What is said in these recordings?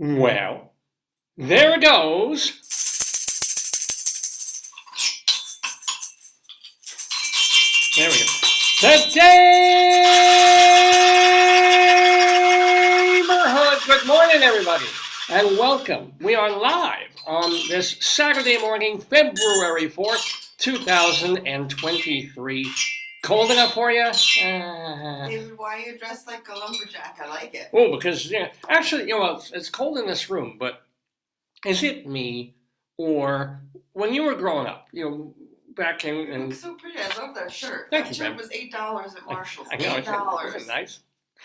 Well, there it goes. There we go. The Daverhood. Good morning, everybody, and welcome. We are live on this Saturday morning, February 4th, 2023. Cold enough for you? David, why are you dressed like a lumberjack? I like it. Oh, because, actually, it's cold in this room, but is it me, or when you were growing up, back in... You look so pretty. I love that shirt. Thank That you, shirt Ben. was $8 at Marshall's. I know, $8. isn't it nice?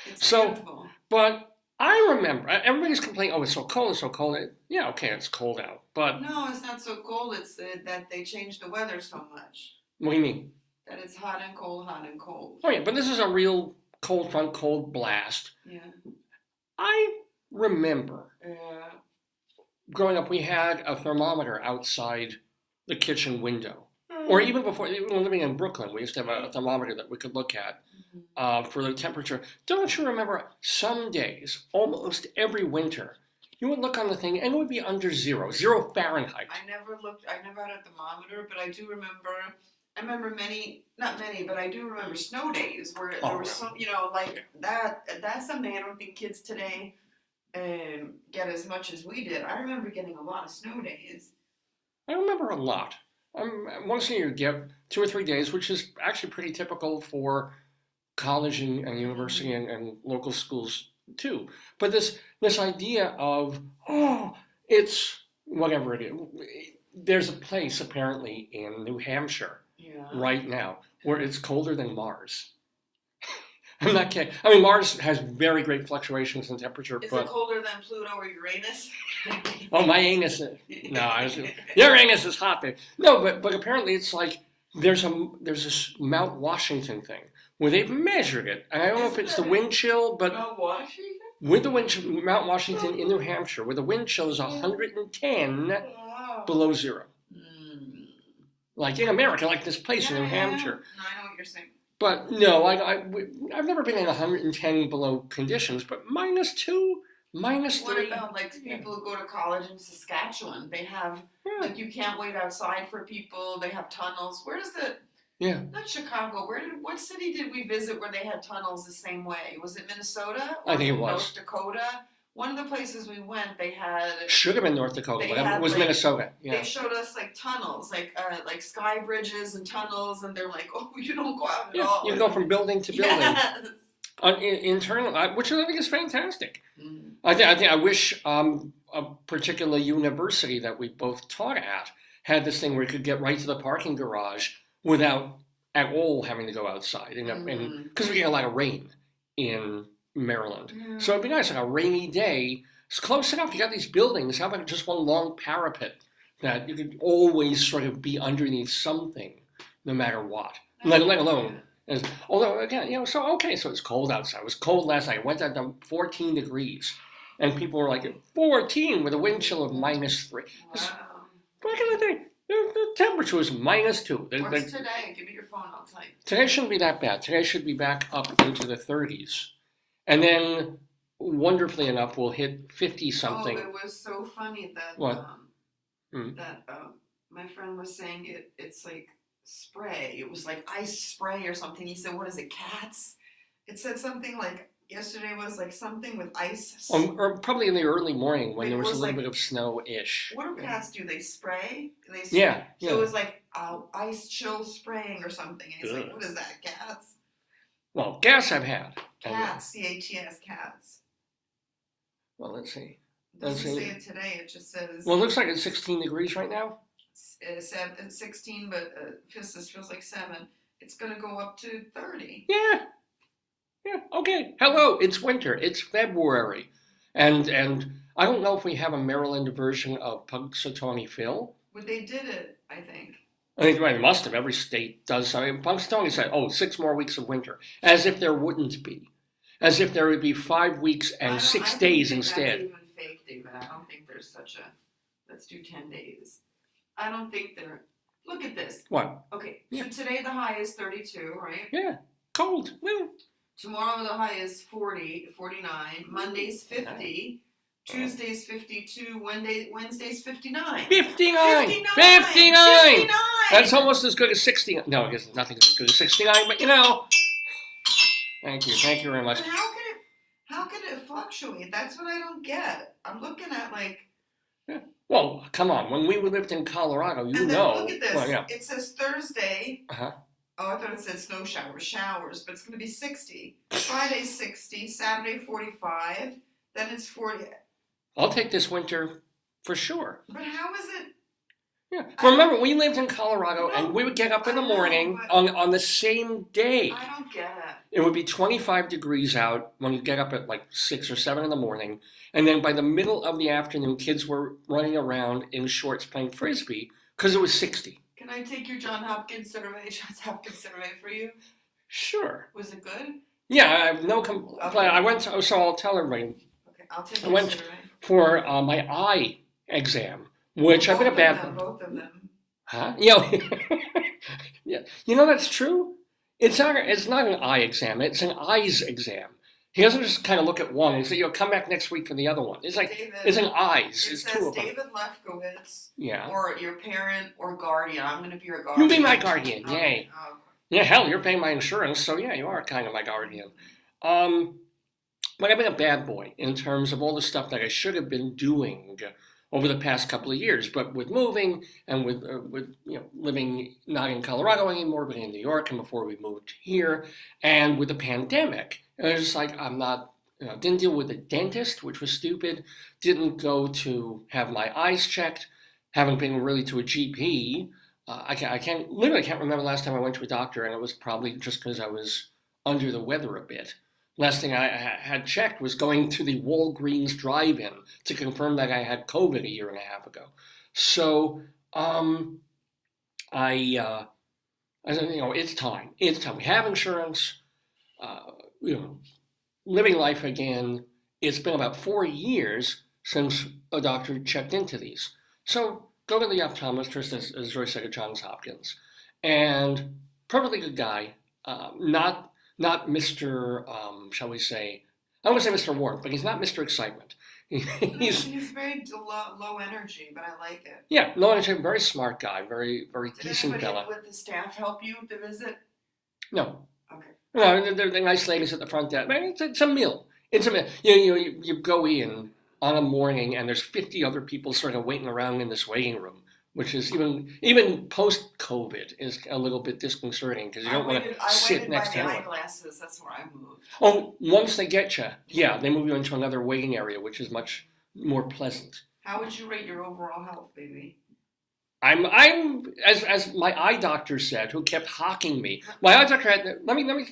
It's So, beautiful. but I remember, everybody's complaining, oh, it's so cold, it's so cold. Yeah, okay, it's cold out, but No, it's not so cold. It's that they changed the weather so much. what do you mean? That it's hot and cold, hot and cold. Oh, yeah, but this is a real cold front, cold blast. Yeah. I remember growing up, we had a thermometer outside the kitchen window. Or even before, even living in Brooklyn, we used to have a thermometer that we could look at for the temperature. Don't you remember some days, almost every winter, you would look on the thing and it would be under zero Fahrenheit. I never had a thermometer, but I do remember. I remember not many, but I do remember snow days where there was some, like that. That's something I don't think kids today get as much as we did. I remember getting a lot of snow days. I remember a lot. Once a year, you get 2 or 3 days, which is actually pretty typical for college and university and local schools too. But this idea of, it's whatever it is. There's a place apparently in New Hampshire right now where it's colder than Mars. I'm not kidding. I mean, Mars has very great fluctuations in temperature. Is it colder than Pluto or Uranus? Oh, my anus is... No, your anus is hot there. No, but apparently it's like there's this Mount Washington thing where they've measured it. And I don't know if it's the wind chill, but... Mount Washington? With the wind chill, Mount Washington in New Hampshire, where the wind chill is 110 below zero. Like in America, like this place in New Hampshire. No, I know what you're saying. But no, I've never been in 110 below conditions, but -2, -3. What about people who go to college in Saskatchewan? They have you can't wait outside for people. They have tunnels. Where is it? Yeah. Not Chicago. What city did we visit where they had tunnels the same way? Was it Minnesota? I think it was. North Dakota. One of the places we went, they had... Should have been North Dakota, but it was Minnesota. Yeah. They showed us tunnels, like sky bridges and tunnels, and they're like, oh, you don't go out at all. You go from building to building. Yes. Internal, which I think is fantastic. I wish a particular university that we both taught at had this thing where you could get right to the parking garage without at all having to go outside, because we get a lot of rain in Maryland. So it'd be nice on a rainy day. It's close enough. You got these buildings. How about just one long parapet that you could always sort of be underneath something, no matter what. Let alone. Although again, so it's cold outside. It was cold last night. It went down to 14 degrees, and people were like 14 with a wind chill of -3. Wow. What can I think? The temperature was -2. What's today? Give me your phone. I'll tell you. Today shouldn't be that bad. Today should be back up into the 30s. And then, wonderfully enough, we'll hit 50-something. Oh, it was so funny that my friend was saying it's like spray. It was like ice spray or something. He said, what is it, cats? It said something like, yesterday was like something with ice. Or probably in the early morning when there was a little bit of snow-ish. What do cats do? They spray? Yeah. So it was like ice chill spraying or something. And he's like, what is that, cats? Well, gas I've had. Cats, C-A-T-S, cats. Well, let's see. It doesn't say it today, it just says... Well, it looks like it's 16 degrees right now. 16, but this feels like 7. It's going to go up to 30. Yeah, okay. Hello, it's winter. It's February. And I don't know if we have a Maryland version of Punxsutawney Phil. Well, they did it, I think. I think they must have. Every state does something. Punxsutawney said, 6 more weeks of winter. As if there wouldn't be. As if there would be 5 weeks and 6 days instead. That's even fake, David. I don't think there's such a... Let's do 10 days. I don't think there... Look at this. What? Okay, so today the high is 32, right? Yeah, cold. Well, Tomorrow the high is 40, 49. Monday's 50. Tuesday's 52, Wednesday's 59. 59! 59! 59! That's almost as good as 69. No, I guess nothing's as good as 69, but Thank you very much. But how could it fluctuate? That's what I don't get. I'm looking at Well, come on. When we lived in Colorado, and then know. Look at this. Well, yeah. It says Thursday. Uh-huh. Oh, I thought it said snow showers, but it's going to be 60. Friday 60, Saturday 45, then it's 40. I'll take this winter for sure. But how is it? Yeah. Remember, we lived in Colorado, and we would get up in the morning on the same day. I don't get it. It would be 25 degrees out when you get up at like 6 or 7 in the morning, and then by the middle of the afternoon, kids were running around in shorts playing frisbee because it was 60. Can I take your Johns Hopkins survey for you? Sure. Was it good? Yeah, I have no complaint. Okay. I went to, so I'll tell everybody. Okay, I'll take I your went survey. for my eye exam, which I've been a bad. Both of them. Huh? Yeah. That's true. It's not an eye exam. It's an eyes exam. He doesn't just kind of look at one and say, come back next week for the other one. It's like, David, it's an eyes. It It's says two of them. David Lefkowitz, Yeah. or your parent or guardian. I'm going to be your guardian. You be my guardian, Okay. yay. Oh. Yeah, hell, you're paying my insurance, so yeah, you are kind of my guardian. But I've been a bad boy in terms of all the stuff that I should have been doing over the past couple of years. But with moving and with living not in Colorado anymore, but in New York, and before we moved here, and with the pandemic, it was just like I'm not. Didn't deal with a dentist, which was stupid. Didn't go to have my eyes checked. Haven't been really to a GP. I can't remember the last time I went to a doctor, and it was probably just because I was under the weather a bit. Last thing I had checked was going to the Walgreens drive-in to confirm that I had COVID a year and a half ago. So I said, it's time. It's time. We have insurance. Living life again. It's been about 4 years since a doctor checked into these. So go to the optometrist, as Joyce said, at Johns Hopkins, and perfectly good guy. Not Mr. Shall we say? I don't want to say Mr. Warmth, but he's not Mr. Excitement. He's very low energy, but I like it. Yeah, low energy, very smart guy, very decent fella. Did the staff help you to visit? No. Okay. No, they're nice ladies at the front desk. Man, it's a meal. It's a meal. You go in on a morning, and there's 50 other people sort of waiting around in this waiting room, which is even post-COVID is a little bit disconcerting because you don't want to sit next to anyone. Eyeglasses. That's where I moved. Oh, once they get you, yeah, they move you into another waiting area, which is much more pleasant. How would you rate your overall health, baby? I'm as my eye doctor said, who kept hawking me. My eye doctor had let me Let me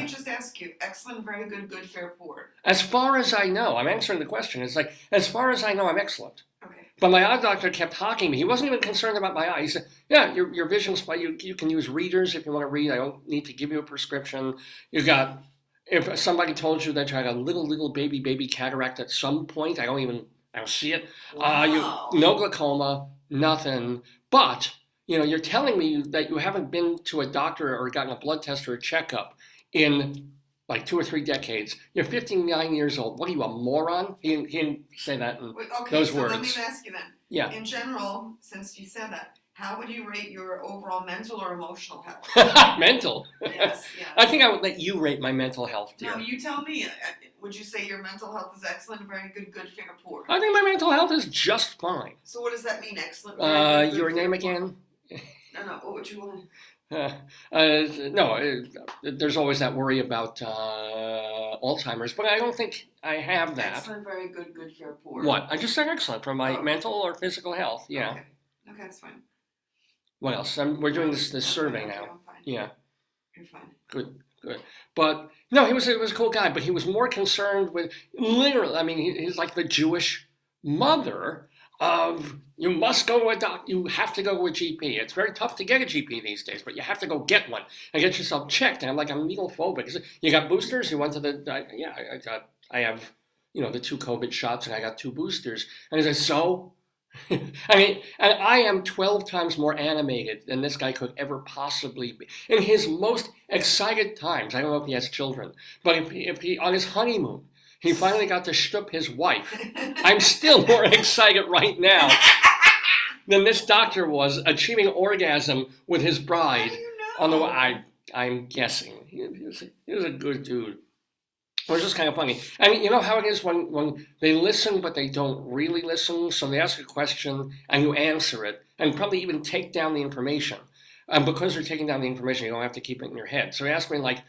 just ask you: excellent, very good, good, fair, poor. As far as I know, I'm answering the question. It's like as far as I know, I'm excellent. Okay. But my eye doctor kept hawking me. He wasn't even concerned about my eye. He said, "Yeah, your vision's fine. You can use readers if you want to read. I don't need to give you a prescription. If somebody told you that you had a little baby cataract at some point, I don't see it. Wow. No glaucoma." Nothing, but you're telling me that you haven't been to a doctor or gotten a blood test or a checkup in like 2 or 3 decades. You're 59 years old. What are you, a moron? He didn't say that in those words. Let me ask you then. Yeah. In general, since you said that, how would you rate your overall mental or emotional health? Mental? Yes. I think I would let you rate my mental health, dear. No, you tell me. Would you say your mental health is excellent, very good, fair, poor? I think my mental health is just fine. So what does that mean, excellent? Very good, your fair, name poor? again? No, what would you want? No, there's always that worry about Alzheimer's, but I don't think I have that. Excellent, very good, fair, poor. What? I just said excellent for my mental or physical health, yeah. Okay, that's fine. What else? We're doing this survey now. I'm fine. Yeah. You're fine. Good. But no, he was a cool guy, but he was more concerned with literally. I mean, he's like the Jewish mother of you must go to a doctor. You have to go to a GP. It's very tough to get a GP these days, but you have to go get one and get yourself checked. And I'm like, I'm needle phobic. He said, you got boosters? You went to the I have the 2 COVID shots and I got 2 boosters. And he said, so. I mean, and I am 12 times more animated than this guy could ever possibly be. In his most excited times, I don't know if he has children, but if he on his honeymoon, He finally got to shtup his wife. I'm still more excited right now than this doctor was achieving orgasm with his bride. How do you know? On the I'm guessing. He was a good dude. It was just kind of funny. I mean, you know how it is when they listen but they don't really listen? So they ask a question and you answer it and probably even take down the information. And because they're taking down the information, you don't have to keep it in your head. So he asked me like,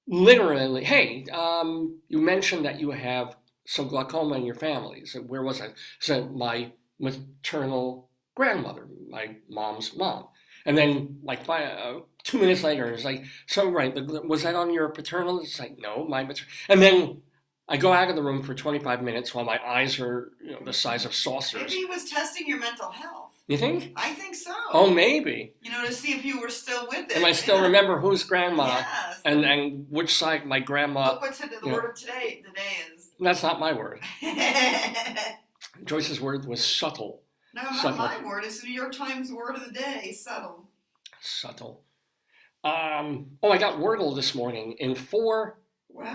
literally, hey, you mentioned that you have some glaucoma in your family. So where was I? So my maternal grandmother, my mom's mom. And then like 2 minutes later, it's like, so right, was that on your paternal? It's like, no, my maternal. And then I go out of the room for 25 minutes while my eyes are the size of saucers. Maybe he was testing your mental health. You think? I think so. Oh, maybe. To see if you were still with it. And I still remember whose grandma Yes. and which side my grandma. Look what the word of today is. That's not my word. Joyce's word was subtle. No, not subtle. my word. It's the New York Times word of the day. Subtle. Subtle. I got Wordle this morning in 4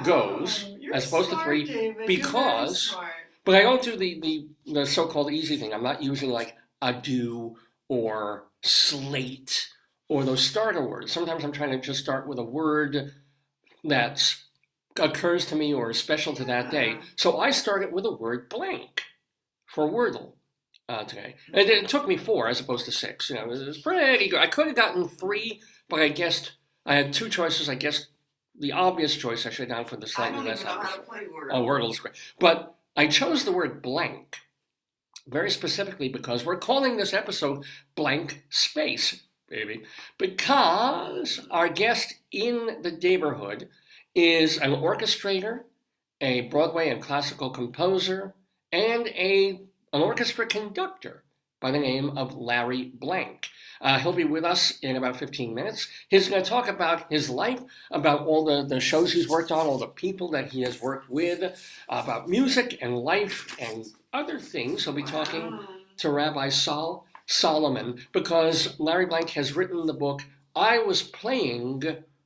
goes You're as opposed smart, to 3 David. because. You're very smart. But I don't do the so-called easy thing. I'm not using like ado or slate or those starter words. Sometimes I'm trying to just start with a word that occurs to me or is special to that day. So I started with a word blank for Wordle today. And it took me 4 as opposed to 6. It was pretty good. I could have gotten 3, but I guessed I had 2 choices. I guessed the obvious choice I should have gone for the slightly less obvious. I don't even know how to play Wordle. Oh, Wordle's great. But I chose the word blank very specifically because we're calling this episode Blank Space, baby. Because our guest in the Daverhood is an orchestrator, a Broadway and classical composer, and an orchestra conductor by the name of Larry Blank. He'll be with us in about 15 minutes. He's going to talk about his life, about all the shows he's worked on, all the people that he has worked with, about music and life and other things. He'll be talking to Rabbi Solomon because Larry Blank has written the book, I Was Playing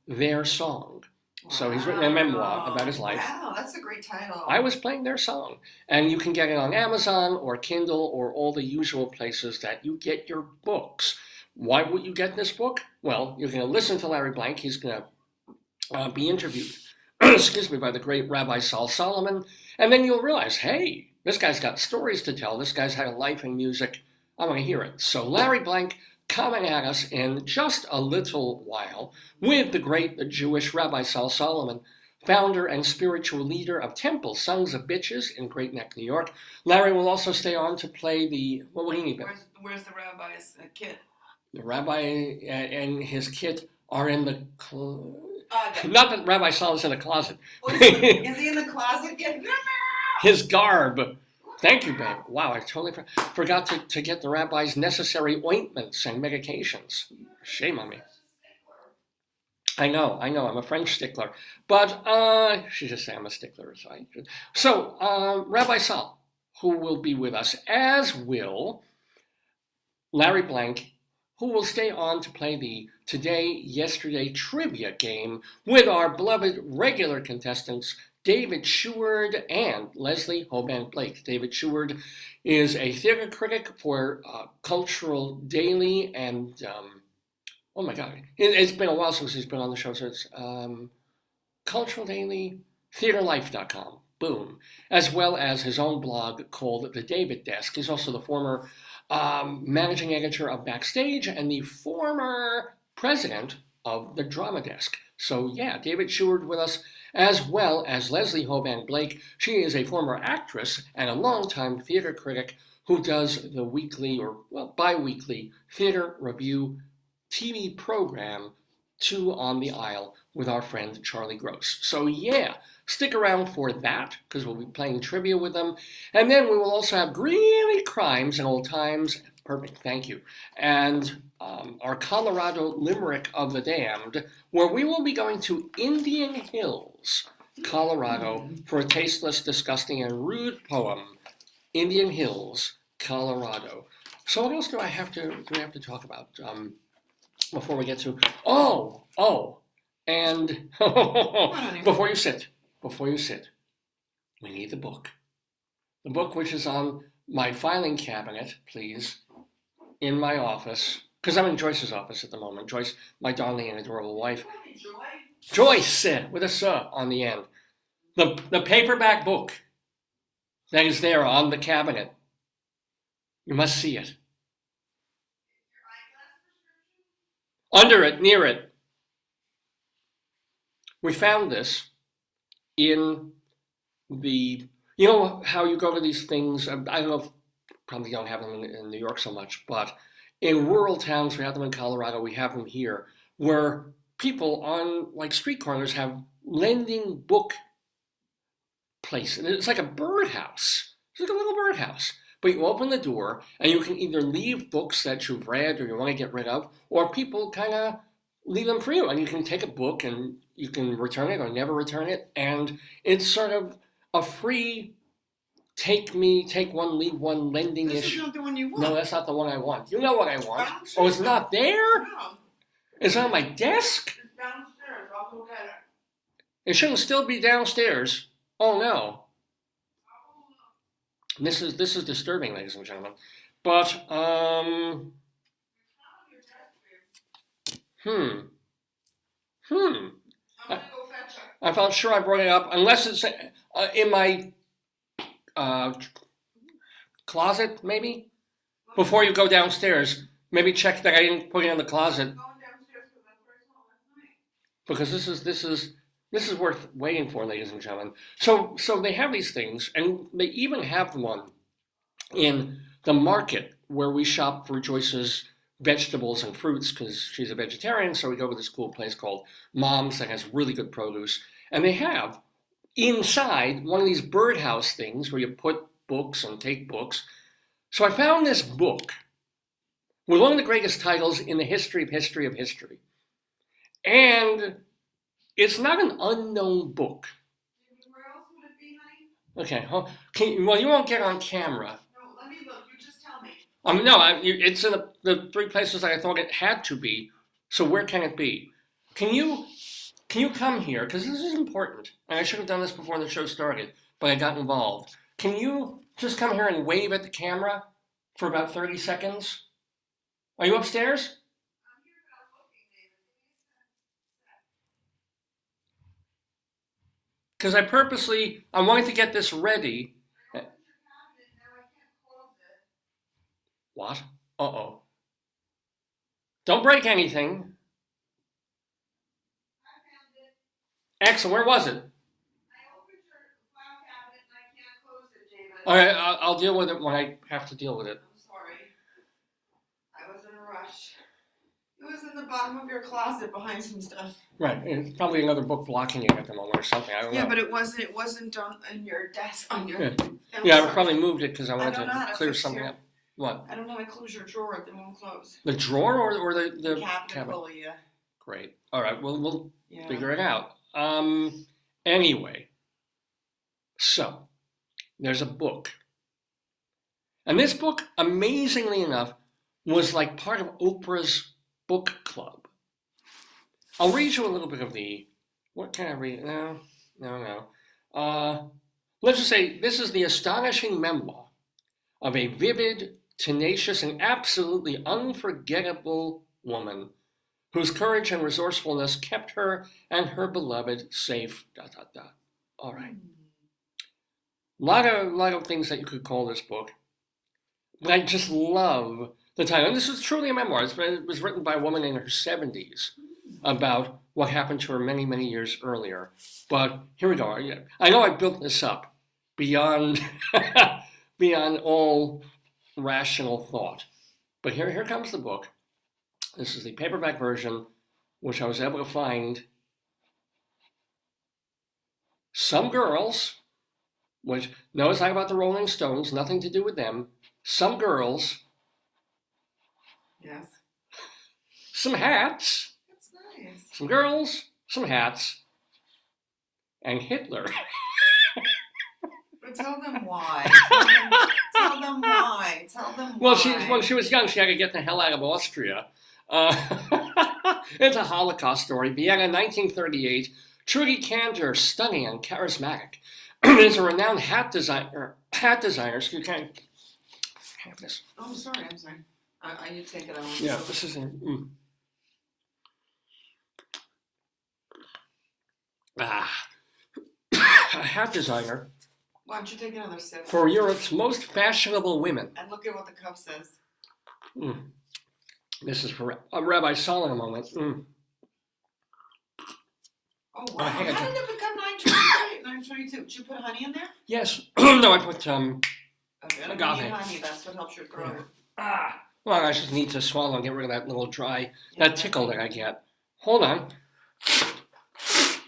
Their Song. So he's written a memoir about his life. Wow, that's a great title. I Was Playing Their Song. And you can get it on Amazon or Kindle or all the usual places that you get your books. Why would you get this book? Well, you're going to listen to Larry Blank. He's going to be interviewed, by the great Rabbi Solomon. And then you'll realize, hey, this guy's got stories to tell. This guy's had a life in music. I want to hear it. So Larry Blank coming at us in just a little while with the Jewish Rabbi Solomon, founder and spiritual leader of Temple Sons of Bitches in Great Neck, New York. Larry will also stay on to play what do you need? Where's the rabbi's kit? The rabbi and his kit are in the not that Rabbi Solomon's in the closet. Is he in the closet yet? His garb. Thank you, babe. Wow, I totally forgot to get the rabbi's necessary ointments and medications. Shame on me. I know. I'm a French stickler. But she just said I'm a stickler. So Rabbi Sol, who will be with us, as will Larry Blank, who will stay on to play the Today, Yesterday trivia game with our beloved regular contestants, David Sheward and Leslie Hoban Blake. David Sheward is a theater critic for Cultural Daily and, oh my God, it's been a while since he's been on the show, so it's Cultural Daily, theaterlife.com, boom, as well as his own blog called The David Desk. He's also the former managing editor of Backstage and the former president of the Drama Desk. So yeah, David Sheward with us, as well as Leslie Hoban Blake. She is a former actress and a longtime theater critic who does the weekly or bi-weekly theater review TV program Two on the Aisle with our friend Charlie Gross. So yeah, stick around for that because we'll be playing trivia with them. And then we will also have Greeley Crimes and Old Times. Perfect, thank you. And our Colorado Limerick of the Damned, where we will be going to Indian Hills, Colorado, for a tasteless, disgusting, and rude poem. Indian Hills, Colorado. So what else do we have to talk about before we get to? And before you sit, We need the book. The book which is on my filing cabinet, please, in my office. Because I'm in Joyce's office at the moment. Joyce, my darling and adorable wife. Joyce, with a S on the end. The paperback book that is there on the cabinet. You must see it. Under it, near it. We found this in the, you know how you go to these things, I don't know if, probably don't have them in New York so much, but in rural towns, we have them in Colorado, we have them here, where people on like street corners have lending book place. And it's like a birdhouse. It's like a little birdhouse. But you open the door and you can either leave books that you've read or you want to get rid of, or people kind of leave them for you. And you can take a book and you can return it or never return it. And it's sort of a free take one, leave one lending-ish. This is not the one you want. No, that's not the one I want. You know what I want. Downstairs. Oh, it's not there? No. It's on my desk? It's downstairs. I'll go get it. It shouldn't still be downstairs. Oh no. This is disturbing, ladies and gentlemen. But I'm gonna go fetch it. I felt sure I brought it up, unless it's in my closet, maybe. Before you go downstairs, maybe check that I didn't put it in the closet. I'm going downstairs because that's where I saw it last night. Because this is worth waiting for, ladies and gentlemen. So they have these things, and they even have one in the market where we shop for Joyce's vegetables and fruits, because she's a vegetarian, so we go to this cool place called Mom's that has really good produce. And they have inside one of these birdhouse things where you put books and take books. So I found this book with one of the greatest titles in the history of history. And it's not an unknown book. Where else would it be, honey? Okay. Well, you won't get on camera. No, let me look. You just tell me. It's in the three places that I thought it had to be. So where can it be? Can you come here? Because this is important. And I should have done this before the show started, but I got involved. Can you just come here and wave at the camera for about 30 seconds? Are you upstairs? I'm here, but I'm looking, David. Because I wanted to get this ready. I opened your cabinet, now I can't close it. What? Uh-oh. Don't break anything. I found it. Excellent. Where was it? I opened your file cabinet and I can't close it, David. All right, I'll deal with it when I have to deal with it. I'm sorry. I was in a rush. It was in the bottom of your closet behind some stuff. Right, and probably another book blocking it at the moment or something. I don't know. Yeah, but it wasn't on your desk on your. Yeah, I probably moved it because I wanted don't know how to to clear fix something your- up. What? I don't know how to close your drawer. It won't close. The drawer or the Cabinet cabinet? pulley, yeah. Great. All right, we'll Yeah. figure it out. Anyway, so there's a book. And this book, amazingly enough, was like part of Oprah's book club. I'll read you a little bit of what can I read? No. Let's just say this is the astonishing memoir of a vivid, tenacious, and absolutely unforgettable woman whose courage and resourcefulness kept her and her beloved safe, ... All right. Lot of things that you could call this book. But I just love the title. And this is truly a memoir. It was written by a woman in her 70s about what happened to her many, many years earlier. But here we go. I know I built this up beyond all rational thought. But here comes the book. This is the paperback version, which I was able to find. Some girls, which notice I about the Rolling Stones, nothing to do with them. Some girls, Yes. some hats, That's nice. some girls, some hats, and Hitler. But tell them why. Tell them why. Tell them Well, why. when she was young, she had to get the hell out of Austria. It's a Holocaust story. Vienna, 1938. Trudy Cantor, stunning and charismatic, is a renowned hat designer. Excuse me, have this. Oh, I'm sorry. You take it on. Yeah, this is a hat designer. Why don't you take another sip? For Europe's most fashionable women. And look at what the cup says. This is for Rabbi Sol in a moment. Oh, wow. How did it become 922? Did you put honey in there? Yes. No, I put agave. Honey, that's what helps your throat. Well, I just need to swallow and get rid of that little dry, that tickle that I get. Hold on.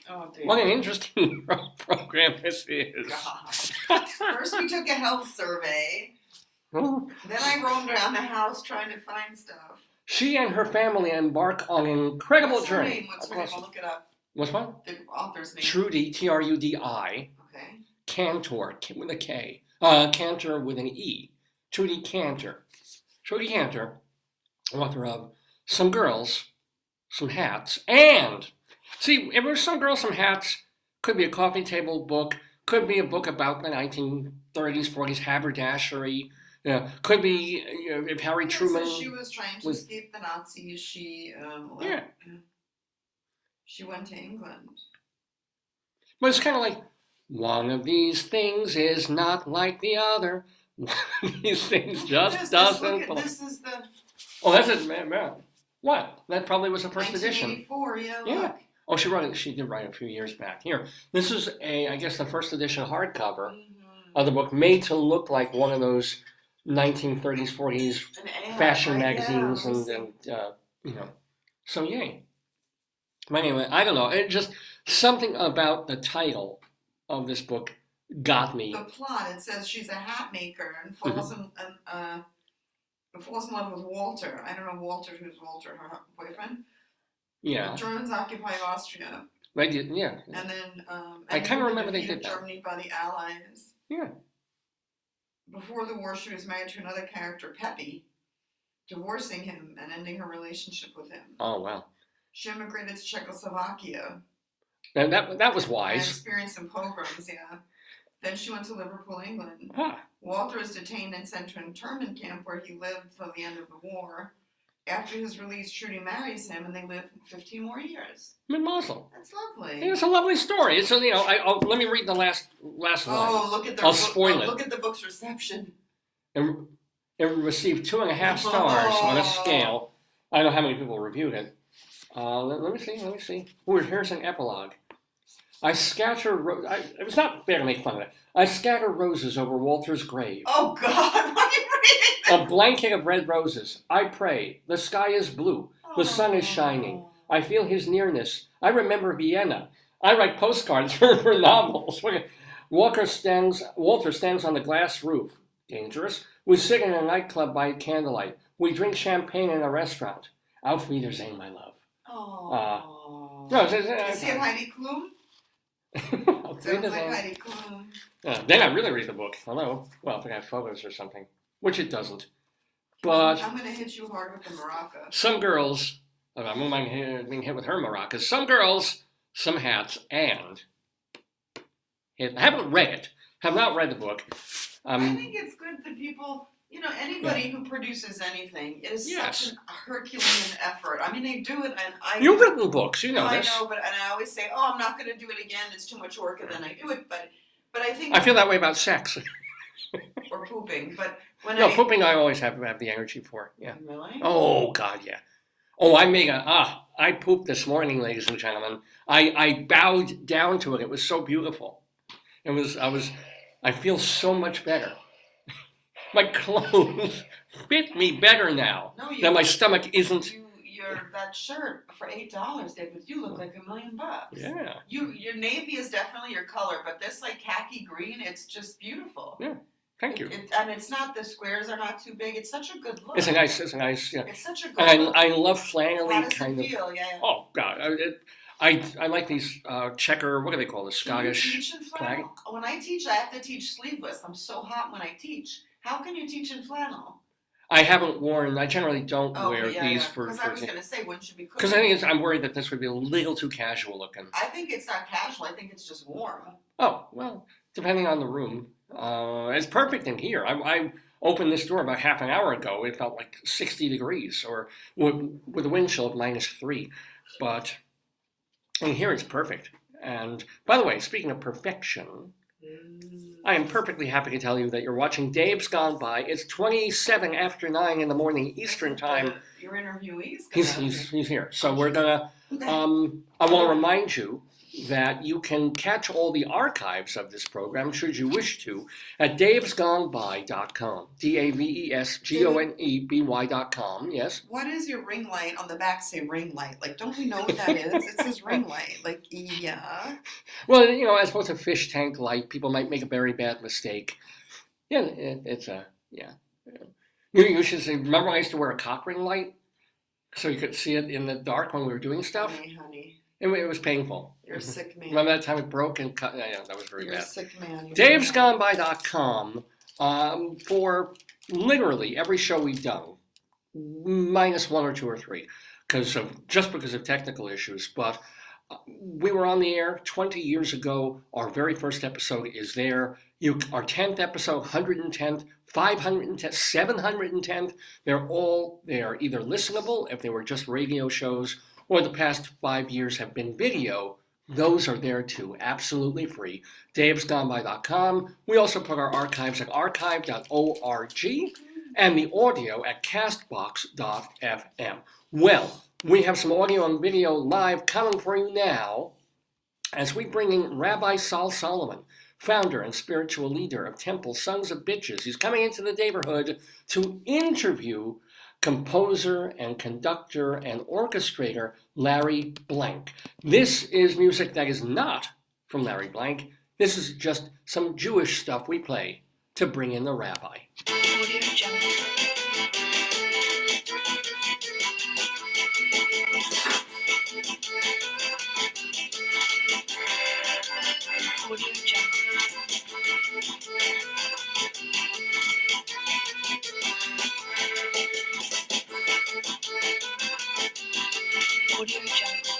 Oh, dear. What an interesting program this is. God. First we took a health survey. Then I roamed around the house trying to find stuff. She and her family embark on an incredible What's her journey. name? What's her name? I'll look it up. What's one? The author's name. Trudy, Trudi. Okay. Cantor, with a K. Cantor with an E. Trudy Cantor. Trudy Cantor, author of Some Girls, Some Hats, and, see, if there's Some Girls, Some Hats, could be a coffee table book, could be a book about the 1930s, 40s haberdashery, could be if Harry Truman... So she was trying to escape the Nazis. She went to England. But it's kind of like, one of these things is not like the other. One of these things just doesn't... This is the... Oh, that's it, man. What? That probably was the first edition. 1984, yeah, look. Oh, she did write it a few years back. Here, this is I guess the first edition hardcover of the book, made to look like one of those 1930s, 40s fashion magazines, and so yay. But anyway, I don't know. It just, something about the title of this book got me. The plot, it says she's a hat maker and falls in love with Walter. I don't know who's Walter, her boyfriend. Yeah. Germans occupied Austria. Right, yeah. And then I kind of remember they did that. Germany by the Allies. Yeah. Before the war, she was married to another character, Peppy, divorcing him and ending her relationship with him. Oh, wow. She immigrated to Czechoslovakia. And that was wise. And experienced some pogroms, yeah. Then she went to Liverpool, England. Ah. Walter is detained and sent to an internment camp where he lived till the end of the war. After his release, Trudy marries him, and they live 15 more years. Mid-Moslem. That's lovely. It's a lovely story. It's let me read the last line. Oh, look at I'll spoil it. Look at the book's reception. It received 2.5 stars on a scale. I don't know how many people reviewed it. Let me see. Oh, here's an epilogue. It was not fair to make fun of it. I scatter roses over Walter's grave. Oh, God, why are you reading? A blanket of red roses. I pray. The sky is blue. The sun is shining. I feel his nearness. I remember Vienna. I write postcards for novels. Walter stands on the glass roof. Dangerous. We sit in a nightclub by candlelight. We drink champagne in a restaurant. Auf Wiedersehen, my love. Oh. Is he Heidi Klum? Sounds like Heidi Klum. Then I really read the book. Hello. Well, if it had photos or something, which it doesn't. But I'm going to hit you hard with the maraca. Some girls, I'm being hit with her maracas. Some girls, some hats, and I haven't read it. Have not read the book. I think it's good that people, anybody who produces anything, it is such a Herculean effort. I mean, they do it, and You've written books, you know this. I know, and I always say, I'm not going to do it again. It's too much work, and then I do it. But I think I feel that way about sex. Or pooping, but pooping I always have the energy for. Yeah. Really? Oh God, yeah. Oh, I pooped this morning, ladies and gentlemen. I bowed down to it. It was so beautiful. I feel so much better. My clothes fit me better now. Now my stomach isn't. That shirt for $8, David. You look like $1 million. Yeah. Your navy is definitely your color, but this khaki green, it's just beautiful. Yeah. Thank you. And it's not, the squares are not too big. It's such a good look. It's a nice, yeah. It's such a good look. I love flannelly How does kind it feel? of. Yeah. Oh God, I like these checker. What do they call this? Scottish. Can you teach in flannel? When I teach, I have to teach sleeveless. I'm so hot when I teach. How can you teach in flannel? I haven't worn. I generally don't Oh, wear okay, yeah, these yeah. Because I was gonna say, wouldn't you be because cooking? I'm worried that this would be a little too casual looking. I think it's not casual. I think it's just warm. Oh well, depending on the room, it's perfect in here. I opened this door about half an hour ago. It felt like 60 degrees, or with a wind chill of -3. But in here, it's perfect. And by the way, speaking of perfection, I am perfectly happy to tell you that you're watching Dave's Gone By. It's 27 after 9 in the morning Eastern time. Your interviewee's He's here. So we're gonna. I want to remind you that you can catch all the archives of this program, should you wish to, at davesgoneby.com. DAVESGONEBY.com. Yes. What is your ring light on the back say ring light? Like, don't we know what that is? It says ring light. Like, yeah. Well, as opposed to fish tank light, people might make a very bad mistake. Yeah, it's a, yeah. You should say, remember I used to wear a cock ring light? So you could see it in the dark when we were doing stuff? Honey. It was painful. You're a sick man. Remember that time it broke and cut? Yeah, that was very You're bad. A sick man. DavesGoneBy.com for literally every show we've done, minus 1 or 2 or 3, because of technical issues. But we were on the air 20 years ago. Our very first episode is there. Our 10th episode, 110th, 510th, 710th, they're all there, either listenable if they were just radio shows, or the past 5 years have been video. Those are there too, absolutely free. davesgoneby.com. We also put our archives at archive.org and the audio at castbox.fm. Well, we have some audio and video live coming for you now as we bring in Rabbi Sol Solomon, founder and spiritual leader of Temple Sons of Bitches. He's coming into the Daverhood to interview composer and conductor and orchestrator Larry Blank. This is music that is not from Larry Blank. This is just some Jewish stuff we play to bring in the Rabbi. Audio Jungle. Audio Jungle. Audio Jungle.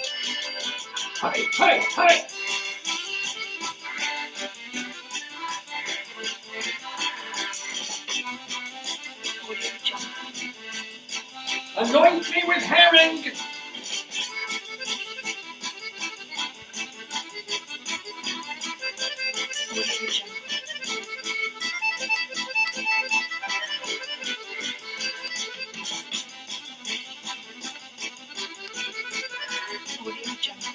Hey, hey, hey! Audio Jungle. Anoint me with herring! Audio Jungle. Audio Jungle.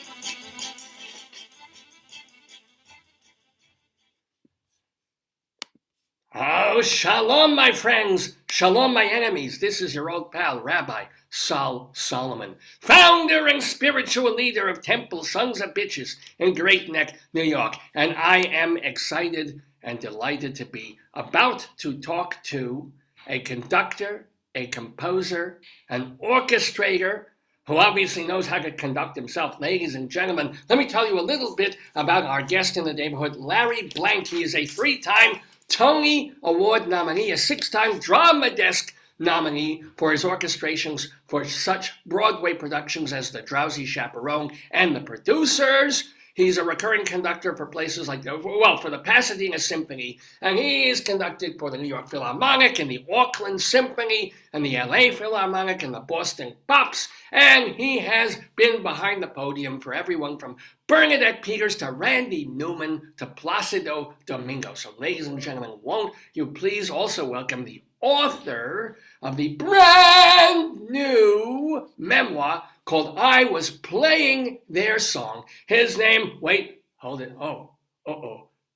Oh, shalom, my friends. Shalom, my enemies. This is your old pal, Rabbi Sol Solomon, founder and spiritual leader of Temple Sons of Bitches in Great Neck, New York. And I am excited and delighted to be about to talk to a conductor, a composer, an orchestrator, who obviously knows how to conduct himself. Ladies and gentlemen, let me tell you a little bit about our guest in the neighborhood, Larry Blank. He is a 3-time Tony Award nominee, a 6-time Drama Desk nominee for his orchestrations for such Broadway productions as The Drowsy Chaperone and The Producers. He's a recurring conductor for places like, for the Pasadena Symphony, and he's conducted for the New York Philharmonic and the Auckland Symphony and the LA Philharmonic and the Boston Pops, and he has been behind the podium for everyone from Bernadette Peters to Randy Newman to Placido Domingo. So, ladies and gentlemen, won't you please also welcome the author of the brand new memoir called I Was Playing Their Song. His name, wait, hold it.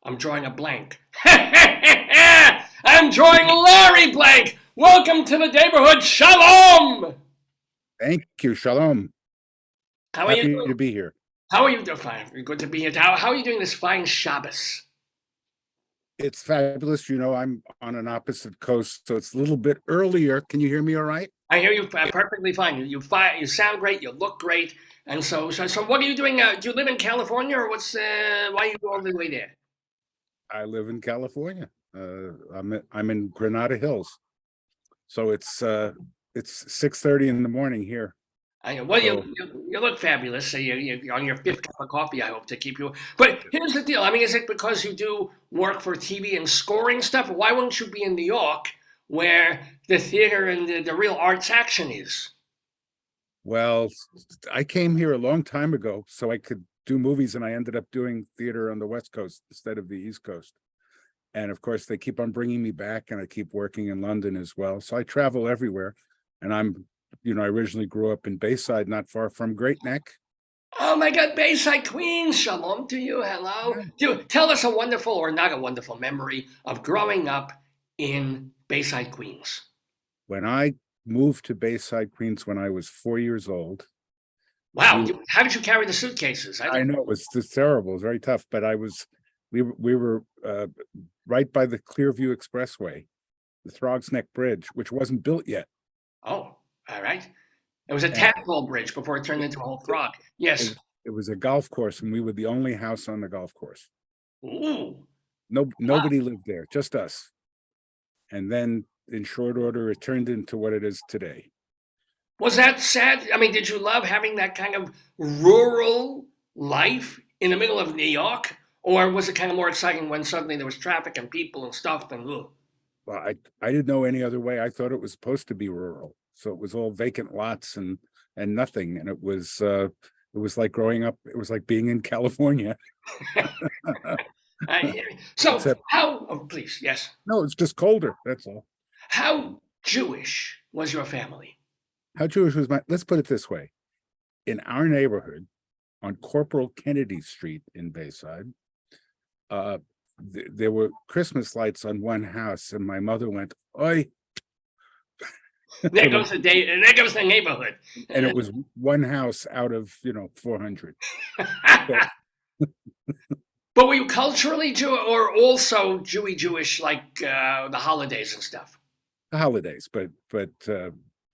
I'm drawing a blank. I'm drawing Larry Blank. Welcome to the neighborhood. Shalom. Thank you. Shalom. How are you Happy doing? to be here. How are you doing? Fine. Good to be here. How are you doing this fine Shabbos? It's fabulous. I'm on an opposite coast, so it's a little bit earlier. Can you hear me all right? I hear you perfectly fine. You sound great. You look great. And so what are you doing? Do you live in California, or why are you all the way there? I live in California. I'm in Granada Hills. So it's 6:30 in the morning here. Well, So you look fabulous. So you're on your fifth cup of coffee, I hope, to keep you. But here's the deal. I mean, is it because you do work for TV and scoring stuff? Why wouldn't you be in New York, where the theater and the real arts action is? well, I came here a long time ago so I could do movies, and I ended up doing theater on the West Coast instead of the East Coast. And of course, they keep on bringing me back, and I keep working in London as well. So I travel everywhere. And I originally grew up in Bayside, not far from Great Neck. Oh my God, Bayside Queens, shalom to you. Hello. Tell us a wonderful or not a wonderful memory of growing up in Bayside Queens. When I moved to Bayside, Queens, when I was 4 years old. Wow, how did you carry the suitcases? I know it was just terrible. It was very tough, but we were right by the Clearview Expressway, the Throgs Neck Bridge, which wasn't built yet. Oh, all right. It was a And tadpole bridge before it turned into a whole frog. Yes. it was a golf course, and we were the only house on the golf course. Ooh. Nobody lived there, just us. And then in short order, it turned into what it is today. Was that sad? I mean, did you love having that kind of rural life in the middle of New York? Or was it kind of more exciting when suddenly there was traffic and people and stuff and ooh? Well, I didn't know any other way. I thought it was supposed to be rural. So it was all vacant lots and nothing. And it was like growing up, it was like being in California. I hear you. So Except- please, yes. No, it's just colder. That's all. How Jewish was your family? How Jewish was let's put it this way. In our neighborhood on Corporal Kennedy Street in Bayside, there were Christmas lights on one house, and my mother went, "Oi." There goes the day, and there goes the neighborhood. And it was one house out of 400. But were you culturally Jew or also Jewish, like the holidays and stuff? The holidays, but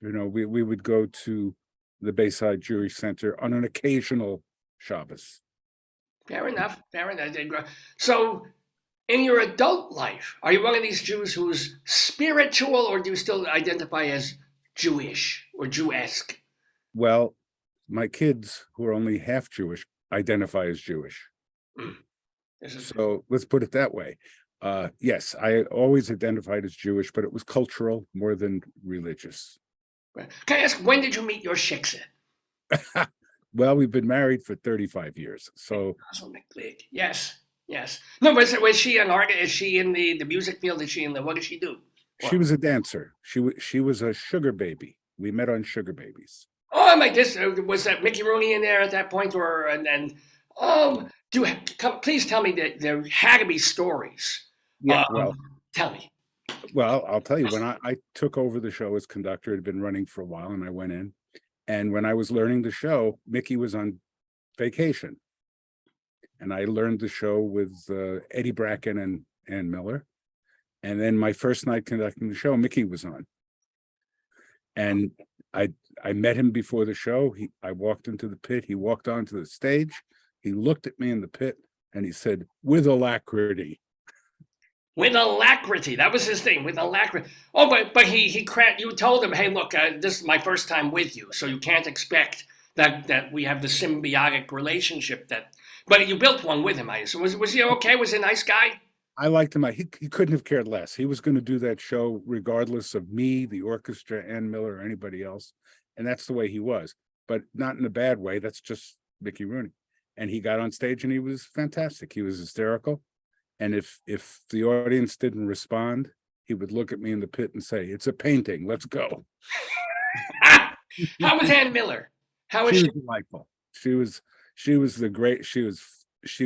we would go to the Bayside Jewish Center on an occasional Shabbos. Fair enough. Fair enough. So, in your adult life, are you one of these Jews who's spiritual, or do you still identify as Jewish or Jew-esque? Well, my kids, who are only half Jewish, identify as Jewish. So let's put it that way. Yes, I always identified as Jewish, but it was cultural more than religious. Can I ask, when did you meet your shiksa? Well, we've been married for 35 years. So yes. No, but was she an artist? Is she in the music field? Is she in what does she do? She was a dancer. She was a sugar baby. We met on Sugar Babies. Oh my! Was that Mickey Rooney in there at that point, please tell me that there had to be stories. Yeah, well, tell me. Well, I'll tell you, when I took over the show as conductor, it had been running for a while, and I went in. And when I was learning the show, Mickey was on vacation. And I learned the show with Eddie Bracken and Ann Miller. And then my first night conducting the show, Mickey was on. And I met him before the show. I walked into the pit. He walked onto the stage. He looked at me in the pit, and he said, "With alacrity." With alacrity, that was his thing. With alacrity. Oh, but you told him, "Hey, look, this is my first time with you, so you can't expect that we have the symbiotic relationship that." But you built one with him, I assume. Was he okay? Was he a nice guy? I liked him. He couldn't have cared less. He was going to do that show regardless of me, the orchestra, Ann Miller, or anybody else. And that's the way he was, but not in a bad way. That's just Mickey Rooney. And he got on stage and he was fantastic. He was hysterical. And if the audience didn't respond, he would look at me in the pit and say, "It's a painting. Let's go." How was Ann Miller? How was she? Was delightful. She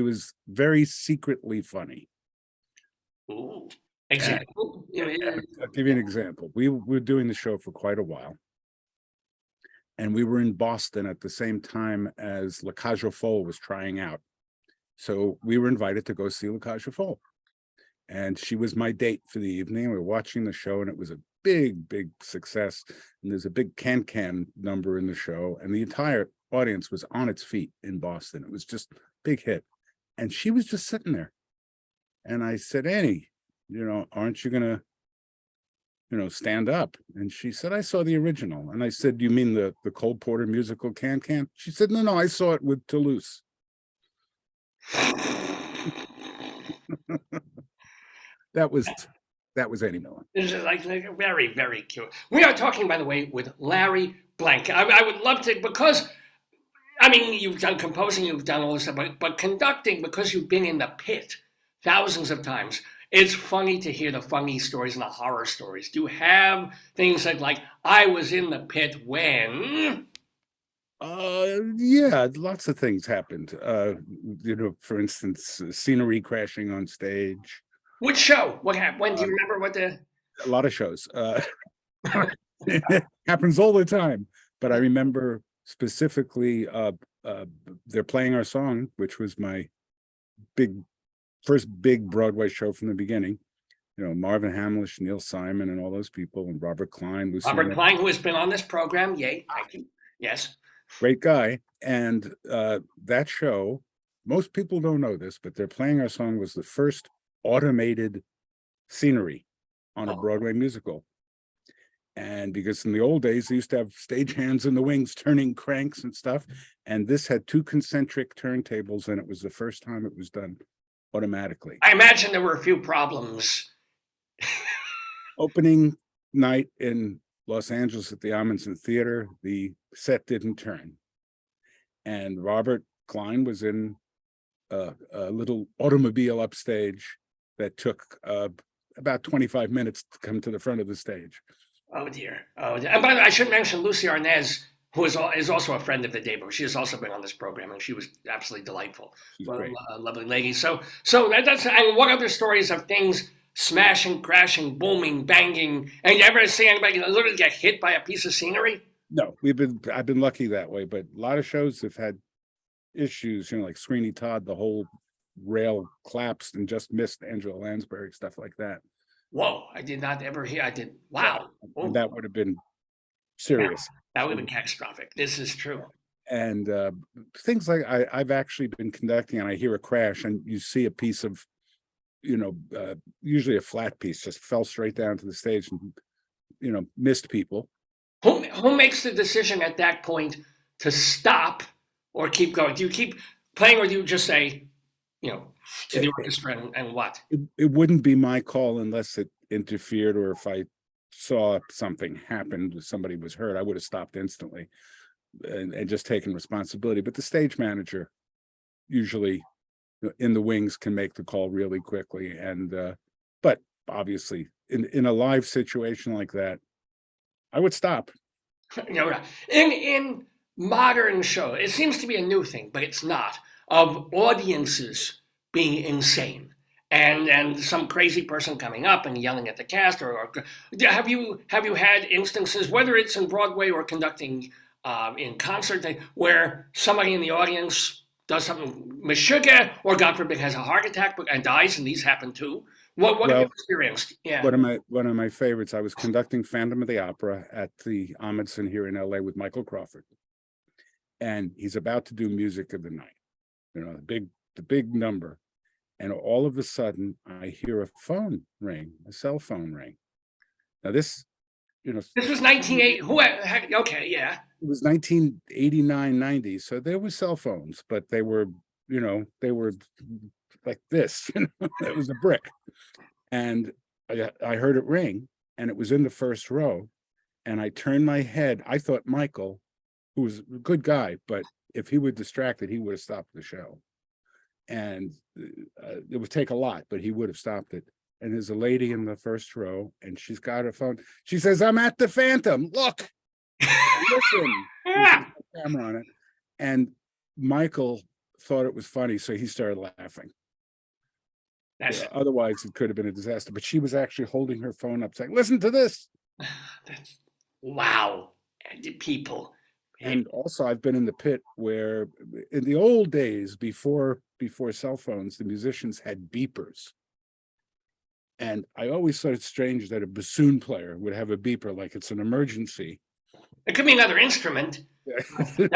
was very secretly funny. Ooh. Example? I'll give you an example. We were doing the show for quite a while. And we were in Boston at the same time as La Cage aux Folles was trying out. So we were invited to go see La Cage aux Folles. And she was my date for the evening. We were watching the show, and it was a big, big success. And there's a big can number in the show. And the entire audience was on its feet in Boston. It was just a big hit. And she was just sitting there. And I said, "Annie, aren't you going to stand up. And she said, I saw the original. And I said, you mean the Cole Porter musical Can Can? She said, no, I saw it with Toulouse. That was Eddie Miller. This is like very, very cute. We are talking, by the way, with Larry Blank. I would love to, because, I mean, you've done composing, you've done all this stuff, but conducting, because you've been in the pit thousands of times, it's funny to hear the funny stories and the horror stories. Do you have things like I was in the pit when? Yeah, lots of things happened. For instance, scenery crashing on stage. Which show? What happened? When do you remember what the? A lot of shows. It happens all the time. But I remember specifically, they're playing our song, which was my first big Broadway show from the beginning. Marvin Hamlish, Neil Simon, and all those people, and Robert Klein. Robert Klein, who has been on this program. Yay, thank you. Yes. Great guy. And that show, most people don't know this, but they're playing our song was the first automated scenery on a Broadway musical. And because in the old days, they used to have stagehands in the wings turning cranks and stuff. And this had 2 concentric turntables, and it was the first time it was done automatically. I imagine there were a few problems. Opening night in Los Angeles at the Amundsen Theater, the set didn't turn. And Robert Klein was in a little automobile upstage that took about 25 minutes to come to the front of the stage. Oh dear. Oh dear. And by the way, I should mention Lucy Arnaz, who is also a friend of the Daverhood. She has also been on this program, and she was absolutely delightful. She's great. Lovely lady. So that's, and what other stories of things smashing, crashing, booming, banging, and you ever see anybody literally get hit by a piece of scenery? No, I've been lucky that way, but a lot of shows have had issues, like Sweeney Todd, the whole rail collapsed and just missed Angela Lansbury, stuff like that. Whoa, I did not ever hear. Wow. And that would have been serious. That would have been catastrophic. This is true. And things like I've actually been conducting, and I hear a crash, and you see a piece of, usually a flat piece, just fell straight down to the stage and, missed people. Who makes the decision at that point to stop or keep going? Do you keep playing, or do you just say, to the orchestra and what? It wouldn't be my call unless it interfered, or if I saw something happen, somebody was hurt, I would have stopped instantly and just taken responsibility. But the stage manager usually in the wings can make the call really quickly. And but obviously in a live situation like that, I would stop. In modern show, it seems to be a new thing, but it's not, of audiences being insane and some crazy person coming up and yelling at the cast, or have you had instances, whether it's in Broadway or conducting in concert, where somebody in the audience does something meshuggah, or God forbid has a heart attack and dies, and these happen too? What have you experienced? Yeah. One of my favorites, I was conducting Phantom of the Opera at the Amundsen here in LA with Michael Crawford. And he's about to do Music of the Night, the big number. And all of a sudden I hear a cell phone ring. Now this was 1980. Okay, yeah. It was 1989, 90. So there were cell phones, but they were like this. It was a brick. And I heard it ring, and it was in the first row. And I turned my head. I thought Michael, who was a good guy, but if he were distracted, he would have stopped the show. And it would take a lot, but he would have stopped it. And there's a lady in the first row, and she's got her phone. She says, "I'm at the Phantom. Look, listen." Camera on it. And Michael thought it was funny, so he started laughing. Otherwise, it could have been a disaster. But she was actually holding her phone up, saying, "Listen to this." Wow, people. And also, I've been in the pit where, in the old days, before cell phones, the musicians had beepers. And I always thought it strange that a bassoon player would have a beeper, like it's an emergency. It could be another instrument. So this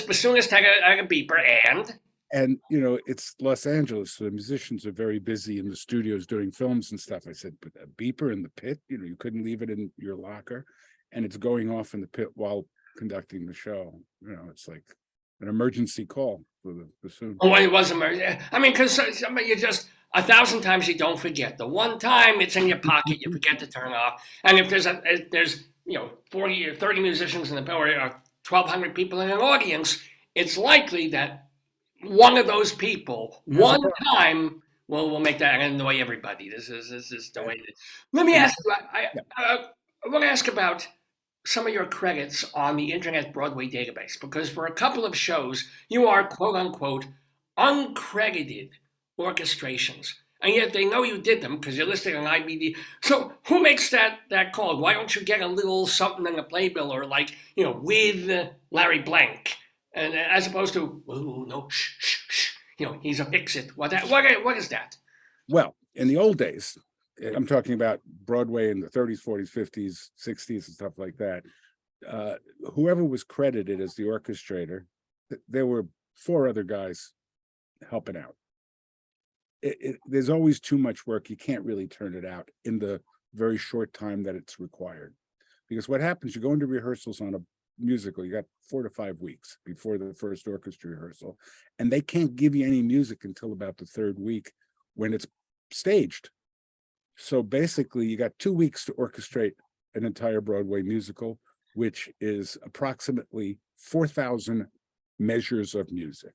bassoonist had a beeper, and And it's Los Angeles, so the musicians are very busy in the studios doing films and stuff. I said, but a beeper in the pit, you couldn't leave it in your locker, and it's going off in the pit while conducting the show. It's like an emergency call for the bassoon. Oh, it was emergency. I mean, because you just 1,000 times you don't forget. The one time it's in your pocket, you forget to turn off. And if there's 40 or 30 musicians in the or 1,200 people in an audience, it's likely that one of those people, one time, will make that annoy everybody. This is the way. Let me ask you. I want to ask about some of your credits on the Internet Broadway database, because for a couple of shows, you are quote unquote uncredited orchestrations. And yet they know you did them because you're listed on IBD. So who makes that call? Why don't you get a little something in the playbill, or with Larry Blank, and as opposed to no, shh, he's a fix-it. What is that? Well, in the old days, I'm talking about Broadway in the 30s, 40s, 50s, 60s, and stuff like that. Whoever was credited as the orchestrator, there were 4 other guys helping out. There's always too much work. You can't really turn it out in the very short time that it's required. Because what happens, you go into rehearsals on a musical, you got 4 to 5 weeks before the first orchestra rehearsal, and they can't give you any music until about the 3rd week when it's staged. So basically, you got 2 weeks to orchestrate an entire Broadway musical, which is approximately 4,000 measures of music.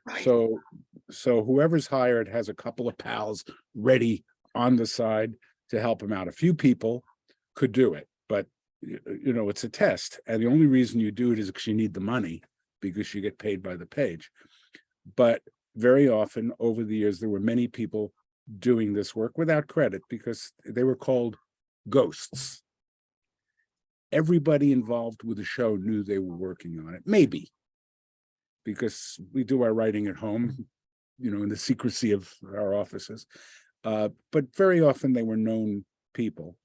Right. So whoever's hired has a couple of pals ready on the side to help him out. A few people could do it, but it's a test, and the only reason you do it is because you need the money, because you get paid by the page. But very often over the years, there were many people doing this work without credit because they were called ghosts. Everybody involved with the show knew they were working on it, maybe because we do our writing at home, in the secrecy of our offices. But very often they were known people.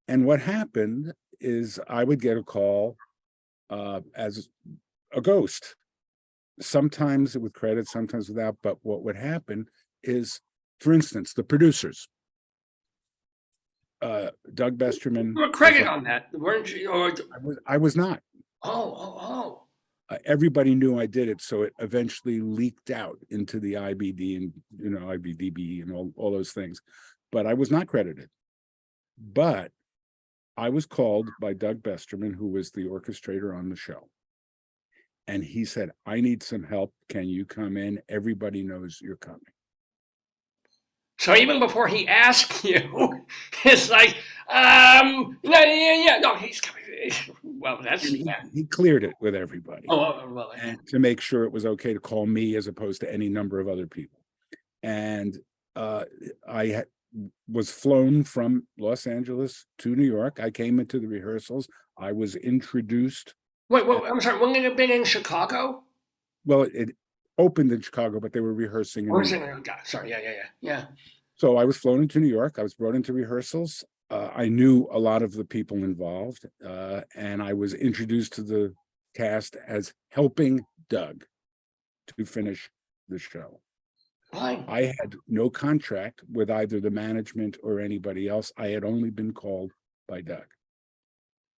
And what happened is I would get a call as a ghost, sometimes with credit, sometimes without. But what would happen is, for instance, the producers, Doug Besterman. You were credited on that, weren't you? Or I was not. Oh. Everybody knew I did it, so it eventually leaked out into the IBD and IBDB and all those things. But I was not credited. But I was called by Doug Besterman, who was the orchestrator on the show. And he said, I need some help. Can you come in? Everybody knows you're coming. So even before he asked you, it's like, no, he's coming. Well, that's he cleared it with everybody. Well, and to make sure it was okay to call me as opposed to any number of other people. And I was flown from Los Angeles to New York. I came into the rehearsals. I was introduced. Wait, I'm sorry. Wouldn't it have been in Chicago? Well, it opened in Chicago, but they were rehearsing in New York. Sorry, yeah. So I was flown into New York. I was brought into rehearsals. I knew a lot of the people involved, and I was introduced to the cast as helping Doug to finish the show. Fine. I had no contract with either the management or anybody else. I had only been called by Doug.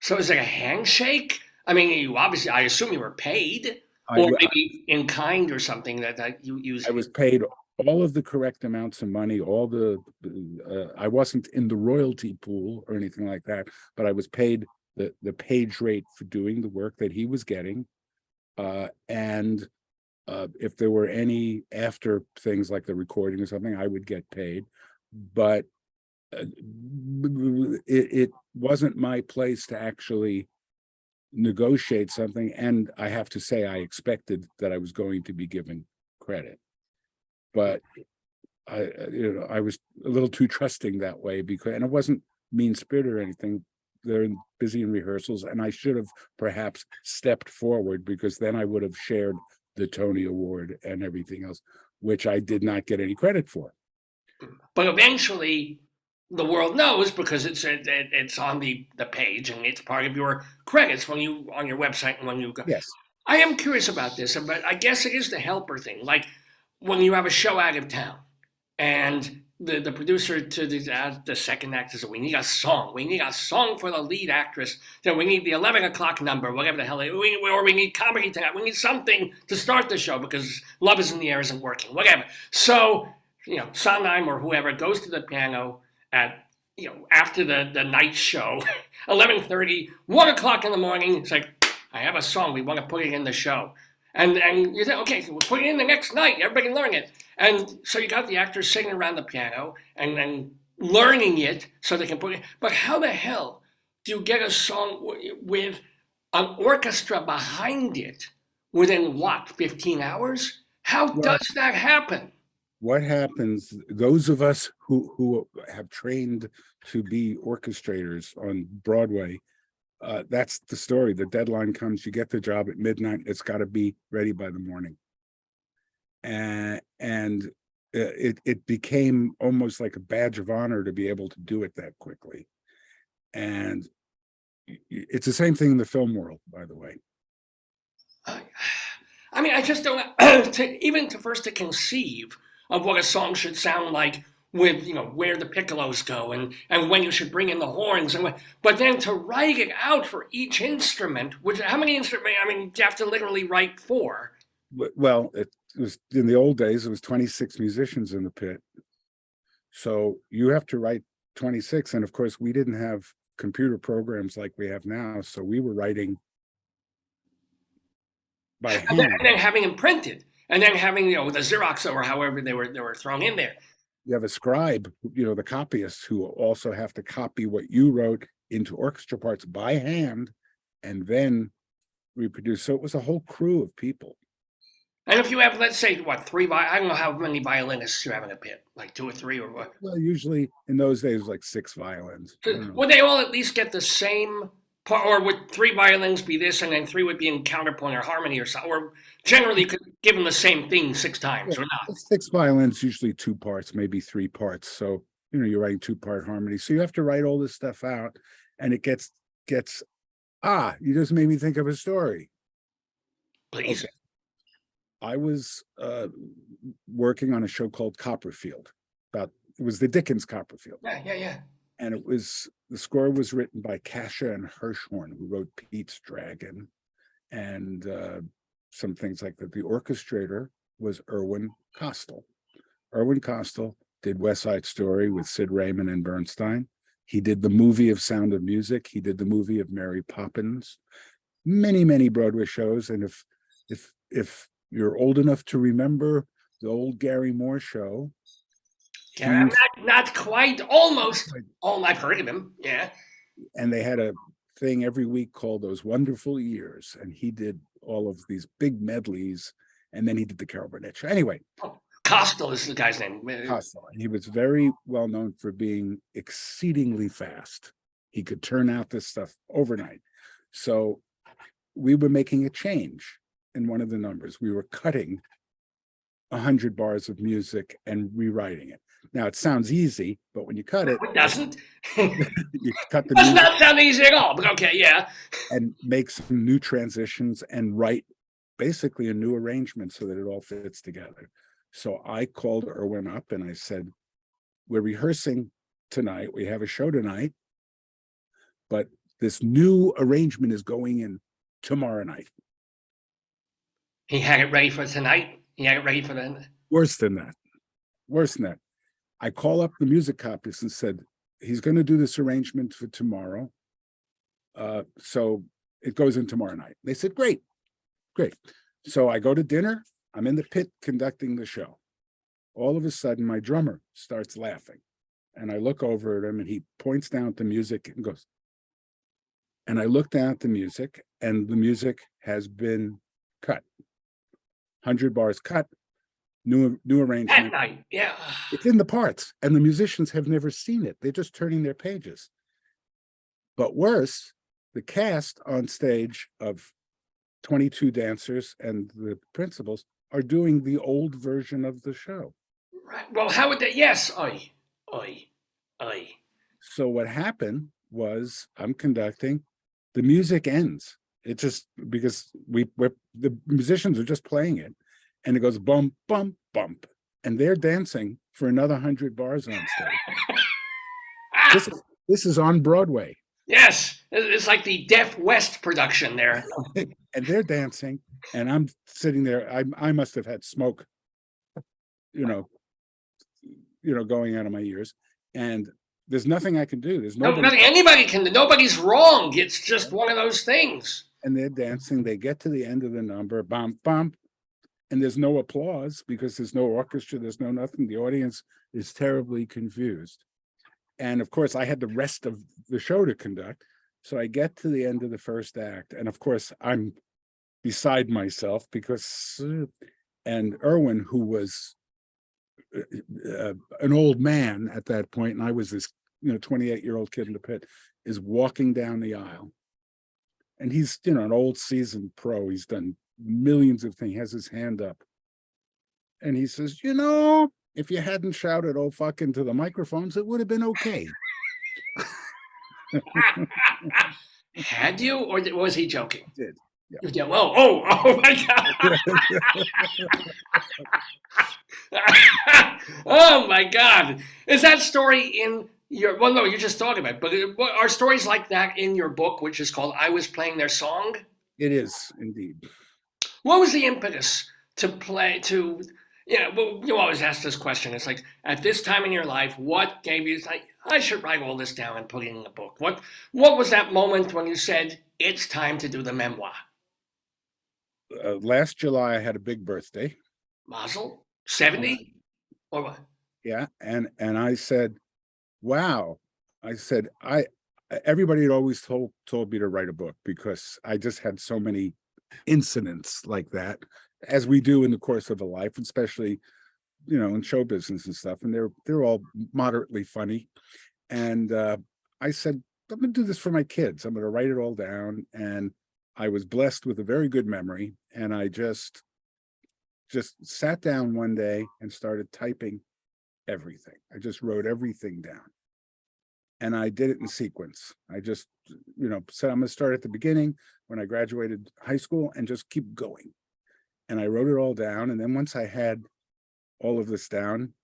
So is it a handshake? I mean, I assume you were paid, or maybe in kind or something that you use. I was paid all of the correct amounts of money, I wasn't in the royalty pool or anything like that, but I was paid the page rate for doing the work that he was getting. And if there were any after things like the recording or something, I would get paid. But it wasn't my place to actually negotiate something. And I have to say, I expected that I was going to be given credit. But I was a little too trusting that way, and it wasn't mean-spirited or anything. They're busy in rehearsals, and I should have perhaps stepped forward, because then I would have shared the Tony Award and everything else, which I did not get any credit for. But eventually, the world knows, because it's on the page and it's part of your credits on your website and when you go. Yes. I am curious about this, but I guess it is the helper thing. Like when you have a show out of town, and the producer to the second actor says, "We need a song. We need a song for the lead actress. Then we need the 11 o'clock number, whatever the hell. Or we need comedy tonight. We need something to start the show because Love Is in the Air isn't working. Whatever." So Sondheim or whoever goes to the piano at after the night show, 11:30, 1 o'clock in the morning. It's like, I have a song. We want to put it in the show. And you say, okay, so we'll put it in the next night. Everybody can learn it. And so you got the actors sitting around the piano and learning it so they can put it. But how the hell do you get a song with an orchestra behind it within 15 hours? How does that happen? What happens, those of us who have trained to be orchestrators on Broadway, that's the story. The deadline comes, you get the job at midnight, it's got to be ready by the morning. And it became almost like a badge of honor to be able to do it that quickly. And it's the same thing in the film world, by the way. I mean, I just don't, first to conceive of what a song should sound like with, where the piccolos go and when you should bring in the horns. But then to write it out for each instrument, how many instruments, you have to literally write 4. Well, it was in the old days, it was 26 musicians in the pit. So you have to write 26. And of course, we didn't have computer programs like we have now. So we were writing by hand. And then having them printed. And then having, the Xerox or however they were thrown in there. You have a scribe, the copyists who also have to copy what you wrote into orchestra parts by hand and then reproduce. So it was a whole crew of people. And if you have, let's say, 3, I don't know how many violinists you have in a pit, like 2 or 3 or what? Well, usually in those days, like 6 violins. Would they all at least get the same part, or would 3 violins be this and then 3 would be in counterpoint or harmony or something? Or generally you could give them the same thing 6 times or not? 6 violins, usually 2 parts, maybe 3 parts. So, you're writing 2-part harmony. So you have to write all this stuff out and it gets, you just made me think of a story. Please. Okay. I was working on a show called Copperfield. It was the Dickens Copperfield. Yeah. And the score was written by Kasha and Hirschhorn, who wrote Pete's Dragon and some things like that. The orchestrator was Irwin Kostal. Irwin Kostal did West Side Story with Sid Raymond and Bernstein. He did the movie of Sound of Music. He did the movie of Mary Poppins. Many, many Broadway shows. And if you're old enough to remember the old Gary Moore show. Yeah, not quite, almost. I've heard of him, yeah. And they had a thing every week called Those Wonderful Years, and he did all of these big medleys, and then he did the Carol Burnett show. Anyway. Kostal is the guy's name. Kostal, and he was very well known for being exceedingly fast. He could turn out this stuff overnight. So we were making a change in one of the numbers. We were cutting 100 bars of music and rewriting it. Now it sounds easy, but when you cut it, it doesn't. You cut the does music not sound easy at all. But okay, yeah. and make some new transitions and write basically a new arrangement so that it all fits together. So I called Irwin up and I said, "We're rehearsing tonight. We have a show tonight, but this new arrangement is going in tomorrow night." He had it ready for tonight. He had it ready for the. Worse than that. I call up the music copyist and said, "He's going to do this arrangement for tomorrow. So it goes in tomorrow night." They said, great. So I go to dinner. I'm in the pit conducting the show. All of a sudden, my drummer starts laughing. And I look over at him and he points down at the music and goes, and I look down at the music and the music has been cut. 100 bars cut. New arrangement. At night, yeah. It's in the parts, and the musicians have never seen it. They're just turning their pages. But worse, the cast on stage of 22 dancers and the principals are doing the old version of the show. Right. Well, how would that? Yes, I. So what happened was I'm conducting, the music ends. It just because the musicians are just playing it, and it goes bump, bump, bump, and they're dancing for another 100 bars on stage. This is on Broadway. Yes, it's like the Deaf West production there. And they're dancing, and I'm sitting there. I must have had smoke, you know, going out of my ears, and there's nothing I can do. There's nobody. Anybody can. Nobody's wrong. It's just one of those things. And they're dancing. They get to the end of the number, bump, bump, and there's no applause because there's no orchestra. There's no nothing. The audience is terribly confused. And of course, I had the rest of the show to conduct. So I get to the end of the first act. And of course, I'm beside myself because, and Erwin, who was an old man at that point, and I was this, 28-year-old kid in the pit, is walking down the aisle. And he's, an old seasoned pro. He's done millions of things. He has his hand up. And he says, if you hadn't shouted "oh fuck" into the microphones, it would have been okay. Had you, or was he joking? I did. Yeah. You did. Oh my God. Oh my God. Is that story in your, well, no, you just thought about it, but are stories like that in your book, which is called I Was Playing Their Song? It is indeed. What was the impetus to play, you always ask this question. It's like, at this time in your life, what gave you, like, I should write all this down and put it in the book? What was that moment when you said, it's time to do the memoir? Last July, I had a big birthday. Mazel? 70? Or what? Yeah. And I said, wow. I said, everybody had always told me to write a book because I just had so many incidents like that, as we do in the course of a life, especially, in show business and stuff. And they're all moderately funny. And I said, I'm going to do this for my kids. I'm going to write it all down. And I was blessed with a very good memory. And I just sat down one day and started typing everything. I just wrote everything down. And I did it in sequence. I just, said I'm going to start at the beginning when I graduated high school and just keep going. And I wrote it all down. And then once I had all of this down,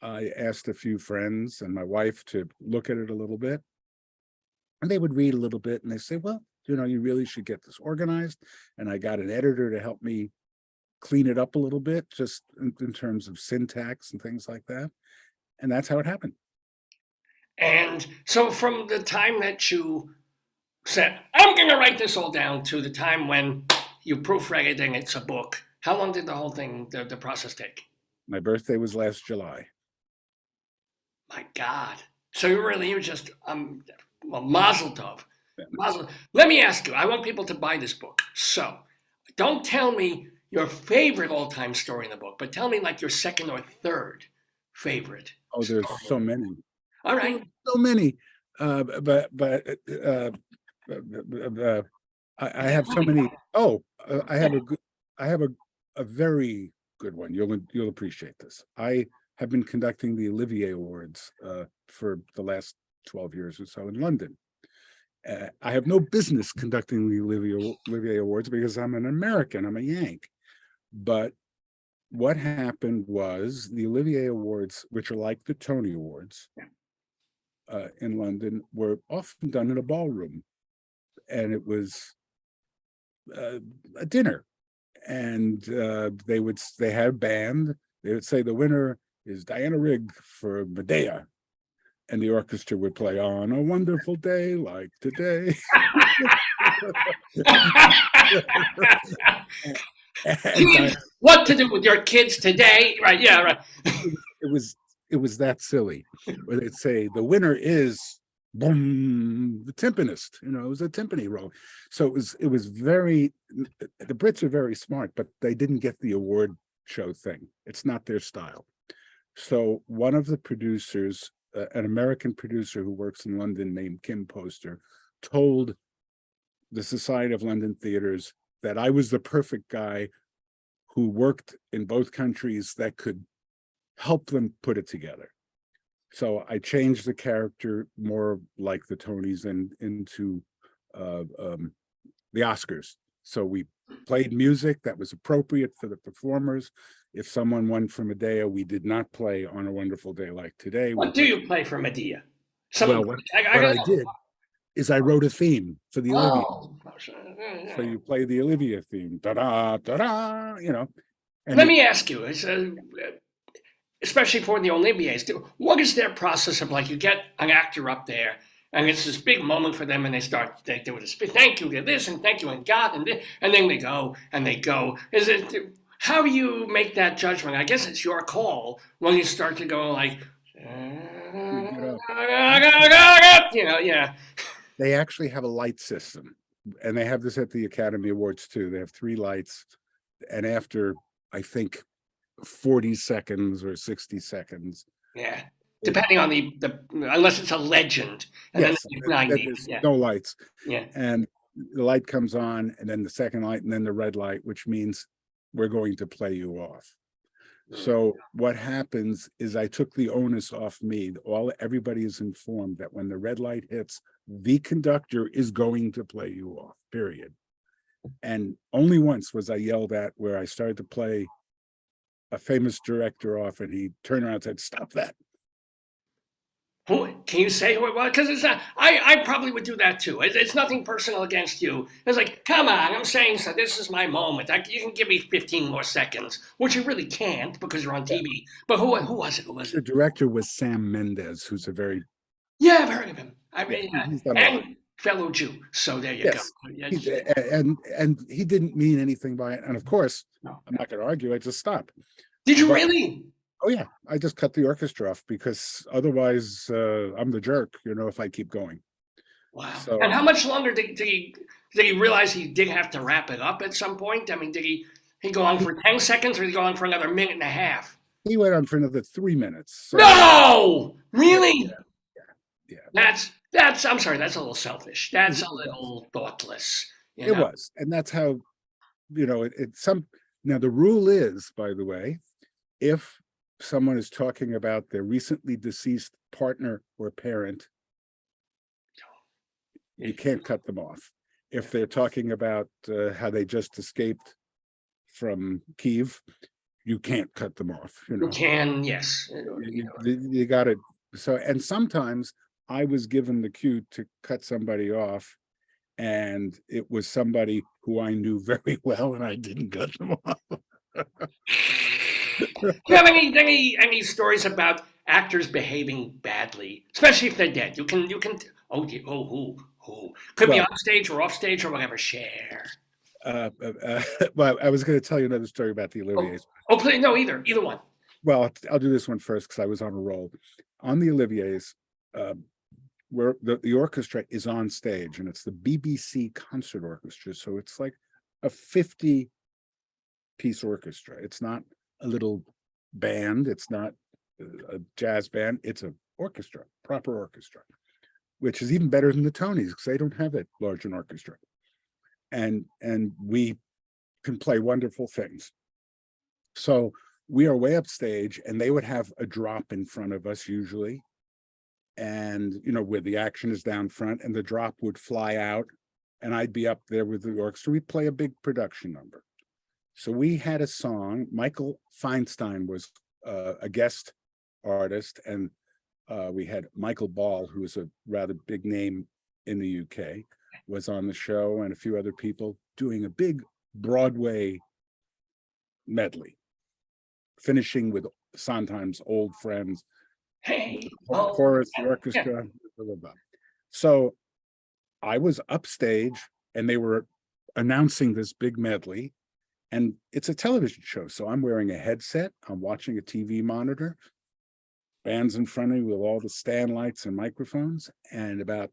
I asked a few friends and my wife to look at it a little bit. And they would read a little bit and they say, well, you really should get this organized. And I got an editor to help me clean it up a little bit, just in terms of syntax and things like that. And that's how it happened. And so from the time that you said, I'm going to write this all down, to the time when you proofread it and it's a book, how long did the whole thing, the process take? My birthday was last July. My God. So you're just, well, mazel tov. Yeah. Mazel. Let me ask you, I want people to buy this book. So don't tell me your favorite all-time story in the book, but tell me like your second or third favorite. Oh, there's so many. All right. So many. But I have so many. Oh, I have a very good one. You'll appreciate this. I have been conducting the Olivier Awards for the last 12 years or so in London. I have no business conducting the Olivier Awards because I'm an American. I'm a Yank. But what happened was the Olivier Awards, which are like the Tony Awards in London, were often done in a ballroom. And it was a dinner. And they had a band. They would say the winner is Diana Rigg for Medea. And the orchestra would play On a Wonderful Day Like Today. What to do with your kids today? Right, yeah, right. It was that silly. Where they'd say the winner is boom, the timpanist. It was a timpani roll. So it was very, the Brits are very smart, but they didn't get the award show thing. It's not their style. So one of the producers, an American producer who works in London named Kim Poster, told the Society of London Theatres that I was the perfect guy who worked in both countries that could help them put it together. So I changed the character more like the Tonys and into the Oscars. So we played music that was appropriate for the performers. If someone won for Medea, we did not play On a Wonderful Day Like Today. What do you play for Medea? Well, Something. what I did is I wrote a theme for the Olivia. Oh, So you play the Olivia theme, da da da da, And let me ask you, especially for the Olympiads, what is their process of, like, you get an actor up there and it's this big moment for them and they do this, thank you to this and thank you and God and this, and then they go. Is it, how do you make that judgment? I guess it's your call when you start to go like, yeah. They actually have a light system, and they have this at the Academy Awards too. They have 3 lights, and after, I think, 40 seconds or 60 seconds. Yeah. Depending on the unless it's a legend. And yes, then it's 90. there's Yeah. no lights. Yeah. And the light comes on, and then the second light, and then the red light, which means we're going to play you off. So what happens is I took the onus off me. Everybody is informed that when the red light hits, the conductor is going to play you off, period. And only once was I yelled at where I started to play a famous director off, and he turned around and said, "Stop that." Who, can you say who it was? Because it's not. I probably would do that too. It's nothing personal against you. It's like, come on, I'm saying so. This is my moment. You can give me 15 more seconds, which you really can't because you're on TV. But who was it? Who was The it? director was Sam Mendes, who's a very Yeah, I've heard of him. I mean, he's done a lot. and fellow Jew. So there you Yes. go. Yeah, And he didn't mean anything by it. And of course, no. I'm not going to argue. I just stopped. Did you But- really? Oh yeah, I just cut the orchestra off because otherwise I'm the jerk, if I keep going. Wow. So- And how much longer did he realize he did have to wrap it up at some point? I mean, did he go on for 10 seconds or did he go on for another minute and a half? He went on for another 3 minutes. So, No! Really? Yeah. That's I'm sorry, that's a little selfish. That's a little thoughtless. It was. And that's how, now the rule is, by the way, if someone is talking about their recently deceased partner or parent, you can't cut them off. If they're talking about how they just escaped from Kiev, you can't cut them off. You can, yes. You got it. So, and sometimes I was given the cue to cut somebody off, and it was somebody who I knew very well, and I didn't cut them off. Do you have any stories about actors behaving badly, especially if they're dead? You can who could be Well- on stage or off stage or whatever. Share. Well, I was going to tell you another story about the Olivier's. Oh, please, no, either one. Well, I'll do this one first because I was on a roll. On the Olivier's, where the orchestra is on stage, and it's the BBC Concert Orchestra, so it's like a 50-piece orchestra. It's not a little band. It's not a jazz band. It's an orchestra, proper orchestra, which is even better than the Tonys because they don't have that large an orchestra. And we can play wonderful things. So we are way upstage, and they would have a drop in front of us usually. And, where the action is down front, and the drop would fly out, and I'd be up there with the orchestra. We'd play a big production number. So we had a song. Michael Feinstein was a guest artist, and we had Michael Ball, who was a rather big name in the UK, was on the show, and a few other people doing a big Broadway medley, finishing with Sondheim's Old Friends, Hey, chorus, the orchestra, blah, blah, blah. So I was upstage, and they were announcing this big medley, and it's a television show. So I'm wearing a headset, I'm watching a TV monitor, band's in front of me with all the stand lights and microphones, and about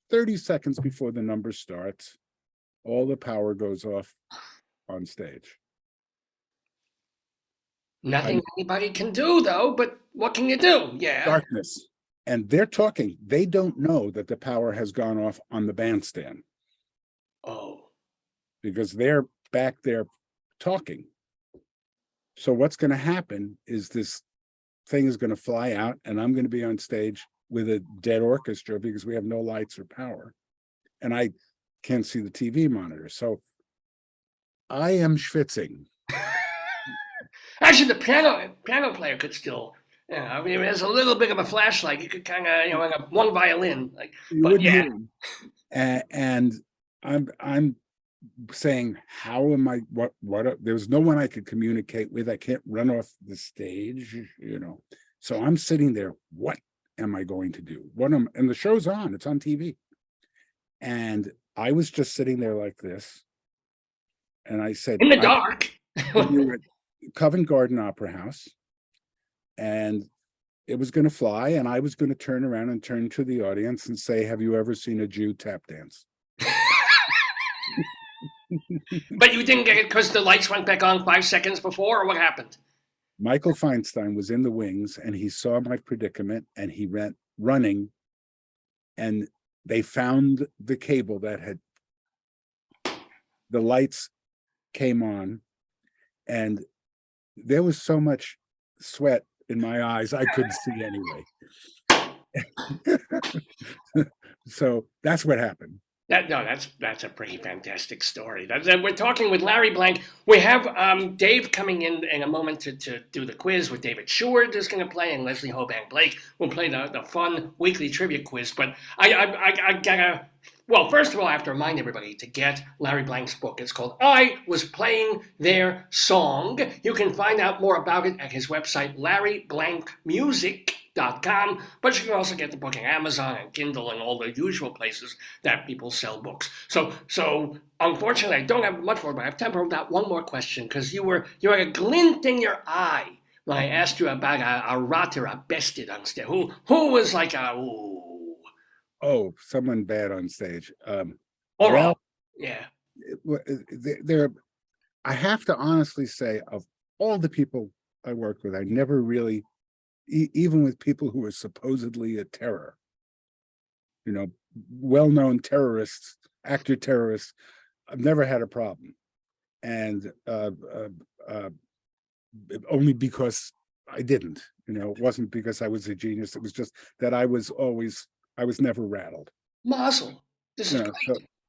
30 seconds before the number starts, all the power goes off on stage. Nothing anybody can do, though, but what can you do? Yeah. Darkness. And they're talking. They don't know that the power has gone off on the bandstand Oh. because they're back there talking. So what's going to happen is this thing is going to fly out, and I'm going to be on stage with a dead orchestra because we have no lights or power. And I can't see the TV monitor. So I am schwitzing. Actually, the piano player could still. I mean, there's a little bit of a flashlight. You could kind of, like one violin, like. You But wouldn't yeah, hear him. And I'm saying, how am I? What? There's no one I could communicate with. I can't run off the stage, So I'm sitting there. What am I going to do? And the show's on. It's on TV. And I was just sitting there like this. And I said, in the dark. we were at Covent Garden Opera House, and it was going to fly, and I was going to turn around and turn to the audience and say, have you ever seen a Jew tap dance? But you didn't get it because the lights went back on 5 seconds before, or what happened? Michael Feinstein was in the wings, and he saw my predicament, and he went running, and they found the cable that had the lights came on, and there was so much sweat in my eyes I couldn't see anyway. So that's what happened. That's a pretty fantastic story. We're talking with Larry Blank. We have Dave coming in a moment to do the quiz with David Sheward is going to play, and Leslie Hoban Blake will play the fun weekly trivia quiz. But I gotta. Well, first of all, I have to remind everybody to get Larry Blank's book. It's called I Was Playing Their Song. You can find out more about it at his website, larryblankmusic.com, but you can also get the book on Amazon and Kindle and all the usual places that people sell books. So unfortunately, I don't have much more, but I have time for about one more question, because you had a glint in your eye when I asked you about a rotter, a bested on stage. Who was like ooh. Oh, someone bad on stage. Well, yeah. I have to honestly say, of all the people I worked with, I never really, even with people who were supposedly a terror, well-known terrorists, actor terrorists, I've never had a problem. And only because I didn't, it wasn't because I was a genius. It was just that I was never rattled. Mazel. This is great.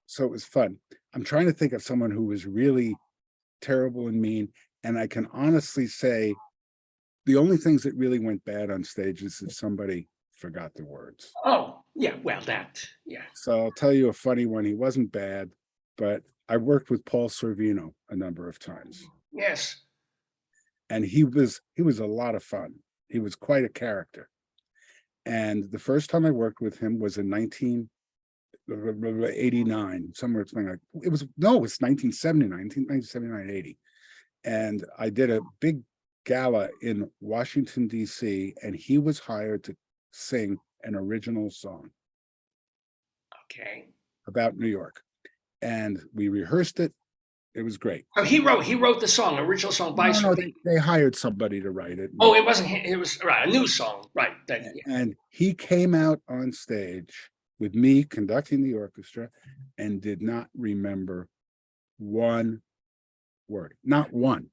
So it was fun. I'm trying to think of someone who was really terrible and mean. And I can honestly say the only things that really went bad on stage is if somebody forgot the words. Oh, yeah. Well, yeah. So I'll tell you a funny one. He wasn't bad, but I worked with Paul Sorvino a number of times. Yes. And he was a lot of fun. He was quite a character. And the first time I worked with him was in 1989, somewhere it's like, it was 1979, 80. And I did a big gala in Washington, D.C., and he was hired to sing an original song. Okay. About New York. And we rehearsed it. It was great. Oh, he wrote the song, original song by. No, they hired somebody to write it. Oh, it wasn't him. It was right, a new song, right? And he came out on stage with me conducting the orchestra and did not remember one word, not one.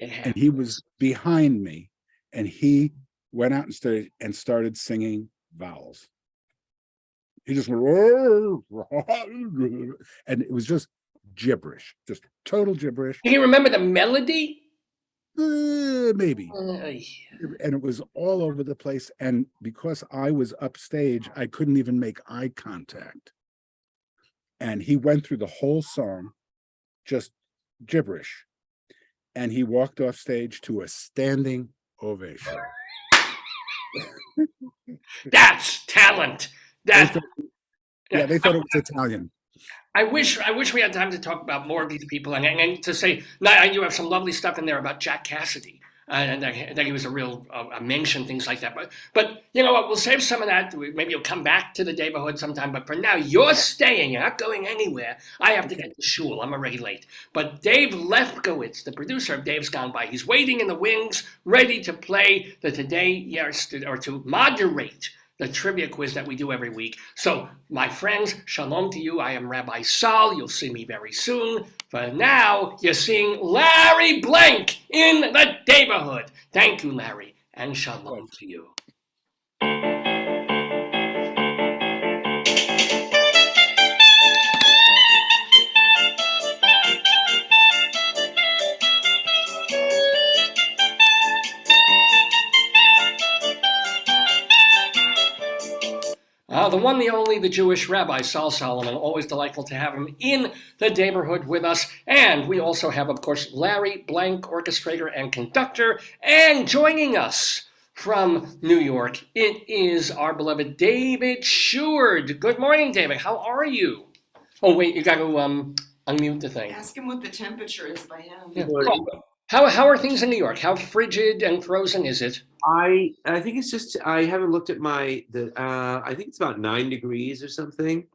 And he was behind me, and he went out on stage and started singing vowels. He just went, and it was just gibberish, just total gibberish. Can you remember the melody? Maybe. And it was all over the place. And because I was upstage, I couldn't even make eye contact. And he went through the whole song, just gibberish. And he walked off stage to a standing ovation. That's talent. They thought it was Italian. I wish we had time to talk about more of these people and to say, you have some lovely stuff in there about Jack Cassidy and that he was a real mention, things like that. But you know what? We'll save some of that. Maybe you'll come back to the Daverhood sometime. But for now, you're staying. You're not going anywhere. I have to get to shul. I'm already late. But Dave Lefkowitz, the producer of Dave's Gone By, he's waiting in the wings, ready to play the or to moderate the trivia quiz that we do every week. So, my friends, shalom to you. I am Rabbi Saul. You'll see me very soon. For now, you're seeing Larry Blank in the Daverhood. Thank you, Larry, and shalom to you. The one, the only, the Jewish Rabbi, Sal Solomon. Always delightful to have him in the Daverhood with us. And we also have, of course, Larry Blank, orchestrator and conductor. And joining us from New York, it is our beloved David Sheward. Good morning, David. How are you? Oh, wait, you got to unmute the thing. Ask him what the temperature is by him. Yeah. How are things in New York? How frigid and frozen is it? I think it's just I haven't looked at I think it's about 9 degrees or something.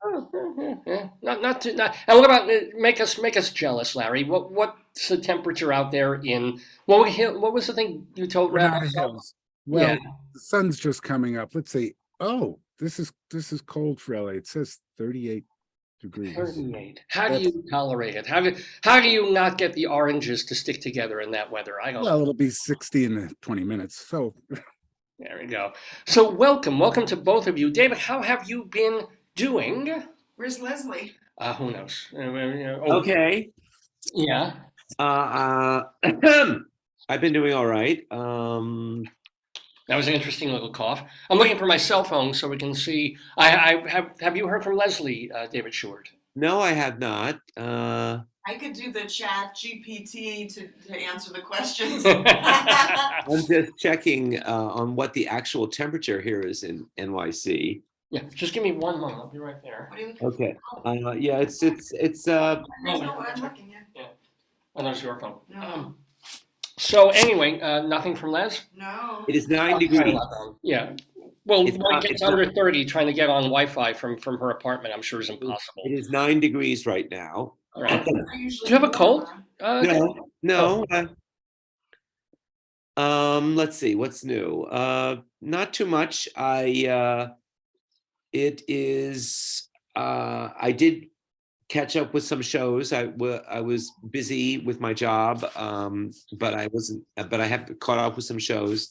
Not too. And what about make us jealous, Larry? What's the temperature out there in what was the thing you told Rabbi? Granada Hills. Well, Yeah. the sun's just coming up. Let's see. Oh, this is cold for LA. It says 38 degrees. 38. How do you tolerate it? How do you not get the oranges to stick together in that weather? I don't know. Well, it'll be 60 in 20 minutes. So There we go. So welcome to both of you. David, how have you been doing? Where's Leslie? Who knows? Okay. Yeah. I've been doing all right. That was an interesting little cough. I'm looking for my cell phone so we can see. Have you heard from Leslie, David Sheward? No, I have not. I could do the chat GPT to answer the questions. I'm just checking on what the actual temperature here is in NYC. Yeah, just give me one moment. I'll be right there. What do you Okay. Yeah, it's No, I'm looking at. Oh, that's your phone. No. So anyway, nothing from Les? No. it is 9 degrees. Yeah. Well, It's when not- it gets it's under 30, trying to get on Wi-Fi from her apartment, I'm sure is impossible. It is 9 degrees right now. All right. Do I usually you have a cold? No. Let's see what's new. Not too much. It is. I did catch up with some shows. I was busy with my job, but I wasn't. But I have caught up with some shows.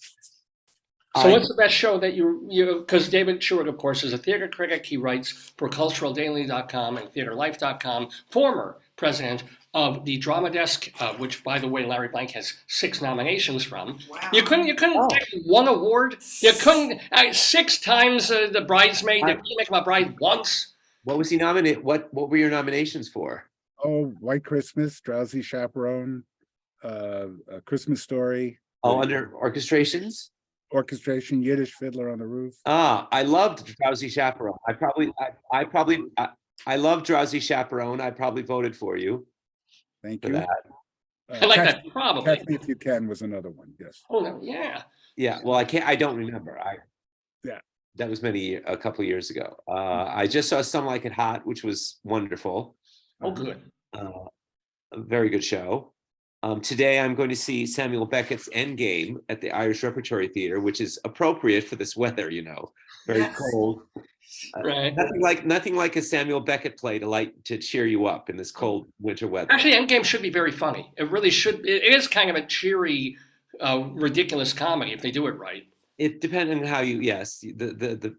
So what's the best show that you because David Sheward, of course, is a theater critic. He writes for culturaldaily.com and theaterlife.com, former president of the Drama Desk, which, by the way, Larry Blank has 6 nominations from. Wow. You couldn't get one award. You couldn't 6 times the bridesmaid. You couldn't make him a bride once. What was he nominated? What were your nominations for? oh, White Christmas, Drowsy Chaperone, A Christmas Story. Oh, under orchestrations. Orchestration, Yiddish Fiddler on the Roof. I loved Drowsy Chaperone. I love Drowsy Chaperone. I probably voted for you Thank for you. that. I like Catch, that probably. Catch Me If You Can was another one. Yes. Oh no, yeah. Yeah. Well, I don't remember. Yeah. That was a couple of years ago. I just saw Some Like It Hot, which was wonderful. Oh good. A very good show. Today I'm going to see Samuel Beckett's Endgame at the Irish Repertory Theater, which is appropriate for this weather, very Yes. cold. Right. Nothing like a Samuel Beckett play to cheer you up in this cold winter weather. Actually, Endgame should be very funny. It really should. It is kind of a cheery, ridiculous comedy if they do it right. It depends on how you. Yes, the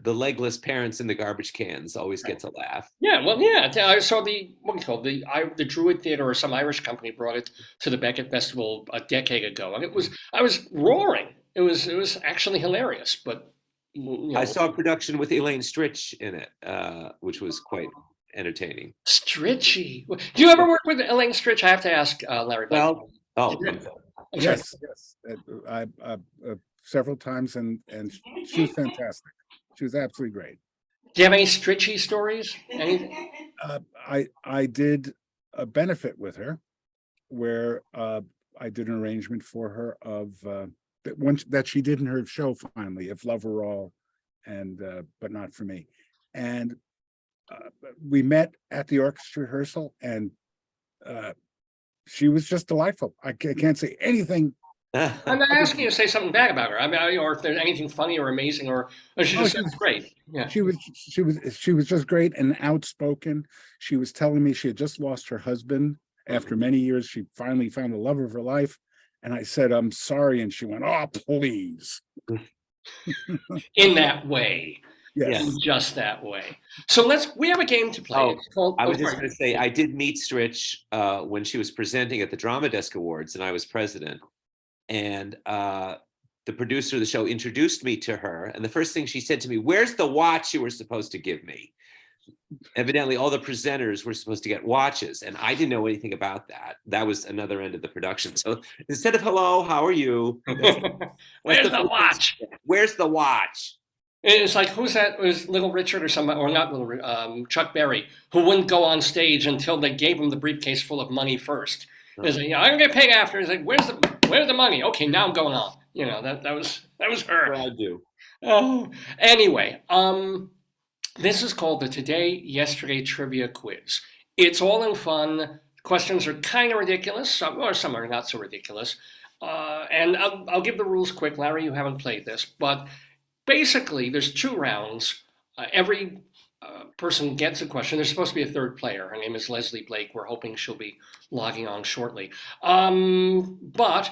legless parents in the garbage cans always gets a laugh. Yeah, well, yeah. I saw the the Druid Theater or some Irish company brought it to the Beckett Festival a decade ago, and I was roaring. It was actually hilarious, but I saw a production with Elaine Stritch in it, which was quite entertaining. Stritchy. Do you ever work with Elaine Stritch? I have to ask Larry. Well, I'm sorry. Yes. I several times, and she was fantastic. She was absolutely great. Do you have any Stritchy stories? Anything? I did a benefit with her, where I did an arrangement for her of that she did in her show finally, If Love Were All, and but not for me. And we met at the orchestra rehearsal, and she was just delightful. I can't say anything. I'm not asking you to say something bad about her. I mean, or if there's anything funny or amazing, or she just sounds great. Yeah. She was just great and outspoken. She was telling me she had just lost her husband after many years. She finally found the love of her life. And I said, I'm sorry. And she went, oh, please. In that way. Yes. In just that way. So we have a game to play. Oh, It's called, I was just going to say, I did meet Stritch when she was presenting at the Drama Desk Awards, and I was president. And the producer of the show introduced me to her, and the first thing she said to me, "Where's the watch you were supposed to give me?" Evidently, all the presenters were supposed to get watches, and I didn't know anything about that. That was another end of the production. So instead of "Hello, how are you?" Where's the watch? Where's the watch? It's like, who's that? It was Little Richard or somebody, or not Chuck Berry, who wouldn't go on stage until they gave him the briefcase full of money first. He's like, I'm gonna get paid after. He's like, where's the money? Okay, now I'm going on. That was her. What I do. Oh, anyway, this is called the Today Yesterday Trivia Quiz. It's all in fun. Questions are kind of ridiculous, or some are not so ridiculous. And I'll give the rules quick. Larry, you haven't played this, but basically there's 2 rounds. Every person gets a question. There's supposed to be a third player. Her name is Leslie Blake. We're hoping she'll be logging on shortly. But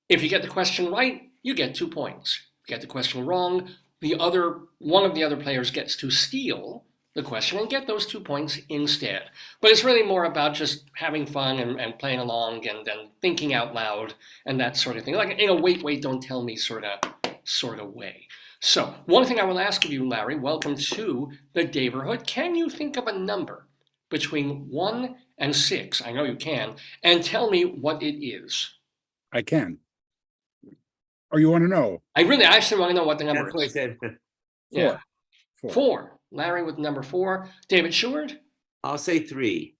if you get the question right, you get 2 points. If you get the question wrong, one of the other players gets to steal the question and get those 2 points instead. But it's really more about just having fun and playing along and thinking out loud and that sort of thing. Like in a wait, don't tell me sort of way. So one thing I will ask of you, Larry, welcome to the Daverhood. Can you think of a number between 1 and 6? I know you can. And tell me what it is. I can. Or you want to know? I actually want to know what the number That's what I is. said. Yeah. 4. 4. Larry with number 4. David Sheward? I'll say 3.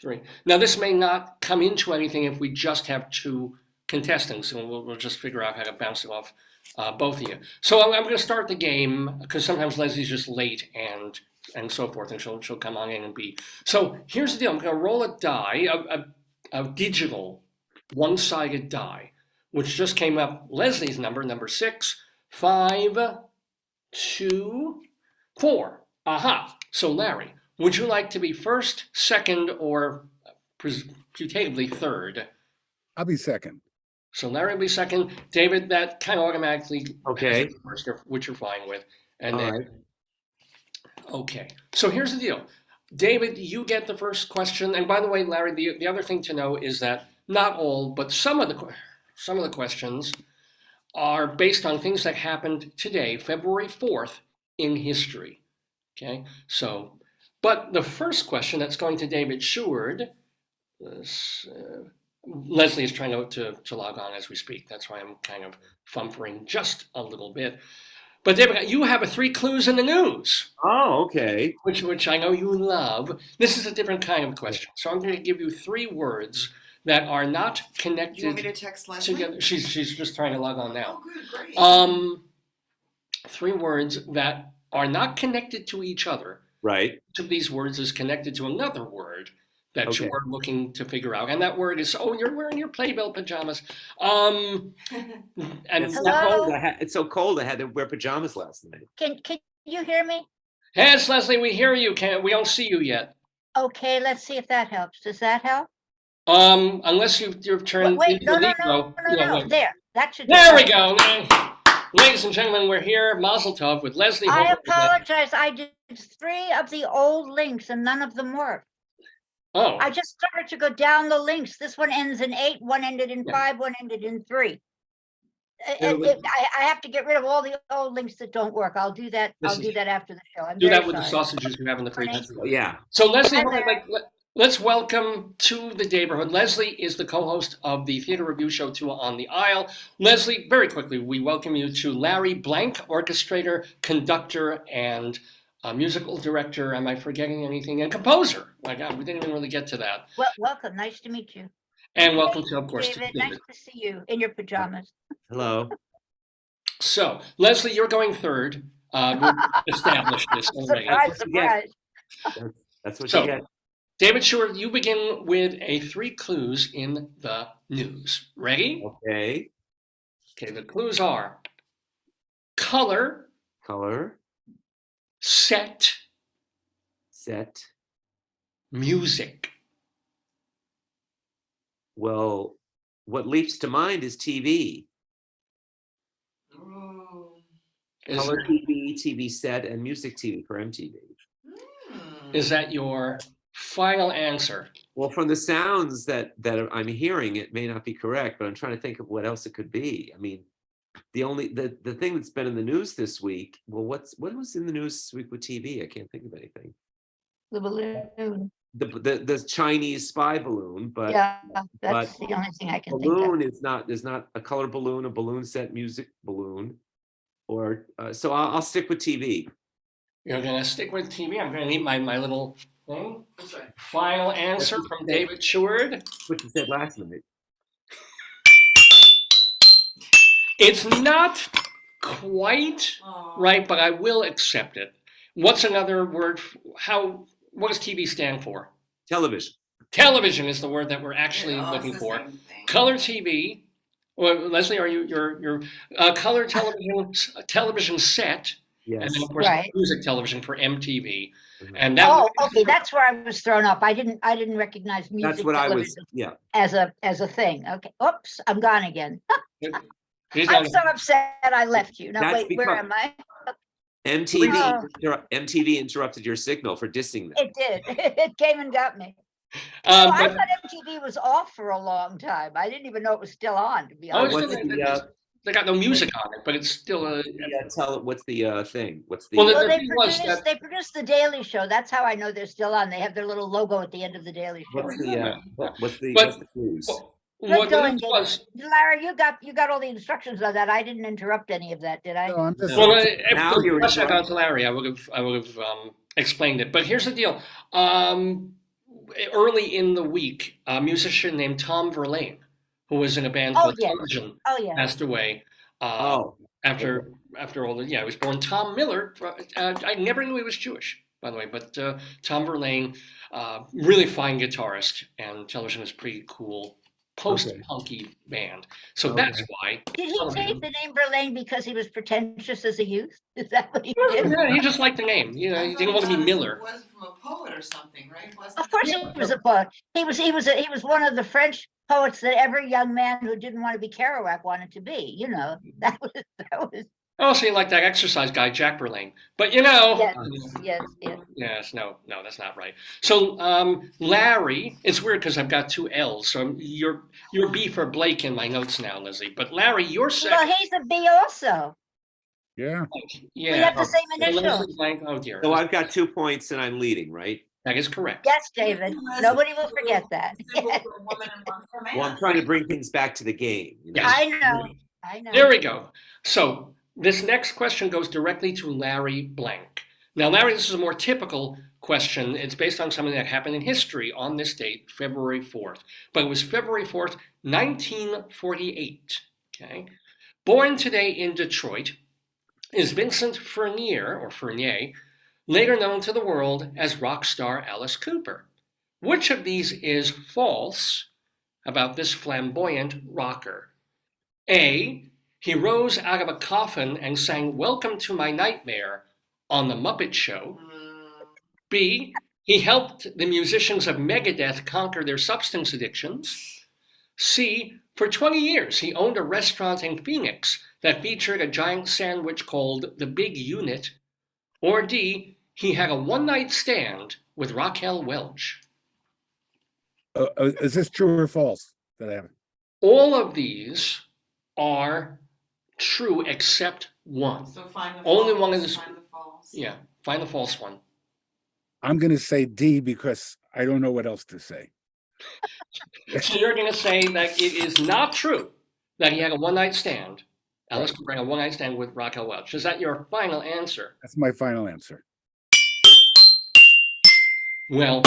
3. Now, this may not come into anything if we just have 2 contestants, and we'll just figure out how to bounce it off both of you. So I'm going to start the game, because sometimes Leslie's just late and so forth, and she'll come on in and be. So here's the deal. I'm going to roll a die, a digital one-sided die, which just came up. Leslie's number 6, 5, 2, 4. Aha. So Larry, would you like to be first, second, or putatively third? I'll be second. So Larry will be second. David, that kind of automatically Okay. first, which you're fine with. And All then, right. okay. So here's the deal. David, you get the first question. And by the way, Larry, the other thing to know is that not all, but some of the questions are based on things that happened today, February 4th, in history. Okay. So, but the first question that's going to David Sheward is, Leslie is trying to log on as we speak. That's why I'm kind of fumfering just a little bit. But David, you have 3 clues in the news. Oh, okay. Which I know you love. This is a different kind of question. So I'm going to give you 3 words that are not connected. Do you want me to text Leslie? Together. She's just trying to log on now. Oh, good, great. 3 words that are not connected to each other. Right. Each of these words is connected to another word that you Okay. are looking to figure out. And that word is, you're wearing your Playbill pajamas. And It's so Hello? cold. It's so cold. I had to wear pajamas last night. Can you hear me? yes, Leslie, we hear you. We don't see you yet. Okay, let's see if that helps. Does that help? Unless you've turned Wait, into no, a no, Negro. Yeah, wait. There, that should. There we go. Ladies and gentlemen, we're here, Mazel Tov, with Leslie. I Hoban. apologize. I did 3 of the old links and none of them worked. Oh, I just started to go down the links. This one ends in 8, one ended in Yeah. 5, one ended in 3. Yeah, I have to get rid of all the old links that don't work. I'll do that. This I'll is- do that after the show. I'm do very that with the sorry. sausages you have in the fridge. Morning. Yeah. So Leslie, Hi hold on, there. let's welcome to the Daverhood. Leslie is the co-host of the theater review show 2 on the Aisle. Leslie, very quickly, we welcome you to Larry Blank, orchestrator, conductor, and musical director. Am I forgetting anything? And composer. My God, we didn't even really get to that. Well, welcome. Nice to meet you. And welcome to, of course, to David, David. nice to see you in your pajamas. Hello. So, Leslie, you're going third. We've established this already. Surprise, what you get. surprise. That's what So- you get. David Sheward, you begin with 3 clues in the news. Ready? Okay. Okay, the clues are color, Color. set, Set. music. Well, what leaps to mind is TV. Ooh. Is, Color TV, TV set, and music TV for MTV. is that your final answer? Well, from the sounds that I'm hearing, it may not be correct, but I'm trying to think of what else it could be. I mean, the thing that's been in the news this week. Well, what was in the news this week with TV? I can't think of anything. The balloon. The Chinese spy balloon, but Yeah, that's the only thing I can think of. balloon is not. There's not a color balloon, a balloon set music balloon, or so I'll stick with TV. You're gonna stick with TV. I'm gonna need my little thing. That's right. Final answer from David Sheward. What you said last night. It's not quite Aw. right, but I will accept it. What's another word? What does TV stand for? Television. Television is the word that we're actually Yeah, it's looking the for. same thing. Color TV. Well, Leslie, are your color television set, and Yes. then of course Right. music television for MTV, Mhm. and that. Oh, okay, that's where I was thrown off. I didn't recognize music That's what I was. television Yeah. as a thing. Okay, oops, I'm gone again. He's I'm on- so upset I left you. No, That's wait, where because- am I? MTV interrupted your signal for dissing them. It did. It came and got me. Um, I but- thought MTV was off for a long time. I didn't even know it was still on, to be Oh, it's honest. still- What's the they got no music on it, but it's still a. what's the thing? What's the Well, Well, the they thing was produced, that- they produced the Daily Show. That's how I know they're still on. They have their little logo at the end of the Daily Show. what's the But- what's the news? What going, it was. Larry, you got all the instructions on that. I didn't interrupt any of that, did I? No, I'm just. Well, Now if you're the question had right. gone to Larry, I would have explained it. But here's the deal. Early in the week, a musician named Tom Verlaine, who was in a band Oh, called yes. Television, Oh, yeah. passed away. Oh, After all the, he was born Tom Miller. I never knew he was Jewish, by the way, but Tom Verlaine, really fine guitarist, and Television is pretty cool post-punky band. So Okay. that's why. Did he take the name Verlaine because he was pretentious as a youth? Is that what he did? Yeah, he just liked the name. You know, I he thought didn't want to be it Miller. was from a poet or something, right? Wasn't Of it? course, he was a poet. He was one of the French poets that every young man who didn't want to be Kerouac wanted to be. You know, that was. Oh, so you like that exercise guy, Jack Verlaine. But you know. Yes. Yes, no, that's not right. So Larry, it's weird because I've got two L's. So you're B for Blake in my notes now, Lizzie. But Larry, you're Well, second. he's a B also. Yeah. We Yeah. have the same So initials. Leslie's blank. Oh dear. so I've got 2 points and I'm leading, right? That is correct. Yes, David. Nobody will forget that. Symbol for a woman and one for a man. Well, I'm trying to bring things back to the game. You know? Yes. I know. There we go. So this next question goes directly to Larry Blank. Now, Larry, this is a more typical question. It's based on something that happened in history on this date, February 4th. But it was February 4th, 1948. Okay. Born today in Detroit is Vincent Fournier, later known to the world as rock star Alice Cooper. Which of these is false about this flamboyant rocker? A, he rose out of a coffin and sang Welcome to My Nightmare on The Muppet Show. B, he helped the musicians of Megadeth conquer their substance addictions. C, for 20 years he owned a restaurant in Phoenix that featured a giant sandwich called the Big Unit. Or D, he had a one-night stand with Raquel Welch. Is this true or false? That happened. All of these are true except one. So find the Only false, one of this- Find the false. Yeah, find the false one. I'm going to say D because I don't know what else to say. So you're going to say that it is not true that he had a one-night stand. Alice Cooper had a one-night stand with Raquel Welch. Is that your final answer? That's my final answer. Well,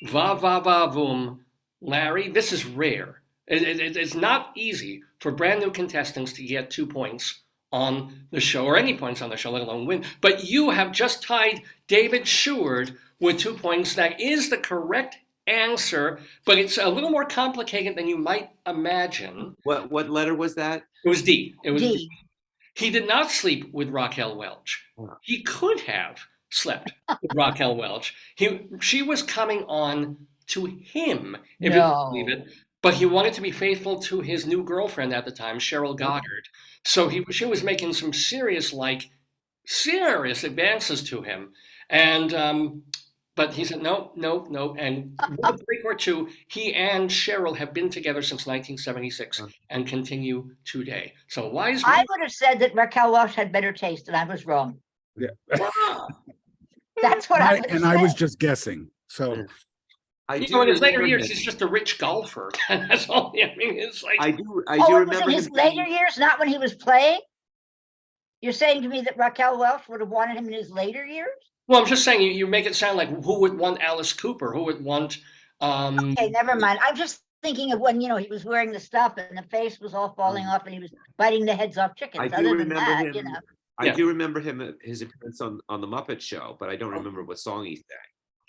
voom, Larry, this is rare. It's not easy for brand new contestants to get 2 points on the show, or any points on the show, let alone win. But you have just tied David Sheward with 2 points. That is the correct answer, but it's a little more complicated than you might imagine. What letter was that? It was D. It was D. D. He did not sleep with Raquel Welch. Wow. He could have slept with Raquel Welch. She was coming on to him, if you can believe it. But he wanted to be faithful to his new girlfriend at the time, Cheryl Goddard. So she was making some serious advances to him. And but But he said, no, no, no. And with a break or two, he and Cheryl have been together since 1976 and continue today. So wise I man. would have said that Raquel Welch had better taste, and I was wrong. Yeah. That's what I would have And said. I was just guessing. So Yeah. I You do know, in his later remember years, him. he's just a rich golfer. That's all. I mean, it's like I do Oh, it was in remember his him. later years, not when he was playing? You're saying to me that Raquel Welch would have wanted him in his later years? well, I'm just saying you make it sound like who would want Alice Cooper? Who would want Okay, never mind. I'm just thinking of when, he was wearing the stuff and the face was all falling off and he was biting the heads off I chickens. do Other than remember that, him. I Yeah. do remember him, his appearance on the Muppet Show, but I don't remember what song he sang.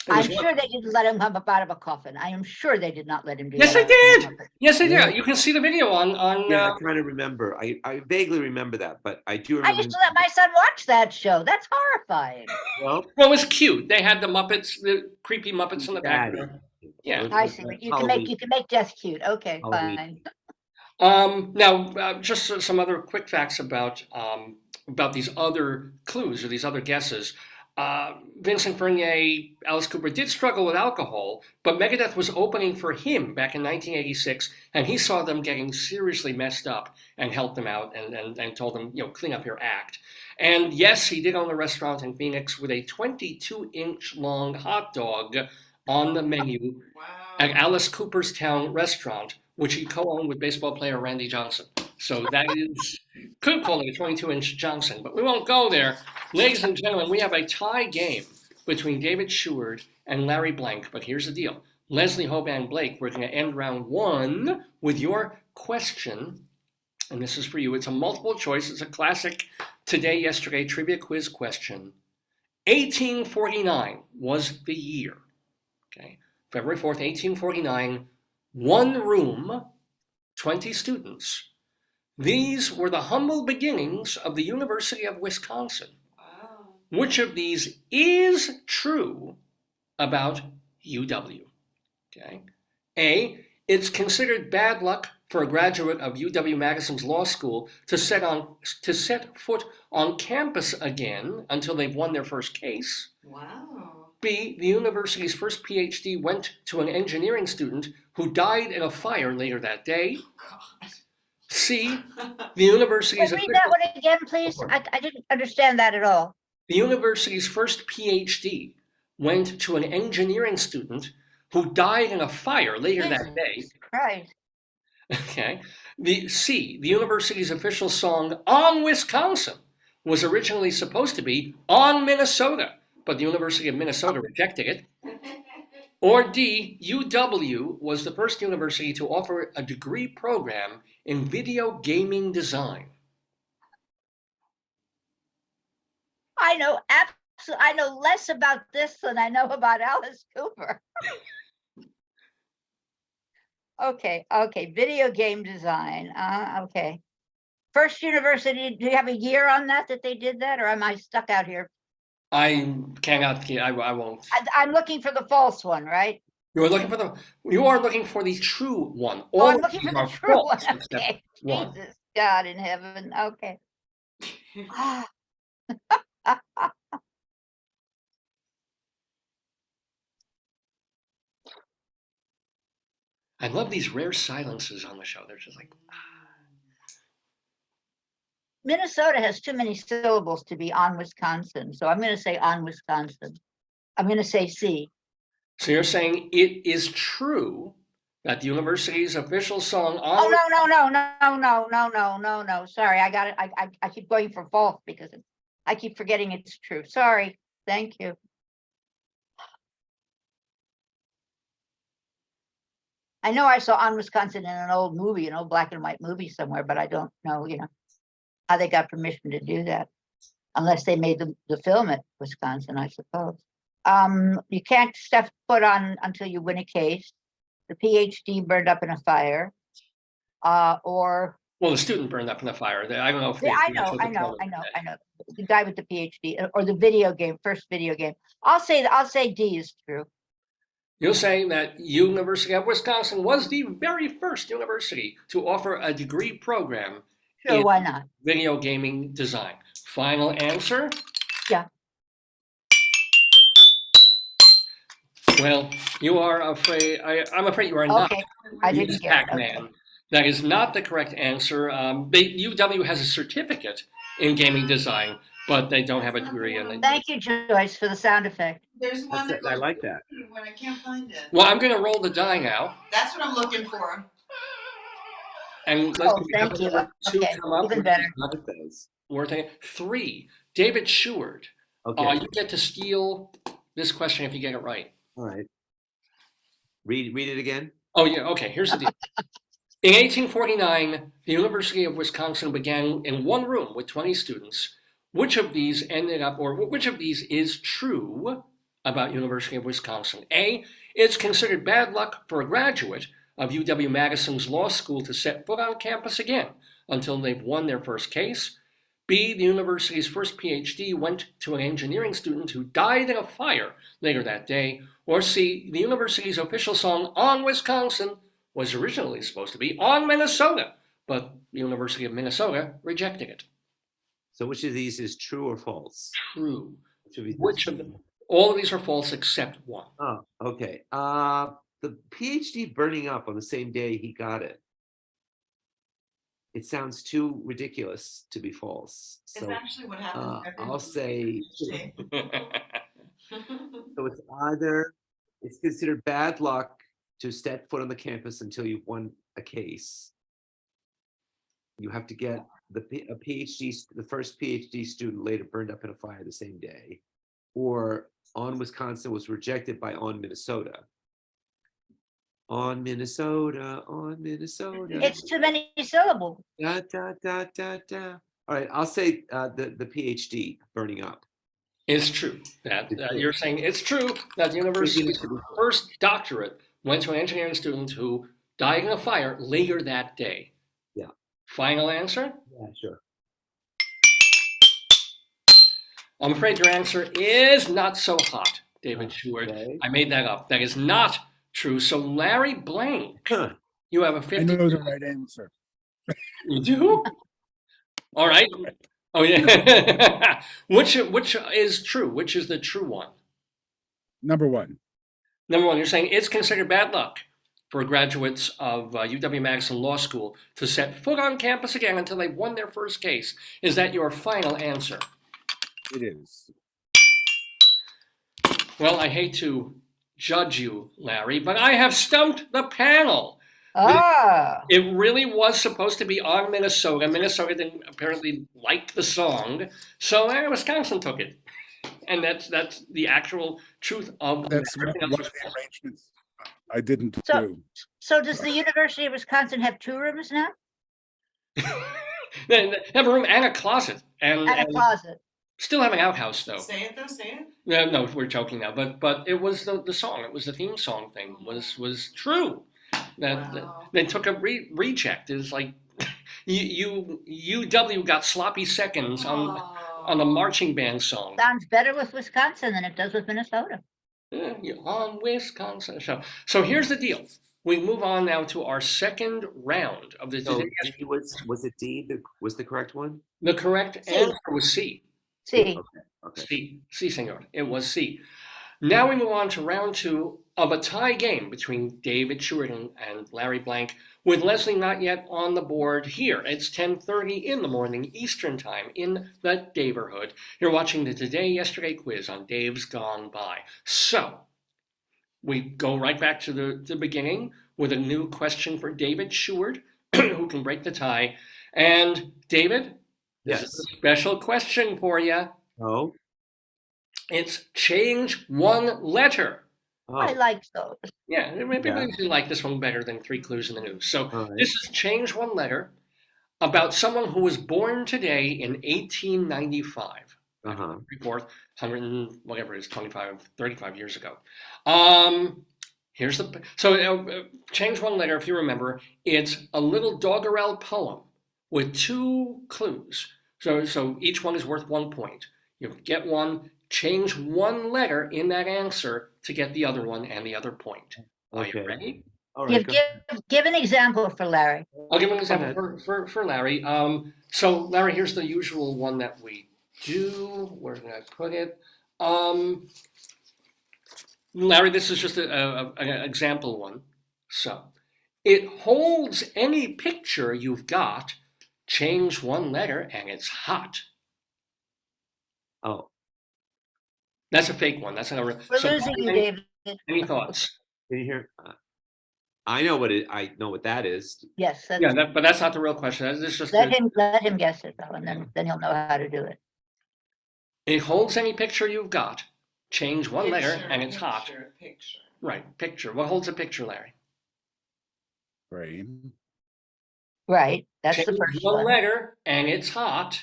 it was I'm sure they didn't let him come up out of a coffin. I am sure they did not let him do Yes, that. they did. on the Muppet. Yes, they Yeah. did. You can see the video on Yeah, I kind of remember. I vaguely remember that, but I do I remember. used to let my son watch that show. That's horrifying. Well, Well, it was cute. They had the Muppets, the creepy Muppets in the Daddy. background. Yeah. I see. You can make death cute. Okay, Halloween. fine. Now, just some other quick facts about these other clues or these other guesses. Vincent Bernier, Alice Cooper did struggle with alcohol, but Megadeth was opening for him back in 1986, and he saw them getting seriously messed up and helped them out and told them, clean up your act. And yes, he did own a restaurant in Phoenix with a 22-inch long hot dog on the menu at Wow. Alice Cooperstown restaurant, which he co-owned with baseball player Randy Johnson. So that is, could call it a 22-inch Johnson, but we won't go there. Ladies and gentlemen, we have a tie game between David Sheward and Larry Blank, but here's the deal. Leslie Hoban Blake, we're going to end round one with your question, and this is for you. It's a multiple choice. It's a classic today, yesterday trivia quiz question. 1849 was the year. Okay, February 4th, 1849, one room, 20 students. These were the humble beginnings of the University of Wisconsin. Wow. Which of these is true about UW? Okay. A, it's considered bad luck for a graduate of UW-Madison's law school to set foot on campus again until they've won their first case. Wow. B, the university's first PhD went to an engineering student who died in a fire later that day. God. C, the university's Read that one again, please. Sure. I didn't understand that at all. The university's first PhD went to an engineering student who died in a fire later that day. Right. Okay. The university's official song "On Wisconsin" was originally supposed to be "On Minnesota," but the University of Minnesota rejected it. Or D, UW was the first university to offer a degree program in video gaming design. I know less about this than I know about Alice Cooper. Okay, video game design. Okay. First university, do you have a year on that they did that, or am I stuck out here? I cannot. I won't. I'm looking for the false one, right? You are looking for the true one. Oh, All I'm of looking these for the are true one. false except Okay. one. Jesus, God in heaven. Okay. Ah. I love these rare silences on the show. They're just like, Minnesota has too many syllables to be on Wisconsin, so I'm going to say on Wisconsin. I'm going to say C. so you're saying it is true that the university's official song on Oh, no. Sorry, I got it. I keep going for false because I keep forgetting it's true. Sorry. Thank you. I know I saw On Wisconsin in an old movie, an old black and white movie somewhere, but I don't know, how they got permission to do that. Unless they made the film at Wisconsin, I suppose. You can't step foot on until you win a case. The PhD burned up in a fire. Or well, the student burned up in the fire. I don't know if yeah, I know. The guy with the PhD or the video game, first video game. I'll say D is true. You're saying that University of Wisconsin was the very first university to offer a degree program Sure, in why not? video gaming design. Final answer? Yeah. Well, you are afraid. I'm afraid you are not. Okay, I Use didn't get it. Pac-Man. Okay. That is not the correct answer. UW has a certificate in gaming design, but they don't have a degree in it. Thank you, Joyce, for the sound effect. There's one that I goes like that. when I can't find it. Well, I'm going to roll the die now, That's what I'm looking for. and let's Oh, see, we have thank you. number two Okay, come up, even which better. is I not like those. worth it. 3, David Sheward. Okay, You get to steal this question if you get it right. all right. Read it again. Oh, yeah, okay, here's the deal. In 1849, the University of Wisconsin began in one room with 20 students. Which of these which of these is true about University of Wisconsin? A, it's considered bad luck for a graduate of UW-Madison's law school to set foot on campus again until they've won their first case. B, the university's first PhD went to an engineering student who died in a fire later that day. Or C, the university's official song, On Wisconsin, was originally supposed to be On Minnesota, but the University of Minnesota rejected it. So which of these is true or false? True. Which of them? All of these are false except one. Oh, okay. The PhD burning up on the same day he got it. It sounds too ridiculous to be false. It's So actually what happened. I'll say so. It's either it's considered bad luck to step foot on the campus until you've won a case. You have to get a PhD, the first PhD student later burned up in a fire the same day, or On Wisconsin was rejected by On Minnesota. On Minnesota, on Minnesota. It's too many syllables. Da, da, da, da, da. All right, I'll say the PhD burning up. It's true that you're saying it's true that the university's first doctorate went to an engineering student who died in a fire later that day. Yeah. Final answer? Yeah, sure. I'm afraid your answer is not so hot, David Sheward. Okay. I made that up. That is not true. So Larry Blank, Huh. you have a I 50. know the right answer. You do? All right. Oh yeah. Which is true? Which is the true one? Number one. Number one, you're saying it's considered bad luck for graduates of UW-Madison Law School to set foot on campus again until they've won their first case. Is that your final answer? It is. Well, I hate to judge you, Larry, but I have stumped the panel. Ah, It really was supposed to be On Minnesota. Minnesota didn't apparently like the song, so Wisconsin took it. And that's the actual truth of That's everything one else of was the false. arrangements I didn't So- do. so does the University of Wisconsin have 2 rooms now? They have a room and a closet, and And a closet? still have an outhouse though. Say it though, say it. No, we're joking now, but it was the song. It was the theme song thing was true. That Wow. they took a reject. It's like UW got sloppy seconds on the marching band song. Sounds better with Wisconsin than it does with Minnesota. On Wisconsin. So here's the deal. We move on now to our second round of the So today. D was it D? Was the correct one? The correct C. answer was C. See, Okay. C, senor. It was C. Now we move on to round 2 of a tie game between David Sheward and Larry Blank, with Leslie not yet on the board here. It's 10:30 in the morning Eastern Time in the Daverhood. You're watching the Today Yesterday quiz on Dave's Gone By. So we go right back to the beginning with a new question for David Sheward, who can break the tie. And David, this is a special question for you. Oh. It's change one letter. I Oh. like those. Yeah, maybe Yeah. you like this one better than 3 clues in the news. So All right. this is change one letter about someone who was born today in 1895. Uh-huh. 100 and whatever it is, 25, 35 years ago. Here's the change one letter. If you remember, it's a little doggerel poem with 2 clues. So each one is worth 1 point. You get one. Change one letter in that answer to get the other one and the other point. Are you Okay. ready? All right. Give an example for Larry. I'll give an example for Larry. So Larry, here's the usual one that we do. Where did I put it? Larry, this is just an example one. So, it holds any picture you've got, change one letter, and it's hot. Oh, That's a fake one. That's not a real. We're So, losing you, David. any thoughts? can you hear? I know what that is. Yes, that's, Yeah, but that's not the real question. That's just let him guess it though, and then he'll know how to do it. it holds any picture you've got, change one letter, and it's hot. Picture. Right, picture. What holds a picture, Larry? Frame. Right, that's the Change first one one. letter, and it's hot.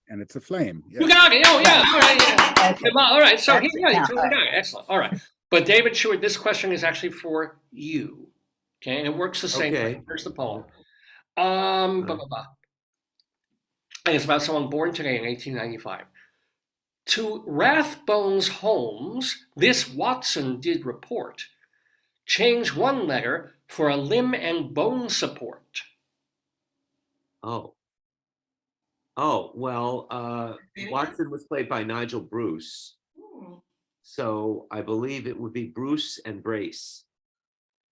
And it's a flame. You got it. Oh, yeah. All right. Yeah. Okay. All right. So, That's yeah, you it. totally got it. Excellent. All right. But David Sheward, this question is actually for you. Okay. And it works the same way. Okay. Here's the poem. Blah, blah, blah. And it's about someone born today in 1895. To Rathbone's Holmes, this Watson did report. Change one letter for a limb and bone support. Oh. Oh, well, Watson was played by Nigel Bruce. Ooh. So I believe it would be Bruce and Brace.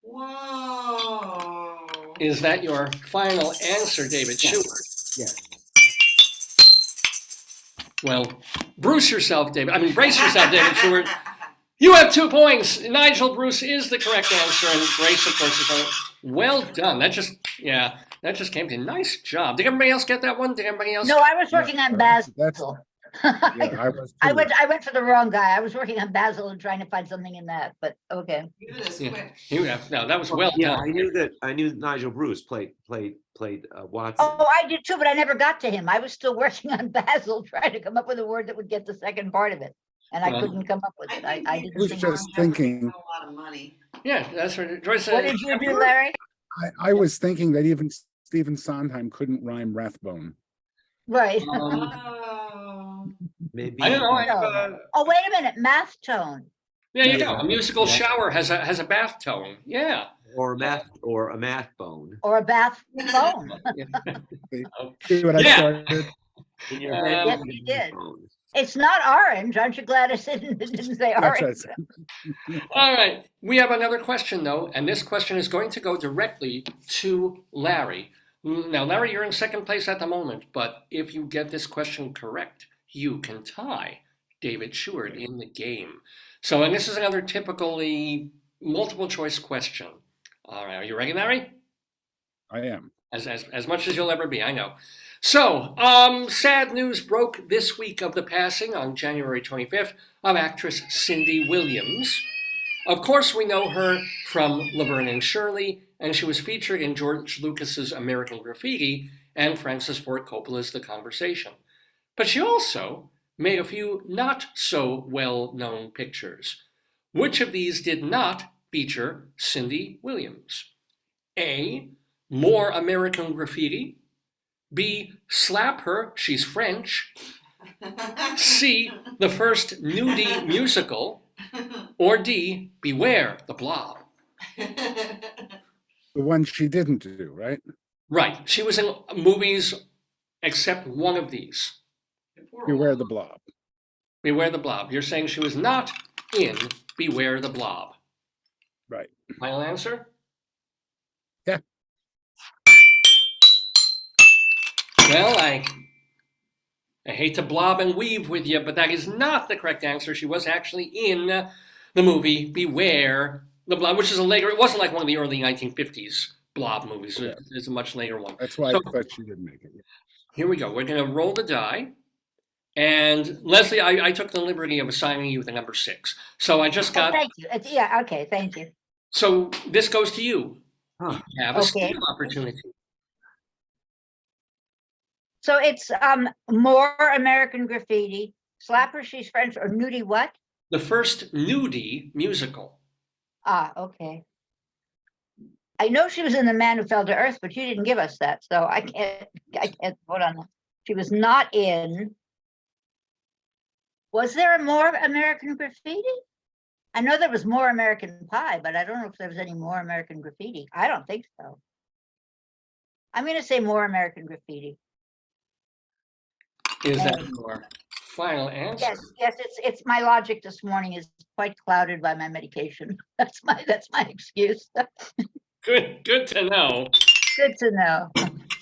Whoa. Is that your final answer, David Sheward? Yes. Well, brace yourself, David. Brace yourself, David Sheward. You have 2 points. Nigel Bruce is the correct answer, and Brace, of course, is the well done. That just came to you. Nice job. Did everybody else get that one? Did everybody else? No, I was working on Basil. Yeah, I was. I too. went for the wrong guy. I was working on Basil and trying to find something in that, but okay. Look at this Yeah. quick. No, that was well Yeah, done. I knew Nigel Bruce played Watson. Oh, I did too, but I never got to him. I was still working on Basil, trying to come up with a word that would get the second part of it. And I Well, couldn't come up with it. I I didn't was think. just thinking. A lot of money. Yeah, that's right. Joyce What said. did you do, Larry? I was thinking that even Stephen Sondheim couldn't rhyme Rathbone. Right. Oh. Maybe I don't know. Oh, wait a minute, math tone. There you go. A musical Yeah. shower has a bath tone. Yeah. or a math bone. Or a bath phone. See what I Yeah. started? In your Uh, head, Yes, you you can did. bone. It's not orange. Aren't you glad I didn't say That's orange? right. All right. We have another question, though, and this question is going to go directly to Larry. Now, Larry, you're in second place at the moment, but if you get this question correct, you can tie David Sheward in the game. So, and this is another typically multiple choice question. All right. Are you ready, Larry? I am. As much as you'll ever be, I know. So, sad news broke this week of the passing on January 25th of actress Cindy Williams. Of course, we know her from Laverne and Shirley, and she was featured in George Lucas's American Graffiti and Francis Ford Coppola's The Conversation. But she also made a few not so well-known pictures. Which of these did not feature Cindy Williams? A. More American Graffiti. B. Slap Her, She's French. C. The First Nudie Musical. Or D. Beware the Blob. The one she didn't do, right? Right. She was in movies except one of these. Beware the Blob. Beware the Blob. You're saying she was not in Beware the Blob. Right. Final answer? Yeah. Well, I hate to blob and weave with you, but that is not the correct answer. She was actually in the movie Beware the Blob, which is a later, it wasn't like one of the early 1950s Blob movies. Yeah. It's a much later one. That's why So- I thought she didn't make it. Here we go. We're going to roll the die. And Leslie, I took the liberty of assigning you the number 6. So I just Oh, got, thank you. Yeah, okay, thank you. so this goes to you. Huh. You have a Okay. steal opportunity. So it's more American Graffiti, Slap Her, She's French, or Nudie what? The First Nudie Musical. Ah, okay. I know she was in The Man Who Fell to Earth, but you didn't give us that, so I can't vote on that. She was not in. Was there a More American Graffiti? I know there was More American Pie, but I don't know if there was any More American Graffiti. I don't think so. I'm gonna say More American Graffiti. Is that Oh. your final answer. Yes, it's my logic this morning is quite clouded by my medication. That's my excuse. Good to know. Good to know.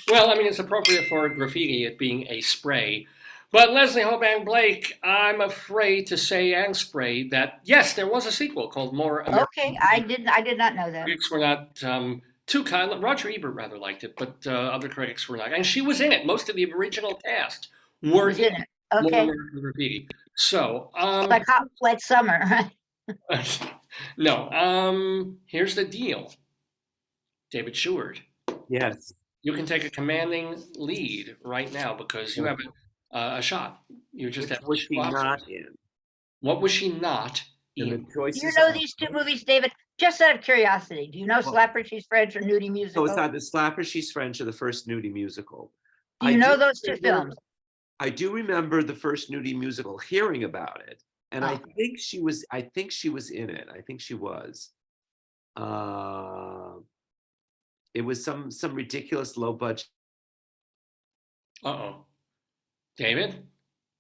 Well, I mean, it's appropriate for graffiti, it being a spray. But Leslie Hoban Blake, I'm afraid to say and spray that yes, there was a sequel called More American. Okay, I did not know that. Critics were not too kind. Roger Ebert rather liked it, but other critics were not. And she was in it. Most of the original cast were Was in it. More Okay, American Graffiti. So, like hot, wet summer. no, here's the deal. David Sheward, Yes. you can take a commanding lead right now because you have a shot. You just have Which was she two options. not in? What was she not And in? the Do you choices know are- these two movies, David? Just out of curiosity, do you know Well- Slapper, She's French, or Nudie So Musical? it's not the Slapper, She's French, or the first nudie musical. Do you know those two remember- films? I do remember the first nudie musical, hearing about it, and I Oh. think she was. I think she was in it. I think she was. It was some ridiculous low budget. Uh-oh. David?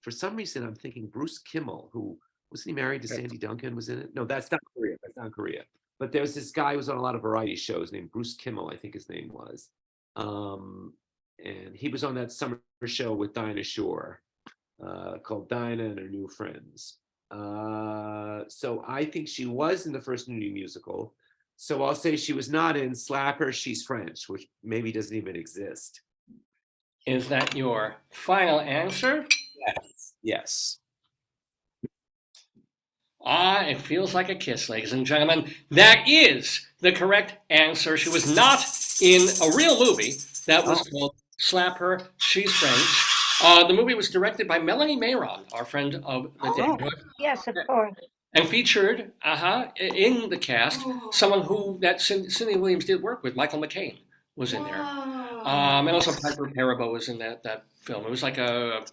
For some reason, I'm thinking Bruce Kimmel, who wasn't he married to Yes. Sandy Duncan? Was in it? No, that's not Korea. That's not Korea. But there was this guy who was on a lot of variety shows named Bruce Kimmel, I think his name was. And he was on that summer show with Dinah Shore called Dinah and Her New Friends. So I think she was in the first nudie musical. So I'll say she was not in Slapper, She's French, which maybe doesn't even exist. Is that your final answer? Yes. Yes. Ah, it feels like a kiss, ladies and gentlemen. That is the correct answer. She was not in a real movie that was called Slap Her, She's French. The movie was directed by Melanie Mayron, our friend of the Daverhood, Yes, of course. and featured, in the cast, someone who that Cindy Williams did work with. Michael McCain was in there. And also Piper Perabo was in that film. It was like a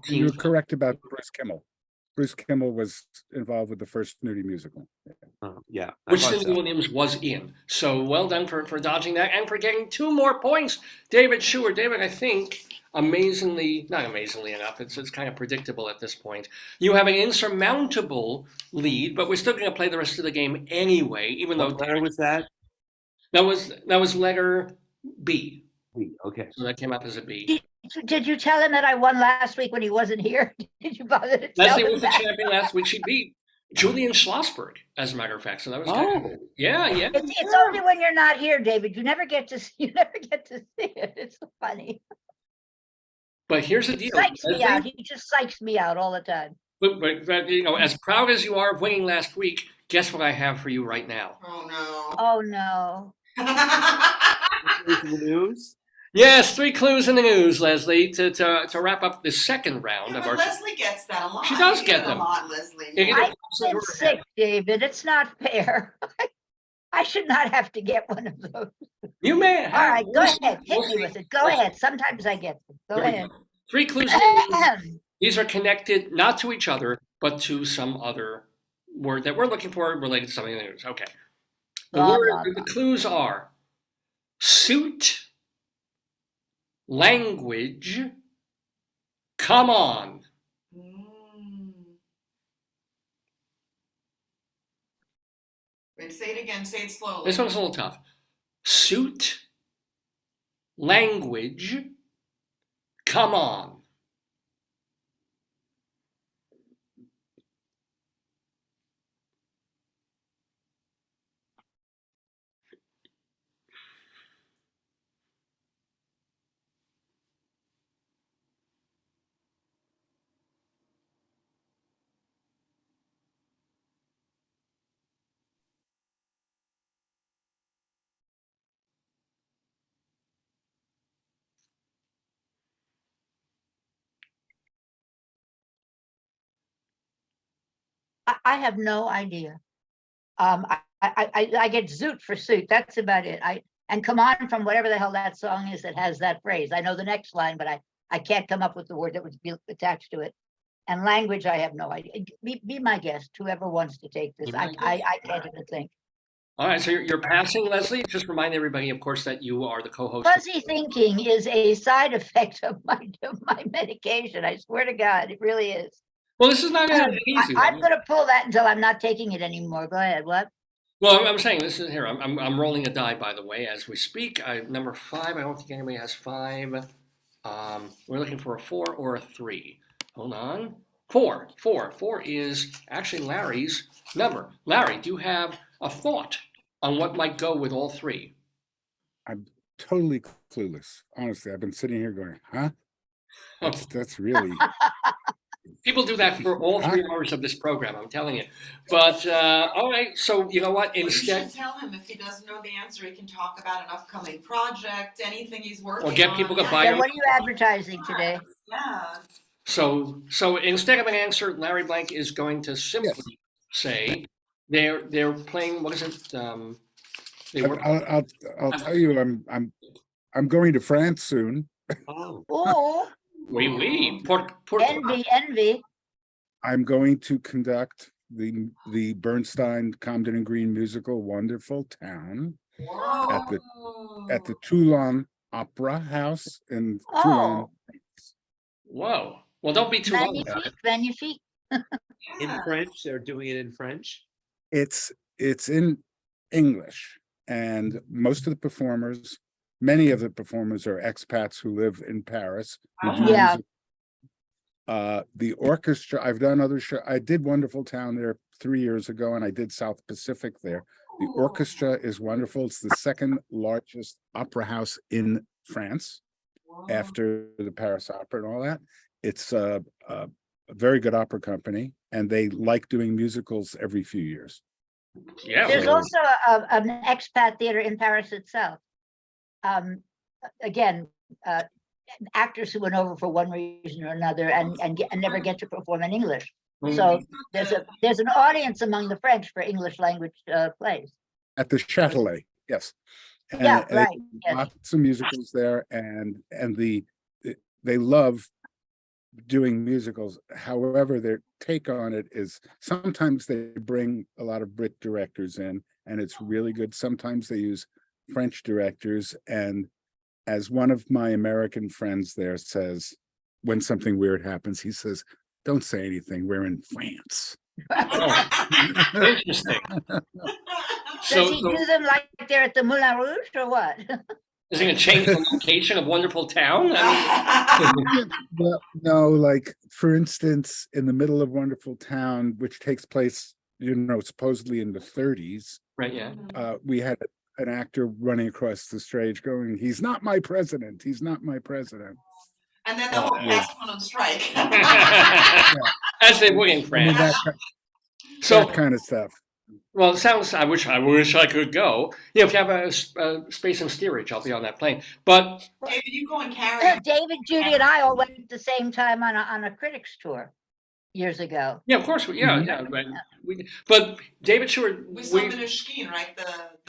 You're correct about Bruce Kimmel. Bruce Kimmel was involved with the first nudie musical. Yeah. I which thought Cindy so. Williams was in. So well done for dodging that and for getting 2 more points. David Sheward. David, I think, not amazingly enough, it's kind of predictable at this point. You have an insurmountable lead, but we're still going to play the rest of the game anyway, even though What letter was that? that was letter B. Okay. So that came up as a B. Did you tell him that I won last week when he wasn't here? Did you bother to tell Leslie him was the that? champion last week. She beat Julian Schlossberg, as a matter of fact. So that was good. Yeah. It's only when you're not here, David. You never get to see it. It's so funny. But here's the He deal. psychs me Leslie, out. He just psychs me out all the time. But you know, as proud as you are of winning last week, guess what I have for you right now? Oh no. In the news? Yes, 3 clues in the news, Leslie, to wrap up the second round Yeah, of but our. Leslie gets that a lot. She does You get it them. a lot, Leslie. Yeah, I've been sick, David. It's not fair. I should not have to get one of those. You may have. All right, go we'll see- ahead. Hit we'll me see. with it. Go ahead. Sometimes I get them. Go Very ahead. good. 3 clues in the news. These are connected not to each other, but to some other word that we're looking for related to something in the news. Okay. The Blah, word, blah, the clues are suit, language, come on. Wait, say it again. Say it slowly. This one's a little tough. Suit, language, come on. I have no idea. I get zoot for suit. That's about it. And come on from whatever the hell that song is that has that phrase. I know the next line, but I can't come up with the word that would be attached to it. And language, I have no idea. Be my guest, whoever wants to take this. Be my I can't even think. All right, so you're passing, Leslie. Just remind everybody, of course, that you are the co-host. Fuzzy thinking is a side effect of my medication. I swear to God, it really is. Well, this is not an easy one. I'm gonna pull that until I'm not taking it anymore. Go ahead, what? Well, I'm saying this is here. I'm rolling a die, by the way, as we speak. Number 5. I don't think anybody has 5. We're looking for a 4 or a 3. Hold on. 4. 4. 4 is actually Larry's number. Larry, do you have a thought on what might go with all 3? I'm totally clueless. Honestly, I've been sitting here going, huh? That's really. People do that for all 3 hours of this program, I'm telling you. But all right, so you know what? Well, Instead, you should tell him if he doesn't know the answer, he can talk about an upcoming project, anything he's working on. or get people to Yeah, buy Yeah, your. what are you advertising today? Yeah. So instead of an answer, Larry Blank is going to simply say they're playing. What is it? They were. I'll tell you, I'm going to France soon. Oh, Oh, Oui. envy. I'm going to conduct the Bernstein Comden and Green musical Wonderful Town Whoa. at the Toulon Opera House in Toulon. Oh, Whoa. Well, don't be too long about it. magnifique. in Yeah. French, they're doing it in French. It's in English, and most of the performers, many of the performers are expats who live in Paris. Who do Yeah. music. The orchestra, I've done other show. I did Wonderful Town there 3 years ago, and I did South Pacific there. The orchestra is wonderful. It's the second largest opera house in France after the Paris Opera and all that. It's a very good opera company, and they like doing musicals every few years. Yeah. There's So- also an expat theater in Paris itself. Again, actors who went over for one reason or another and never get to perform in English. So there's an audience among the French for English language plays. At the Châtelet, yes. And Yeah, they- right. Yes. Lots of musicals there, and they love doing musicals. However, their take on it is sometimes they bring a lot of Brit directors in, and it's really good. Sometimes they use French directors, and as one of my American friends there says, when something weird happens, he says, "Don't say anything. We're in France." Interesting. Does So, he do them like they're at the Moulin Rouge or what? is it going to change the location of Wonderful Town? I mean, Well, no, like for instance, in the middle of Wonderful Town, which takes place, supposedly in the 30s, right? Yeah. we had an actor running across the stage going, "He's not my president. He's not my president." And then the whole cast went on strike. As they would in I mean, France. Yeah. that kind of stuff. Well, it sounds. I wish I could go. If you have a space and steerage, I'll be on that plane. But David, you go and carry him. David, Judy, and I all went at the same time on a critics tour years ago. yeah, of course, Mhm. But David Sheward, We saw Minushkin, right?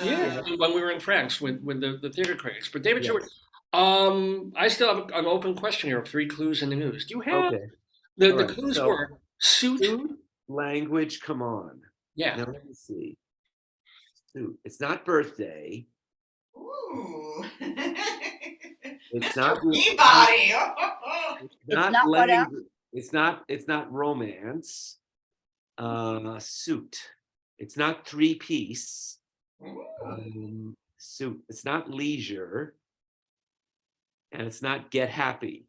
yeah, when we were in France with the theater critics. But David Yes. Sheward, I still have an open question here of 3 clues in the news. Do you have Okay. the All right, clues so- were suit? Suit, language, come on. Yeah. Now let me see. Suit. It's not birthday. Ooh. It's Mr. not. Peabody. not what else? It's not romance. Suit. It's not 3-piece. Suit. It's not leisure. And it's not get happy.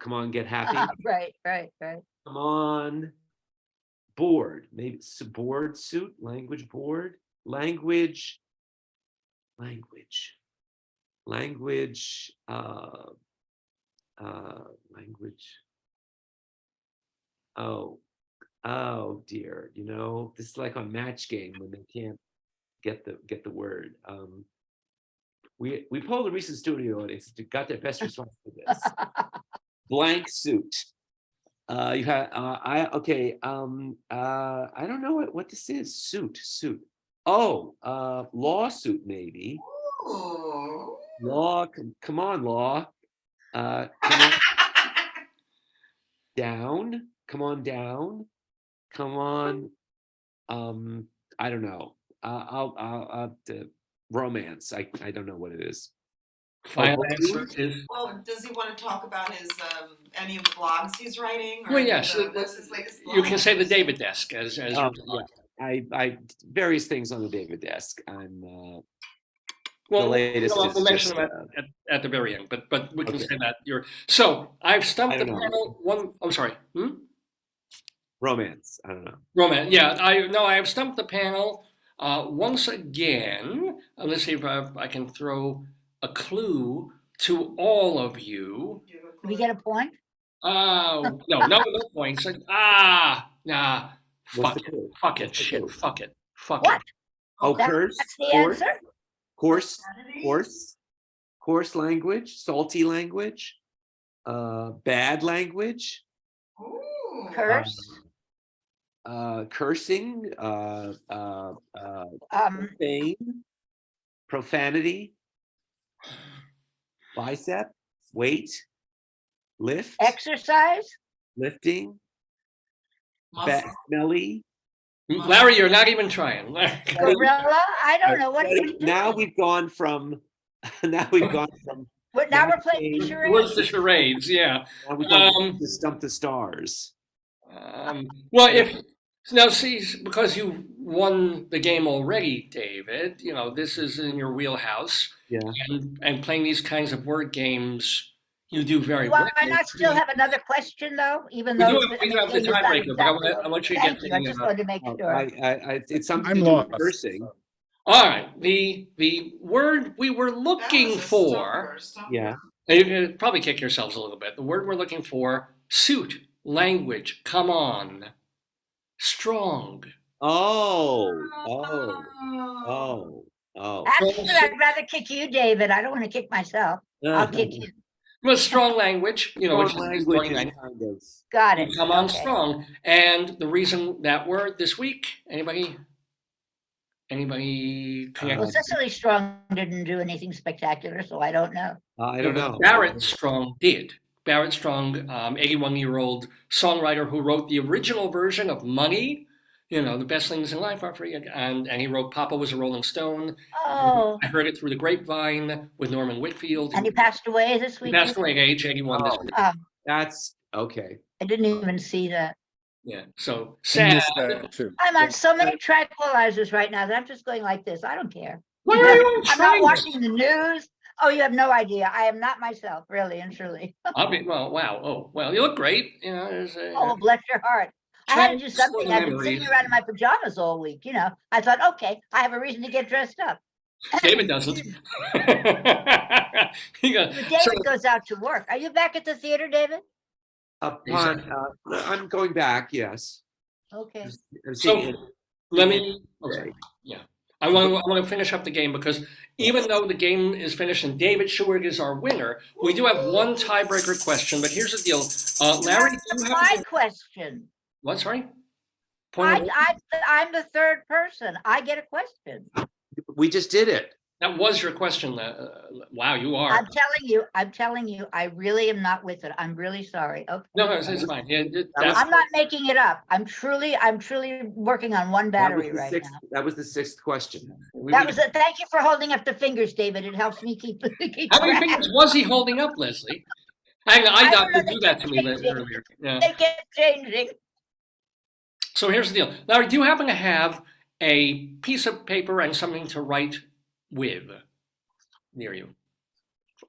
Come on, get happy. Right. Come on. Board. Maybe it's a board suit. Language board. Language. Language. Oh dear. This is like on Match Game when they can't get the word. We polled the recent studio audience to got their best response to this. Blank suit. You have I don't know what this is. Suit. Oh, lawsuit maybe. Ooh. Law, come on, law. Come on down. Come on down. Come on. I don't know. The romance. I don't know what it is. Final Oh, answer is Well, does he want to talk about his any of the blogs he's writing? Or well, yes. what's his latest blog? You can say the David desk as Oh, your yeah. I various things on the David desk. I'm well, the latest we'll is mention just, them at the very end, but we can okay. say that you're. So I've stumped I the don't know. panel. One. I'm sorry. romance. I don't know. Roman. Yeah. I have stumped the panel once again. Let's see if I can throw a clue to all of you. Do you have a Do we clue? get a point? No points. Nah. What's Fuck the it. clue? Fuck it. What's the Shit. clue? Fuck it. Fuck What? it. Oh, That's curse. the Coarse, answer? coarse, Profanity? coarse language, salty language, bad language, Ooh. Curse? cursing, profane, profanity, bicep, weight, lift, Exercise? lifting, Muscle. smelly. Larry, you're not even trying. Gorilla? I don't know. What are you Now doing? we've gone from now Now we're playing What's What's charades. the charades? Yeah. now we've gone Um, to stump the stars. Well, if now see because you won the game already, David. You know this is in your wheelhouse, Yeah. and playing these kinds of word games, you do very Do well. I not still have another question though, even We though do have the game is not tiebreaker, but exactly I want you to Thank get you. I just wanted to make sure. It's something I'm to do with lost. cursing. All right. The word we were That looking was a for. stumper. Yeah. You can probably kick yourselves a little bit. The word we're looking for: suit, language. Come on, strong. Oh. Actually, I'd rather kick you, David. I don't want to kick myself. I'll kick you. Well, strong language, which Strong is language strong is kind of. Got it. come on Okay. strong. And the reason that word this week, anybody connect? Well, Cecily Strong didn't do anything spectacular, so I don't know. I don't know. Barrett Strong did. Barrett Strong, 81-year-old songwriter who wrote the original version of Money, the best things in life are free, and he wrote Papa Was a Rolling Stone. Oh, I heard it through the grapevine with Norman Whitfield. and he passed away this He week. passed away at age 81 this Oh. week. That's okay. I didn't even see that. Yeah, so I sad. missed that too. I'm on so many tranquilizers right now that I'm just going like this. I don't care. Why are you on I'm not trains? watching the news. Oh, you have no idea. I am not myself, really and truly. Wow. Oh, well, you look great. There's a, Oh, bless your heart. I had to do Trains something. full I've been sitting memories. around in my pajamas all week. I thought, okay, I have a reason to get dressed up. David doesn't. He goes, But David goes out to work. Are you back at the theater, David? I'm going back. Yes. Okay. I'm So seeing it let me. today. I want to finish up the game because even though the game is finished and David Sheward is our winner, we do have one tiebreaker question. But here's the deal, Larry. Do you My have question. what? Sorry. Point of- I'm the third person. I get a question. We just did it. that was your question. Wow, you are. I'm telling you, I really am not with it. I'm really sorry. Okay. No, it's fine. Yeah, I'm not making it up. I'm truly working on one battery right now. That was the sixth question. That was it. Thank you for holding up the fingers, David. It helps me keep How many track. fingers was he holding up, Leslie? I I got don't know, to do they that to me kept changing. earlier. Yeah. They kept changing. So here's the deal. Larry, do you happen to have a piece of paper and something to write with near you?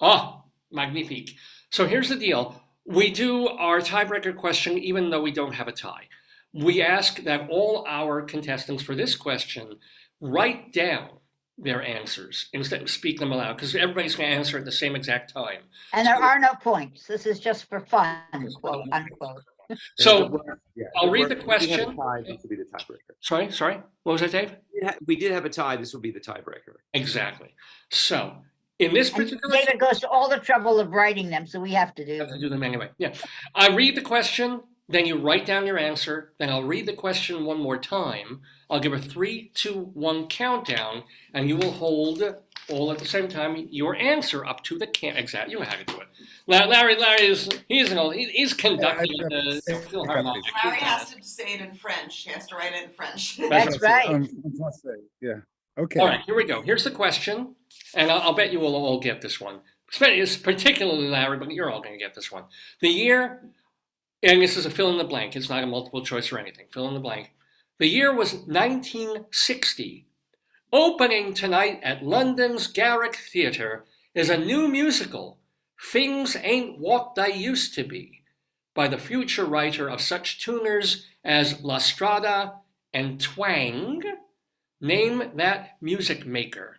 Oh, magnifique. So here's the deal. We do our tiebreaker question even though we don't have a tie. We ask that all our contestants for this question write down their answers instead of speak them aloud because everybody's going to answer at the same exact time. And there are no points. This is just for fun, quote unquote. So Yeah, I'll read the if we have a question. tie, this will be the tiebreaker. Sorry. What was that, Dave? We did have a tie. This will be the tiebreaker. Exactly. So in this And particular David goes to all the trouble of writing them, so we have to do have to them. do them anyway. Yeah. I read the question. Then you write down your answer. Then I'll read the question one more time. I'll give a 3, 2, 1 countdown, and you will hold all at the same time your answer up to the exact. You know how to do it. Larry he's conducting the Philharmonic. Larry has to say it in French. He has to write it in French. That's right. Yeah. Okay. All right, here we go. Here's the question, and I'll bet you will all get this one. It's particularly Larry, but you're all going to get this one. The year, and this is a fill in the blank. It's not a multiple choice or anything. Fill in the blank. The year was 1960. Opening tonight at London's Garrick Theatre is a new musical, Things Ain't What They Used to Be, by the future writer of such tuners as La Strada and Twang. Name that music maker.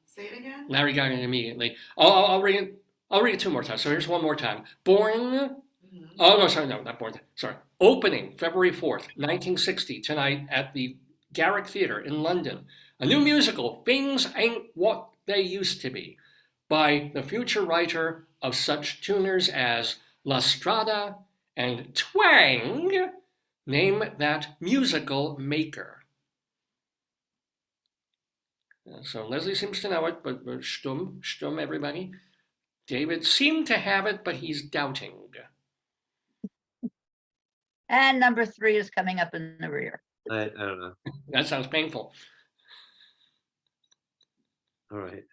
Say it again. Larry got it immediately. I'll read it. I'll read it 2 more times. So here's one more time. Born. Oh no, sorry, no, not born. Sorry. Opening February 4th, 1960, tonight at the Garrick Theatre in London. A new musical, Things Ain't What They Used to Be, by the future writer of such tuners as La Strada and Twang. Name that musical maker. So Leslie seems to know it, but stum everybody. David seemed to have it, but he's doubting. And number 3 is coming up in the rear. I don't know. That sounds painful. All right.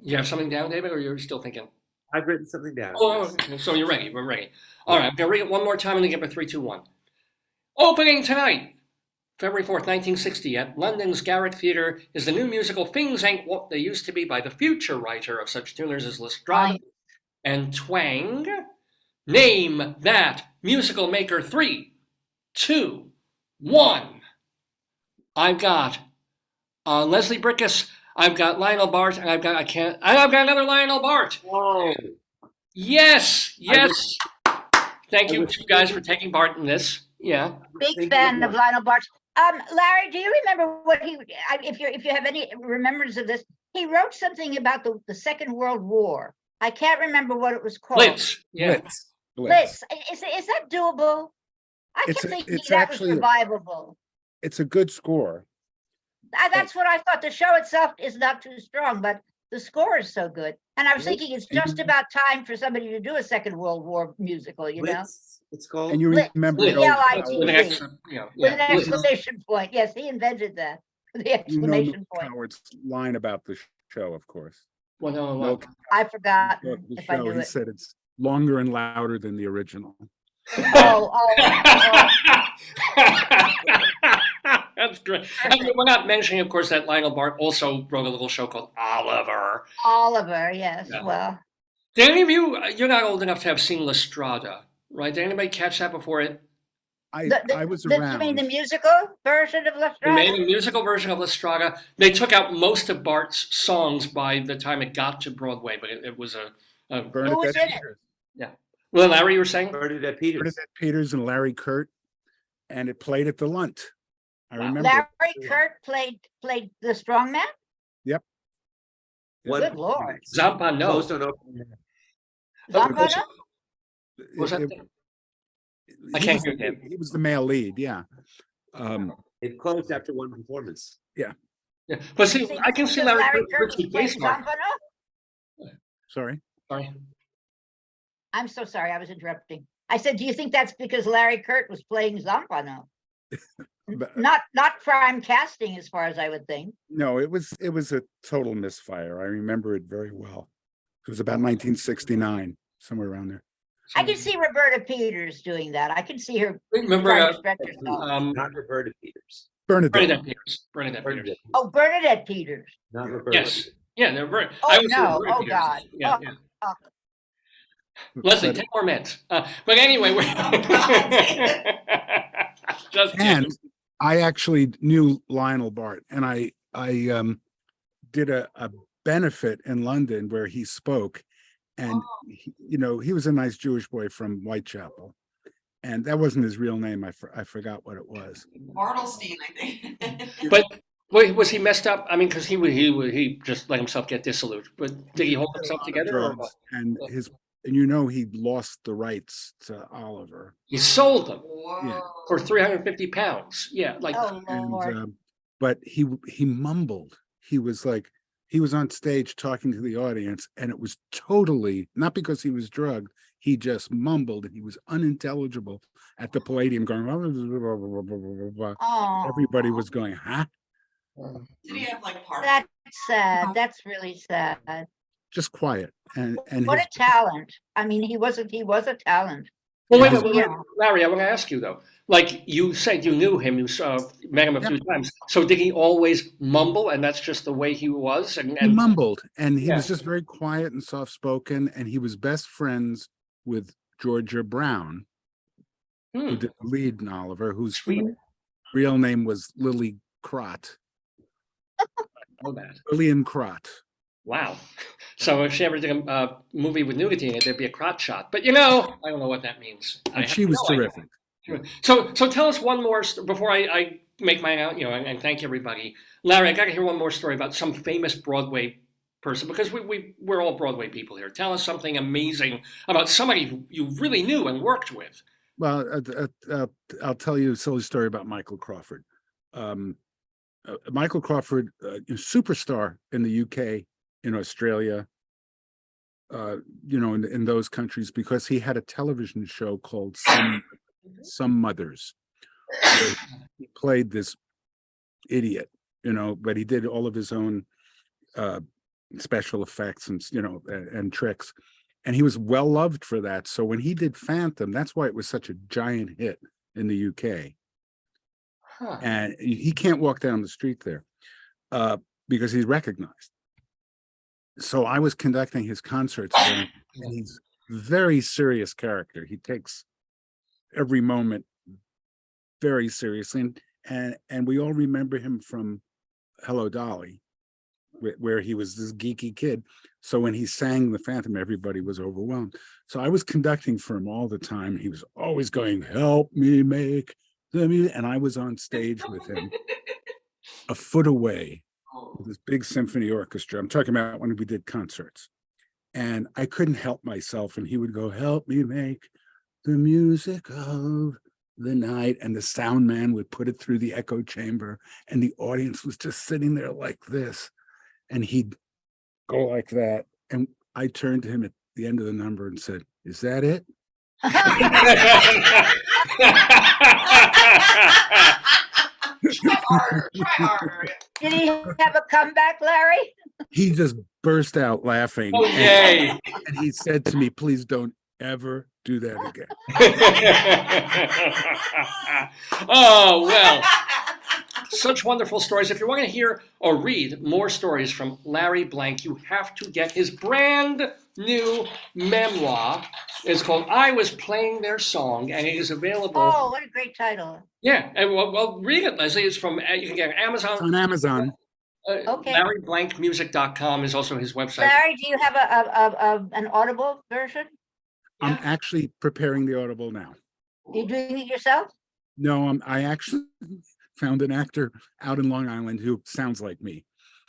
You have something down, David, or you're still thinking? I've written something down. Oh, okay. So you're ready. We're ready. All right, I'm going to read it one more time and then give it 3, 2, 1. Opening tonight, February 4th, 1960, at London's Garrick Theatre is the new musical Things Ain't What They Used to Be by the future writer of such tuners as Lestrade and Twang. Name that musical maker. 3, 2, 1. I've got Leslie Brickus. I've got Lionel Bart, and I've got another Lionel Bart. Whoa. Yes. Thank you, you guys, for taking part in this. Yeah. Big fan of Lionel Bart. Larry, do you remember what if you have any remembrance of this, he wrote something about the Second World War. I can't remember what it was called. Blitz. Yeah. Blitz. Is that doable? I kept thinking that was survivable. It's a good score. That's what I thought. The show itself is not too strong, but the score is so good. And I was thinking it's just about time for somebody to do a Second World War musical, you know? It's called. And you remember Blitz. With an exclamation point. Yes, he invented that. The exclamation point. Howard's line about the show, of course. Well, no. I forgot The if I show, knew he it. said it's longer and louder than the original. Oh. That's great. I mean, we're not mentioning, of course, that Lionel Bart also wrote a little show called Oliver. Oliver, yes. Yeah. Well, Did any of you, you're not old enough to have seen La Strada, right? Did anybody catch that before it? I was around. You mean the musical version of La They made Strada? a musical version of La Strada. They took out most of Bart's songs by the time it got to Broadway, but it was a Who was in it? Peters. Well, Larry, you were saying? Bernadette Peters. Bernadette Peters and Larry Kurt, and it played at the Lunt. I remember. Larry Kurt played the strongman? Yep. Good Lord. Zampano. Closed on open. Zampano? Was that? I can't hear him. He was the male lead, yeah. It closed after one performance. Yeah, but see, I can see Larry Kurt played bass mark. Zampano? Sorry. Sorry. I'm so sorry, I was interrupting. I said, do you think that's because Larry Kurt was playing Zampano? Not crime casting, as far as I would think. No, it was a total misfire. I remember it very well. It was about 1969, somewhere around there. I can see Roberta Peters doing that. I can see her Remember, trying to stretch herself. Not Roberta Peters. Bernadette. Bernadette Peters. Oh, Bernadette Peters. Not Roberta. Yes. Yeah, they're very. Oh, I would say no. Roberta Oh, Peters. God. Yeah, Oh, yeah. oh. Leslie, 10 more minutes. But anyway, we're just And I actually knew Lionel Bart, and I did a benefit in London where he spoke, and he was a nice Jewish boy from Whitechapel, and that wasn't his real name. I forgot what it was. Bartlestein, I think. But Wait, was he messed up? I mean, because he just let himself get dissolute. But did he hold did a himself lot of together, or what? drugs, and he lost the rights to Oliver. He sold them Yeah, Whoa. for 350 pounds? Yeah, like Oh, and Lord. but he mumbled. He was like he was on stage talking to the audience, and it was totally not because he was drugged. He just mumbled, and he was unintelligible at the Palladium, going. Everybody Oh, was going, huh? Did he have like part? that's sad. No. That's really sad. Just quiet, and What his a talent. I mean, he was a talent. Well, yeah, wait, So, wait, you wait, know, Larry, I want to ask you though. Like you said, you knew him, you saw, met him a yeah, few times. So did he always mumble, and that's just the way he was? he mumbled, and he Yeah. was just very quiet and soft spoken, and he was best friends with Georgia Brown, who Hmm, did the lead in Oliver, whose sweet. real name was Lily Crott, Know that. Lillian Crott. Wow. So if she ever did a movie with nudity in it, there'd be a crotch shot. But you know, I don't know what that means. I And have she was no idea. terrific. So tell us one more before I make mine out, and thank everybody. Larry, I got to hear one more story about some famous Broadway person because we're all Broadway people here. Tell us something amazing about somebody you really knew and worked with. Well, I'll tell you a silly story about Michael Crawford. Michael Crawford, superstar in the UK, in Australia, in those countries, because he had a television show called Some Mothers. Where he played this idiot, but he did all of his own special effects and tricks. And he was well loved for that. So when he did Phantom, that's why it was such a giant hit in the UK. Huh. And he can't walk down the street there because he's recognized. So I was conducting his concerts for him, and he's a very serious character. He takes every moment very seriously, and we all remember him from Hello Dolly, where he was this geeky kid. So when he sang the Phantom, everybody was overwhelmed. So I was conducting for him all the time. He was always going, "Help me make the music," and I was on stage with him, a foot away, with this big symphony orchestra. I'm talking about when we did concerts, and I couldn't help myself. And he would go, "Help me make the music of the night," and the sound man would put it through the echo chamber, and the audience was just sitting there like this, and he'd go like that, and I turned to him at the end of the number and said, "Is that it?" Try harder. Try harder. did he have a comeback, Larry? He just burst out laughing, Oh, yay. and he said to me, "Please don't ever do that again." Oh, well, such wonderful stories. If you want to hear or read more stories from Larry Blank, you have to get his brand new memoir. It's called I Was Playing Their Song, and it is available. Oh, what a great title. Yeah, and well, read it, Leslie. It's from, you can get it on It's Amazon. on Amazon. Okay. LarryBlankmusic.com is also his website. Larry, do you have an Audible version? I'm actually preparing the Audible now. Are you doing it yourself? No, I actually found an actor out in Long Island who sounds like me.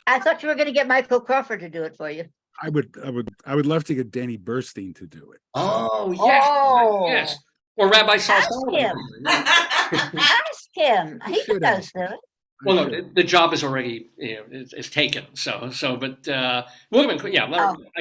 I thought you were going to get Michael Crawford to do it for you. I would love to get Danny Burstein to do it. Oh, yes. Oh. Yes. Or Rabbi Saul Ask Solomon. him. Ask him. He should does ask do him. it. Well, no, the job is already is taken. But I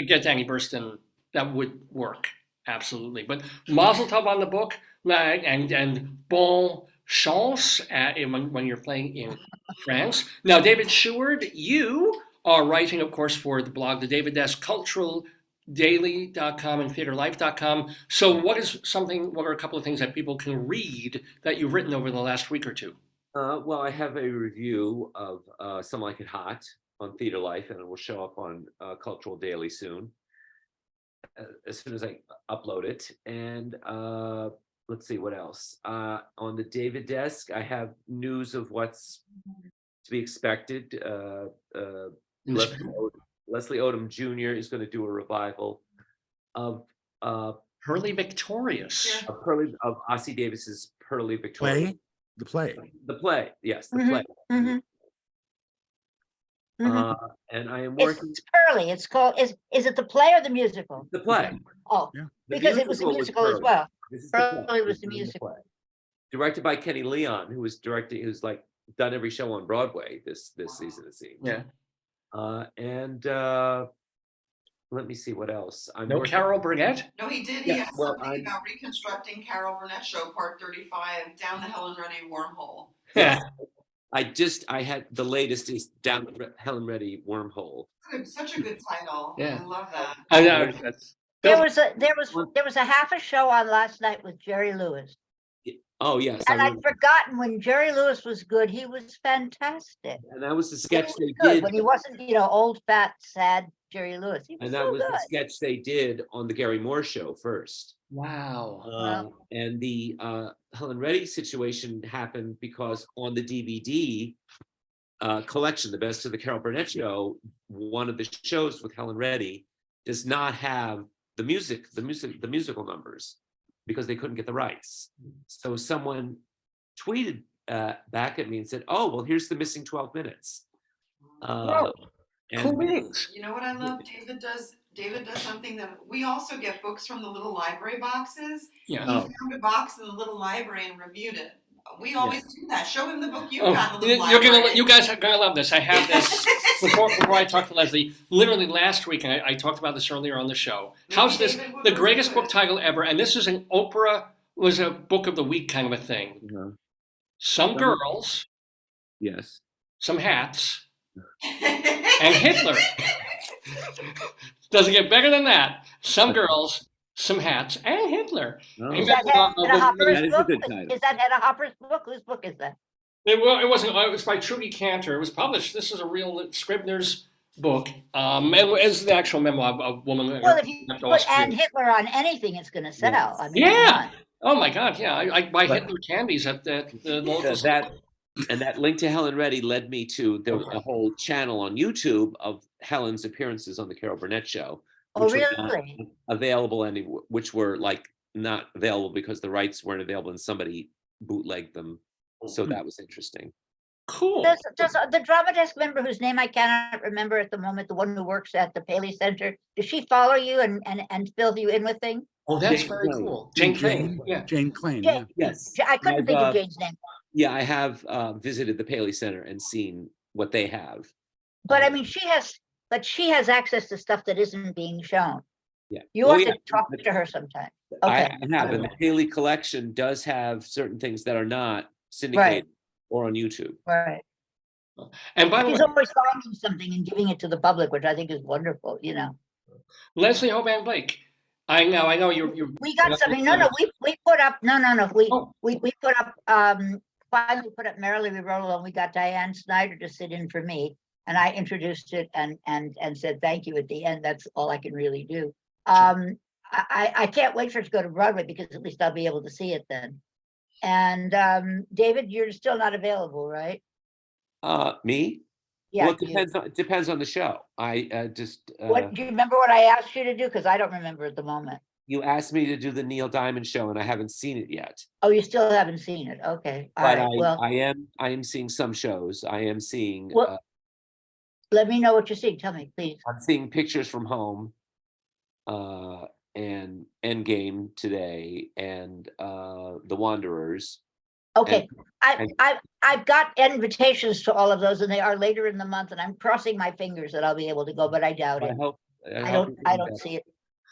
get Danny Burston. That would work absolutely. But Mazel Tov on the book, and bon chance when you're playing in France. Now, David Sheward, you are writing, of course, for the blog, the David Desk culturaldaily.com and theaterlife.com. So, what are a couple of things that people can read that you've written over the last week or two? Well, I have a review of Some Like It Hot on Theater Life, and it will show up on Cultural Daily soon, as soon as I upload it. And let's see what else. On the David Desk, I have news of what's to be expected. Leslie Odom Jr. is going to do a revival of Hurley Victorious. Yeah. of Ossie Davis's Pearly Victorious. The play. The play, yes, the Mhm, play. mhm. Mhm. And I am It's working Pearly. It's called, is it the play or the musical? the play. Oh, Yeah. The because it was a was musical as Pearly. well. This is the play. Pearly was This the is musical. play. Directed by Kenny Leon, who's like done every show on Broadway this season, it seems. Yeah. And let me see what else. I'm No working. Carol Burnett? No, he did. Yeah, He asked well, something I'm- about reconstructing Carol Burnett Show Part 35 down the Helen Reddy wormhole. Yes. I had the latest is down the Helen Reddy wormhole. Good, such a good title. Yeah. I love that. I know. That's There Bill- was a half a show on last night with Jerry Lewis. Oh yes, And I'd remember. forgotten when Jerry Lewis was good, he was fantastic. And that was the He sketch was they good did. when he wasn't, old, fat, sad Jerry Lewis. He was And that so was the good. sketch they did on the Gary Moore show first. Wow. Wow. And the Helen Reddy situation happened because on the DVD collection, The Best of the Carol Burnett Show, one of the shows with Helen Reddy does not have the musical numbers because they couldn't get the rights. So someone tweeted back at me and said, "Oh, well, here's the missing 12 minutes." Wow. And Cool beans. You know what I love? David does something that we also get books from the little library boxes. Yeah. He found a box in the little library and reviewed it. We always do that. Show him the book you got in the little library. You guys are gonna love this. I have this before I talked to Leslie. Literally last week, and I talked about this earlier on the show. How's this? David would The review greatest it. book title ever, and this is an Oprah was a book of the week kind of a thing. Some girls, yes. some hats, and Hitler. Doesn't get better than that. Some girls, some hats, and Hitler. Oh. Is that Hedda Hopper's That is a book? good title. Is that Hedda Hopper's book? Whose book is that? It wasn't. It was by Trudy Cantor. It was published. This is a real Scribner's book. And it's the actual memoir of a woman. Well, if you put and Hitler on anything, it's going to sell. I mean, come Yeah. on. Oh my God! Yeah, I buy But- Hitler candies at the local. That link to Helen Reddy led me to Okay. a whole channel on YouTube of Helen's appearances on the Carol Burnett Show. Oh, which were not really? available which were like not available because the rights weren't available and somebody bootlegged them. So that was interesting. Cool. Does the drama desk member whose name I cannot remember at the moment, the one who works at the Paley Center, does she follow you and fill you in with things? Oh, that's Jane very Clay. cool. Jane Clay. Yeah. Jane Clay. Jane. Yes. I couldn't I've, think of Jane's name. Yeah, I have visited the Paley Center and seen what they have. But I mean, she has access to stuff that isn't being shown. Yeah. You Oh, have yeah. to talk to her sometime. I Okay. have, and the Paley collection does have certain things that are not syndicated or on YouTube. Right. And by the She's way, always finding something and giving it to the public, which I think is wonderful, Leslie Hoban Blake. I know you're. We got something. No, we put up. No. Oh. We put up. Finally put up Merrily We Roll Along. We got Diane Snyder to sit in for me, and I introduced it and said thank you at the end. That's all I can really do. I can't wait for it to go to Broadway because at least I'll be able to see it then. And David, you're still not available, right? Me? Yeah. Well, it depends on the show. I just What do you remember what I asked you to do? Because I don't remember at the moment. you asked me to do the Neil Diamond show, and I haven't seen it yet. Oh, you still haven't seen it. Okay. All But right. Well, I am seeing some shows. I am seeing Well- let me know what you see. Tell me, please. I'm seeing Pictures from Home, and Endgame today, and The Wanderers. Okay, and- I've got invitations to all of those, and they are later in the month, and I'm crossing my fingers that I'll be able to go, but I doubt I it. hope. I hope don't you do see it.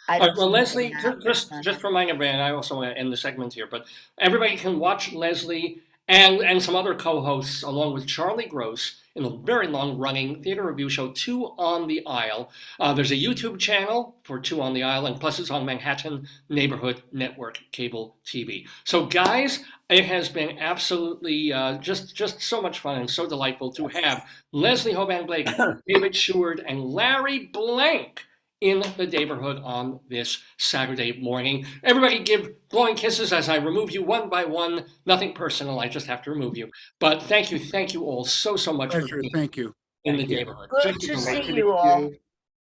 All right, well, Leslie, just just for my brand, I also want to end the segment here, but everybody can watch Leslie and some other co-hosts along with Charlie Gross in a very long-running theater review show, Two on the Aisle. There's a YouTube channel for Two on the Aisle, and plus it's on Manhattan Neighborhood Network Cable TV. So, guys, it has been absolutely just so much fun and so delightful to have Leslie Hoban Blake, David Sheward, and Larry Blank in the Daverhood on this Saturday morning. Everybody give blowing kisses as I remove you one by one. Nothing personal, I just have to remove you. But thank you all so much Pleasure. for being Thank you. in the Thank you. Neighborhood. Good Just to great. see you all.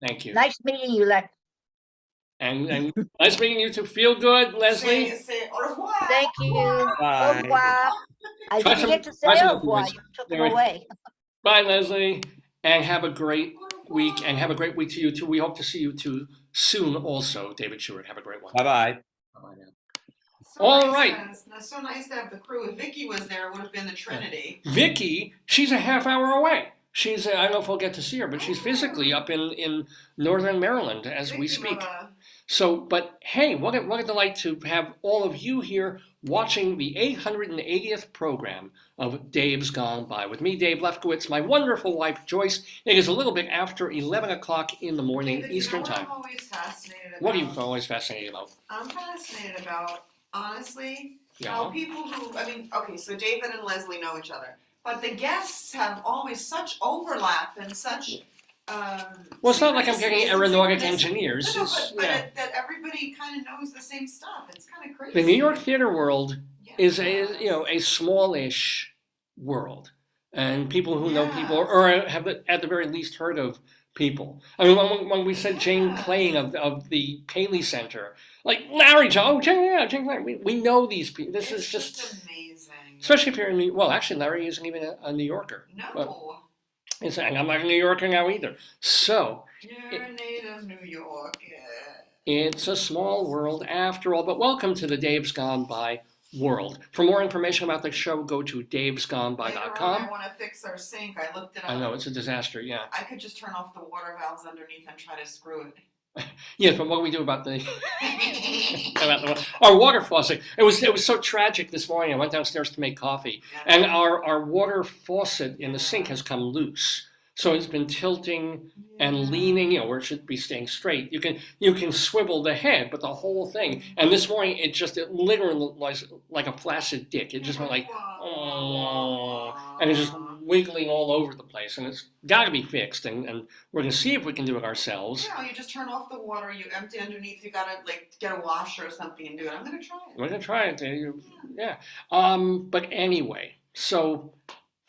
Thank you. Nice meeting you, Lex. And nice meeting you to feel good, Leslie. Say au revoir. Thank you. Au Bye. revoir. I Try didn't some- get to say try some au revoir. words. You took There we- it away. Bye, Leslie. and have a great week, and have a great week to you too. We hope to see you too soon also, David Sheward. Have a great one. Bye-bye. Bye-bye now. So All nice right. So nice to have the crew. If Vicky was there, it would have been the Trinity. Vicky, she's a half hour away. She's, I don't know if we'll get to see her, but she's physically up in northern Maryland as we Speaking speak. of, So, but hey, what a delight to have all of you here watching the 880th program of Dave's Gone By. With me, Dave Lefkowitz, my wonderful wife, Joyce. It is a little bit after 11 o'clock in the morning, David, Eastern you know what Time. I'm always fascinated about? What are you always fascinated about? I'm fascinated about, honestly, Yeah. how people who, I mean, okay, so David and Leslie know each other, but the guests have always such overlap and such. Well, it's not like I'm getting synchronicities and aeronautic synchronicities. engineers. No, It's, but yeah. that everybody kind of knows the same stuff. It's kind of crazy. The New York theater world is Yes. a smallish world, and people who know people Yes. or have at the very least heard of people. I mean, when we said Jane Yes. Clayton of the Paley Center, like Larry Joe, Jane Clayton, we know these people. This is It's just, amazing. especially if you're in well, actually, Larry isn't even a New Yorker. No, Well, and I'm not a New Yorker now either. So you're a native New York. Yeah. it's a small world after all, but welcome to the Dave's Gone By world. For more information about the show, go to Later on, davesgoneby.com. I want to fix our sink. I looked it up. I know, it's a disaster, yeah. I could just turn off the water valves underneath and try to screw it. Yes, but what do we do about the our water faucet? It was so tragic this morning. I went downstairs to make coffee, and our water faucet in the sink has come loose. So it's been tilting and leaning, where it should be staying straight. You can swivel the head, but the whole thing. And this morning it literally was like a flaccid dick. It just went like, oh, and it's just wiggling all over the place. And it's got to be fixed. And we're gonna see if we can do it ourselves. You just turn off the water, you empty underneath, you gotta get a washer or something and do it. I'm gonna try it. We're gonna try it. Yeah. But anyway, so.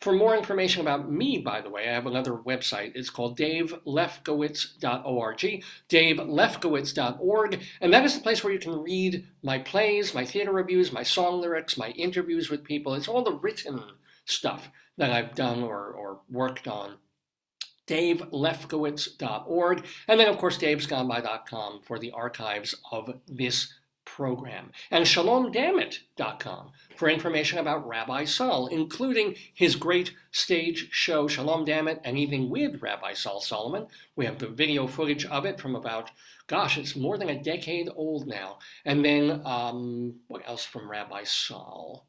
For more information about me, by the way, I have another website. It's called davelefkowitz.org, davelefkowitz.org, and that is the place where you can read my plays, my theater reviews, my song lyrics, my interviews with people. It's all the written stuff that I've done or worked on. davelefkowitz.org, and then, of course, davesgoneby.com for the archives of this program, and shalomdammit.com for information about Rabbi Saul, including his great stage show, Shalom Dammit, An Evening with Rabbi Saul Solomon. We have the video footage of it from about, it's more than a decade old now. And then, what else from Rabbi Saul?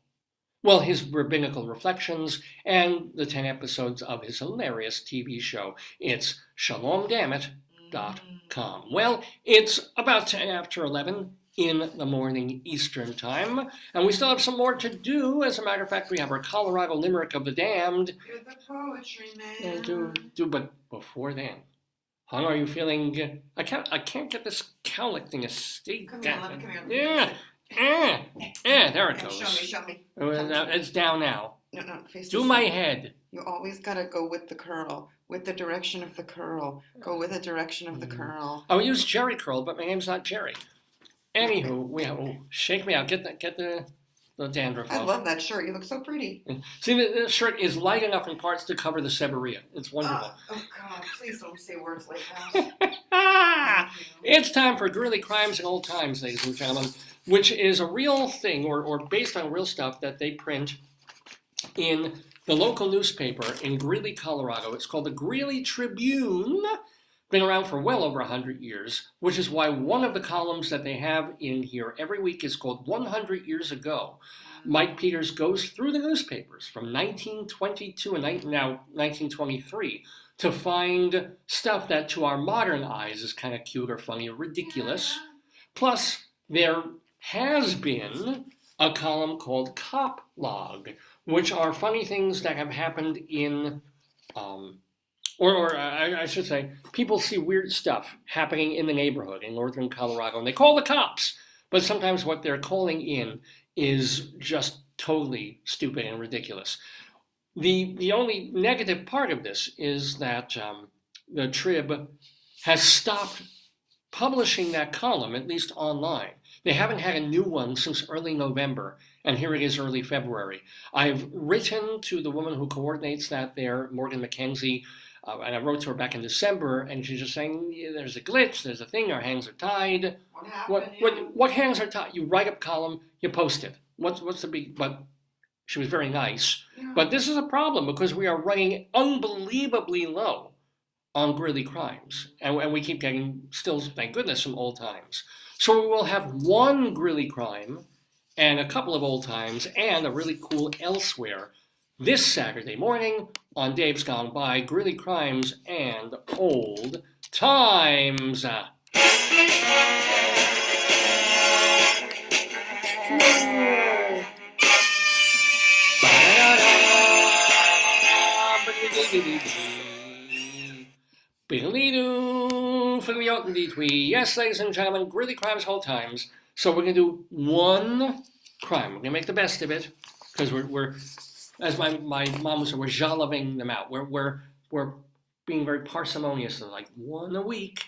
Well, his rabbinical reflections and the 10 episodes of his hilarious TV show. It's shalomdammit.com. Well, it's about 10 after 11 in the morning Eastern Time, and we still have some more to do. As a matter of fact, we have our Colorado Limerick of the Damned. You're the poetry man. But before then, how are you feeling? I can't get this cowlick thing to stay Come down. here. There it goes. Show me. It's down now. No, face Do this my way. head. You always gotta go with the curl, with the direction of the curl. Go with the direction of the curl. I would use Jerry curl, but my name's not Jerry. Anywho, shake me out. Get the dandruff I off. love that shirt. You look so pretty. See, the shirt is light enough in parts to cover the seborrhea. It's wonderful. Oh God, please don't say words like that. Thank you. It's time for Greeley Crimes and Old Times, ladies and gentlemen, which is a real thing or based on real stuff that they print in the local newspaper in Greeley, Colorado. It's called the Greeley Tribune. Been around for well over 100 years, which is why one of the columns that they have in here every week is called 100 Years Ago. Mike Peters goes through the newspapers from 1922 and now 1923 to find stuff that to our modern eyes is kind of cute or funny or ridiculous. Plus, there has been a column called Cop Log, which are funny things that have happened in I should say, people see weird stuff happening in the neighborhood in northern Colorado, and they call the cops. But sometimes what they're calling in is just totally stupid and ridiculous. The only negative part of this is that the Trib has stopped publishing that column, at least online. They haven't had a new one since early November, and here it is early February. I've written to the woman who coordinates that there, Morgan McKenzie, and I wrote to her back in December, and she's just saying, yeah, there's a glitch, there's a thing, our hands are tied. What happened? What hands are tied? You write up column, you post it. What's the big? But she was very nice. Yeah. But this is a problem because we are running unbelievably low on Greeley crimes, and we keep getting still, thank goodness, some old times. So we will have one Greeley crime and a couple of old times and a really cool elsewhere this Saturday morning on Dave's Gone By, Greeley crimes and old times. Yes, ladies and gentlemen, Greeley crimes, whole times. So we're gonna do one crime. We're gonna make the best of it because we're as my mom would say, we're jolloving them out. We're being very parsimonious and like one a week,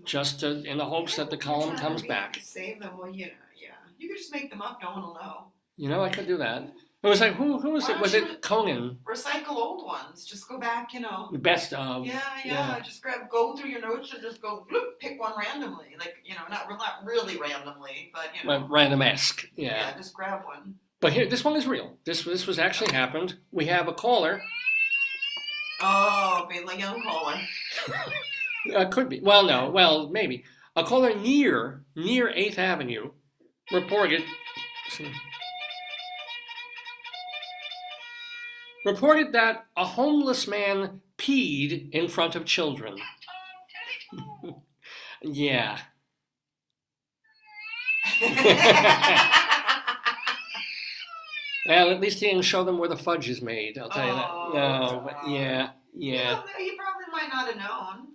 just to, in the hopes that the column comes back. Save them. Well, yeah. You could just make them up. No one will know. You know, I could do that. It was like who was it? Was it Conan? Recycle old ones. Just go back. The best of. Yeah. Just go through your notes and just go bloop, pick one randomly. Like not really randomly, but But random-esque. Yeah, just grab one. But here, this one is real. This was actually happened. We have a caller. Oh, be like young caller. Could be. Well, no. Well, maybe a caller near 8th Avenue reported that a homeless man peed in front of children. Yeah. Well, at least he didn't show them where the fudge is made. I'll tell you that. No, but yeah. He probably might not have known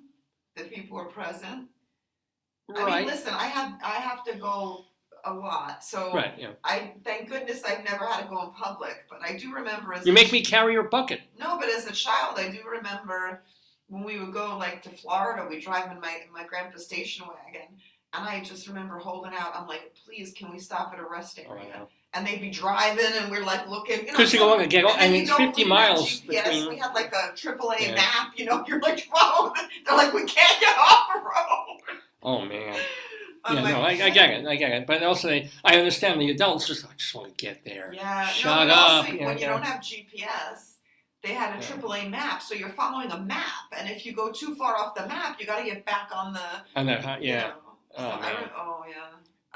that people were present. Right. I mean, listen, I have to go a lot, so right. Yeah. I thank goodness I've never had to go in public. But I do remember You make me carry your bucket. No, but as a child, I do remember when we would go like to Florida. We drive in my grandpa's station wagon, and I just remember holding out. I'm like, please, can we stop at a rest area? Oh, I know. And they'd be driving, and we're like looking. Because you go and get, I mean, it's 50 miles Yes, between. we had like a AAA map. You're like, whoa. They're like, we can't get off the road. Oh man. I'm Yeah, like, no, I get it. But also, I understand the adults I just want to get there. Yeah. Shut no, but up. also, when you don't have GPS, they had a AAA map, so you're following a map. And if you go too far off the map, you got to get back on the. And that, yeah. So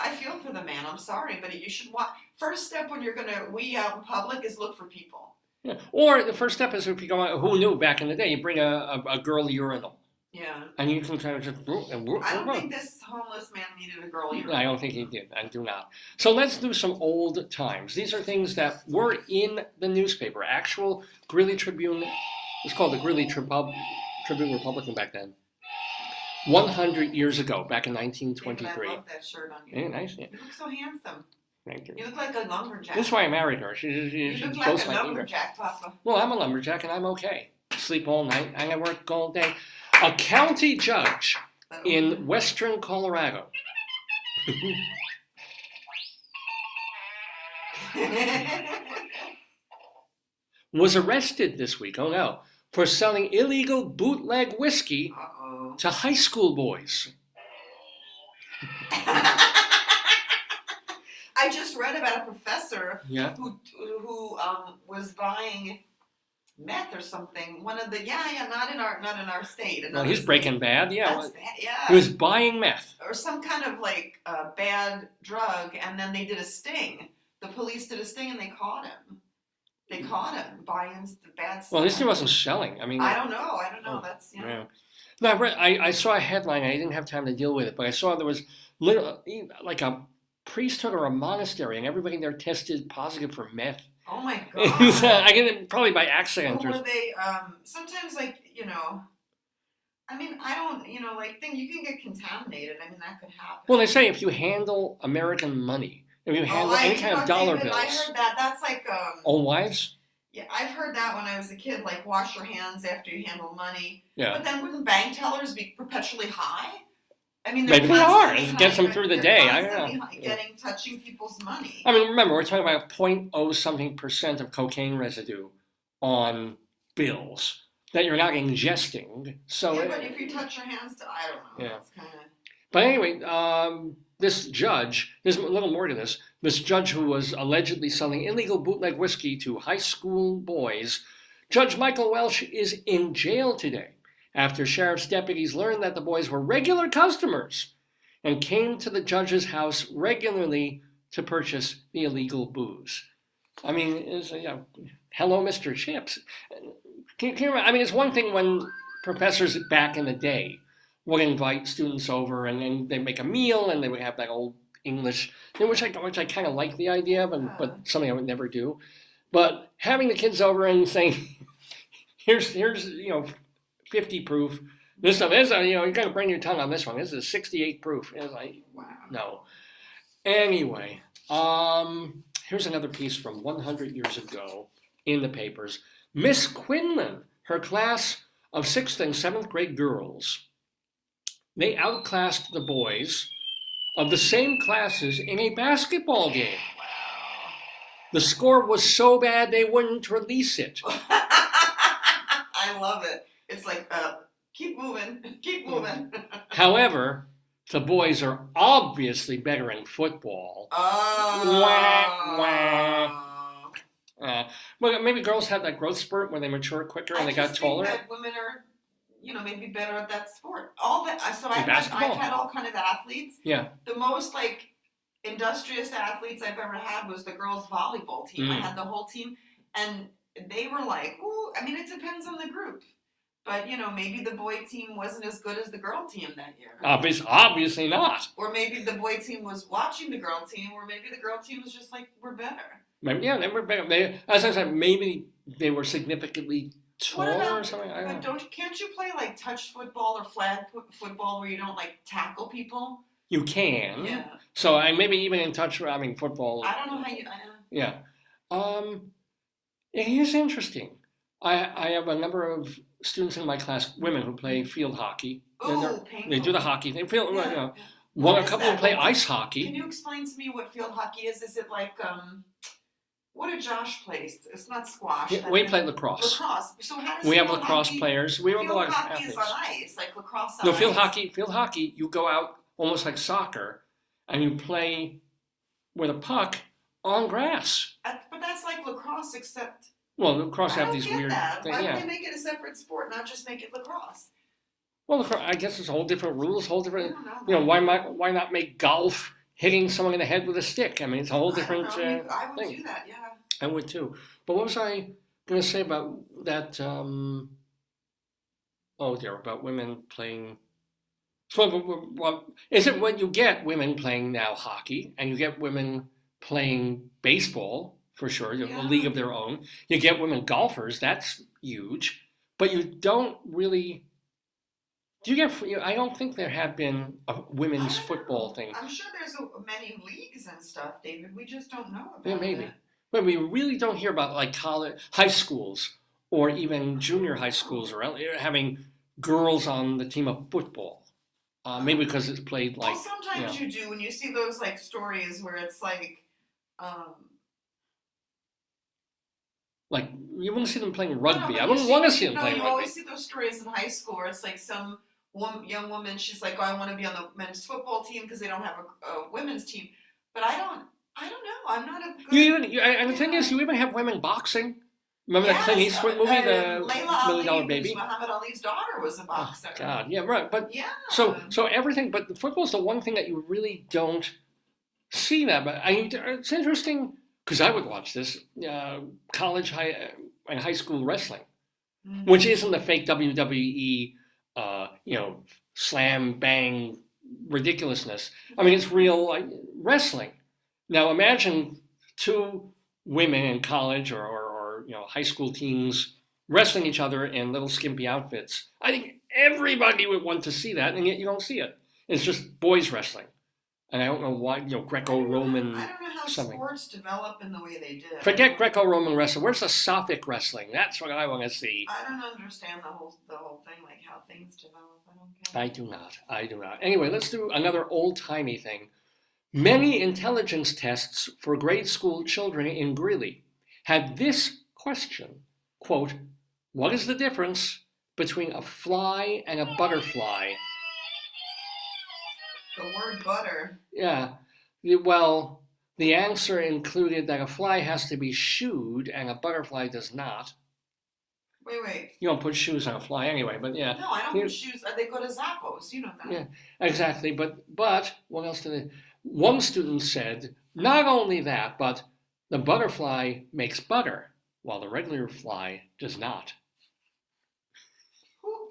I feel for the man. I'm sorry, but you should watch. First step when you're gonna wee out in public is look for people. Yeah. Or the first step is if you go out, who knew back in the day, you bring a girl urinal. Yeah. And you can kind of just. I don't think this homeless man needed a girl urinal. I don't think he did. I do not. So let's do some old times. These are things that were in the newspaper. Actual Greeley Tribune. It's called the Greeley Tribune Republican back then. 100 years ago, back in 1923. I love that shirt on you. Yeah, nice. Yeah. You look so handsome. Thank you. You look like a lumberjack. That's why I married her. You She look boasts like a my ego. lumberjack, Papa. Well, I'm a lumberjack and I'm okay. Sleep all night. I work all day. A county judge in western Colorado was arrested this week. Oh no. For selling illegal bootleg whiskey Uh-oh. to high school boys. I just read about a professor Yeah. who was buying meth or something. One of the not in our state. No, another he's state. Breaking Bad. Yeah. That's bad, yeah. He was buying meth. Or some kind of like bad drug, and then they did a sting. The police did a sting, and they caught him. They caught him buying the bad stuff. Well, at least he wasn't selling. I mean. I don't know. Oh, That's Yeah. No, I saw a headline. I didn't have time to deal with it, but I saw there was like a priesthood or a monastery, and everybody there tested positive for meth. Oh my I god. get it probably by accident. Or were they sometimes I mean I don't you can get contaminated. I mean that could happen. Well, they say if you handle American money, if you handle any kind of dollar David, bills. I heard that. That's like Old wives? Yeah, I've heard that when I was a kid. Like wash your hands after you handle money. Yeah. But then wouldn't bank tellers be perpetually high? I mean, Maybe they are. constantly It gets them high. through the They're day. I don't constantly know. touching people's money. I mean, remember, we're talking about 0.0 something % of cocaine residue on bills. that you're not ingesting. So, Yeah, but if you touch your hands to, I don't know, Yeah. it's kind of. but anyway, this judge, there's a little more to this. This judge who was allegedly selling illegal bootleg whiskey to high school boys, Judge Michael Welsh, is in jail today after sheriff's deputies learned that the boys were regular customers and came to the judge's house regularly to purchase the illegal booze. I mean, hello, Mr. Chips. Can you remember? I mean, it's one thing when professors back in the day would invite students over and then they make a meal and they would have that old English, which I kind of like the idea of, but something I would never do. But having the kids over and saying, here's 50 proof. This stuff is, you got to burn your tongue on this one. This is 68 proof. It's like, Wow. no. Anyway, here's another piece from 100 years ago in the papers. Miss Quinlan, her class of 6th and 7th grade girls, they outclassed the boys of the same classes in a basketball game. The score was so bad they wouldn't release it. I love it. It's like, keep moving, keep moving. However, the boys are obviously better in football. Well, maybe girls have that growth spurt when they mature quicker and they got taller. I just think that women are, maybe better at that sport. All that. So I've basketball. had all kind of athletes. Yeah. The most industrious athletes I've ever had was the girls volleyball team. I had the whole team, and they were like, ooh. I mean, it depends on the group. But, maybe the boy team wasn't as good as the girl team that year. Obviously not. Or maybe the boy team was watching the girl team, or maybe the girl team was just like, we're better. Maybe, yeah, they were better. As I said, maybe they were significantly taller or something. I don't know. Can't you play touch football or flag football where you don't tackle people? You can. Yeah. So maybe even in touch, football. I don't know how you. Yeah. It is interesting. I have a number of students in my class, women who play field hockey. Oh, They do the hockey. They feel, Yeah. a couple who play ice hockey. Can you explain to me what field hockey is? Is it what did Josh play? It's not squash. Yeah, we play lacrosse. Lacrosse. So how does We have field lacrosse hockey, players. We have a field lot of hockey athletes. is on ice, like lacrosse on No, ice. field hockey, you go out almost like soccer and you play with a puck on grass. But that's like lacrosse, except. Well, lacrosse I have don't these get weird that. things. Why Yeah. would they make it a separate sport, not just make it lacrosse? Well, I guess it's whole different rules, whole I different. don't know. Why not make golf hitting someone in the head with a stick? I mean, it's a whole different I don't know. I would thing. do that, yeah. I would too. But what was I going to say about that? About women playing. So, is it when you get women playing now hockey and you get women playing baseball for sure, a league of their own? You get women golfers. That's huge. But you don't really. Do you get? I don't think there have been a women's I don't football know. thing. I'm sure there's many leagues and stuff, David. We just don't know about Yeah, maybe. it. But we really don't hear about college, high schools, or even junior high schools, or having girls on the team of football. Maybe because it's played Well, sometimes you do when you see those stories where it's you wouldn't see them playing rugby. No, I wouldn't want to see them No, playing you rugby. always see those stories in high school where it's some young woman. She's like, "Oh, I want to be on the men's football team because they don't have a women's team." But I don't know. I'm not a good. And the thing is, you even have women boxing. Remember that Clint Eastwood movie, the Layla $1 Million Ali, Baby? who's Muhammad Ali's daughter, was a boxer. Oh, God, yeah, right. But Yeah. so everything, but football's the one thing that you really don't see that. But it's interesting because I would watch this college, and high school wrestling, which isn't the fake WWE, slam bang ridiculousness. I mean, it's real wrestling. Now imagine two women in college or high school teens wrestling each other in little skimpy outfits. I think everybody would want to see that, and yet you don't see it. It's just boys wrestling, and I don't know why. Greco-Roman. I don't know how something. Sports develop in the way they did. Forget Greco-Roman wrestling. Where's the Sophic wrestling? That's what I want to see. I don't understand the whole thing, how things develop. I don't get it. I do not. Anyway, let's do another old-timey thing. Many intelligence tests for grade school children in Greeley had this question, quote, What is the difference between a fly and a butterfly? The word butter. Yeah. Well, the answer included that a fly has to be shooed and a butterfly does not. Wait. You don't put shoes on a fly anyway, but yeah. No, I don't put shoes. They go to Zappos. You know that. Yeah, exactly. But what else did they? One student said, not only that, but the butterfly makes butter, while the regular fly does not. Who?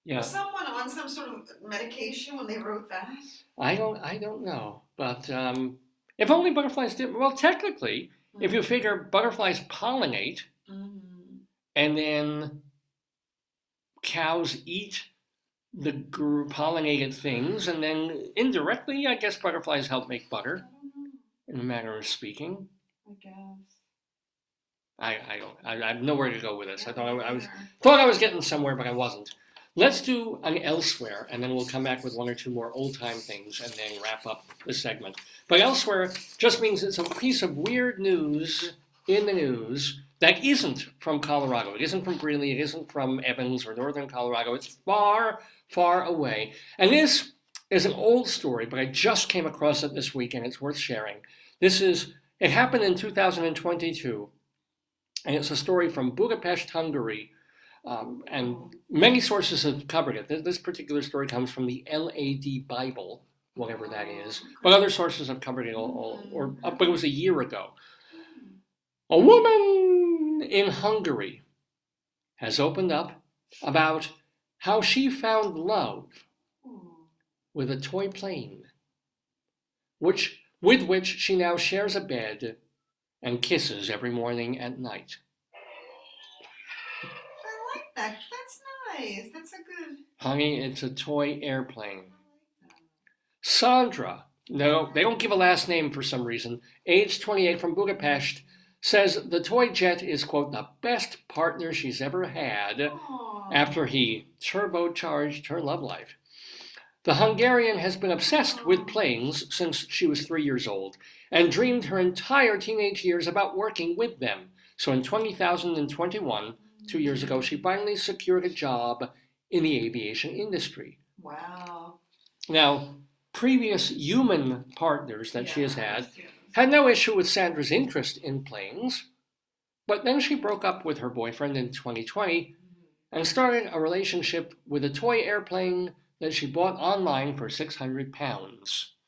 Yeah, Was someone on some sort of medication when they wrote that? I don't know, but if only butterflies did. Well, technically, if you figure butterflies pollinate, and then cows eat the pollinated things, and then indirectly, I guess butterflies help make butter, in a manner of speaking. I guess. I have nowhere to go with this. I thought I was getting somewhere, but I wasn't. Let's do an elsewhere, and then we'll come back with one or two more old-time things, and then wrap up the segment. But elsewhere just means it's a piece of weird news in the news that isn't from Colorado. It isn't from Greeley. It isn't from Evans or northern Colorado. It's far, far away. And this is an old story, but I just came across it this week, and it's worth sharing. It happened in 2022, and it's a story from Budapest, Hungary. And many sources have covered it. This particular story comes from the LAD Bible, whatever that is. But other sources have covered it but it was a year ago. A woman in Hungary has opened up about how she found love with a toy plane, with which she now shares a bed and kisses every morning and night. I like that. That's nice. That's a good. Honey, it's a toy airplane. Sandra, no, they don't give a last name for some reason, age 28 from Budapest, says the toy jet is, quote, the best partner she's ever had after he turbocharged her love life. The Hungarian has been obsessed with planes since she was 3 years old and dreamed her entire teenage years about working with them. So in 2021, 2 years ago, she finally secured a job in the aviation industry. Wow. Now, previous human partners that she has had no issue with Sandra's interest in planes, but then she broke up with her boyfriend in 2020 and started a relationship with a toy airplane that she bought online for £600.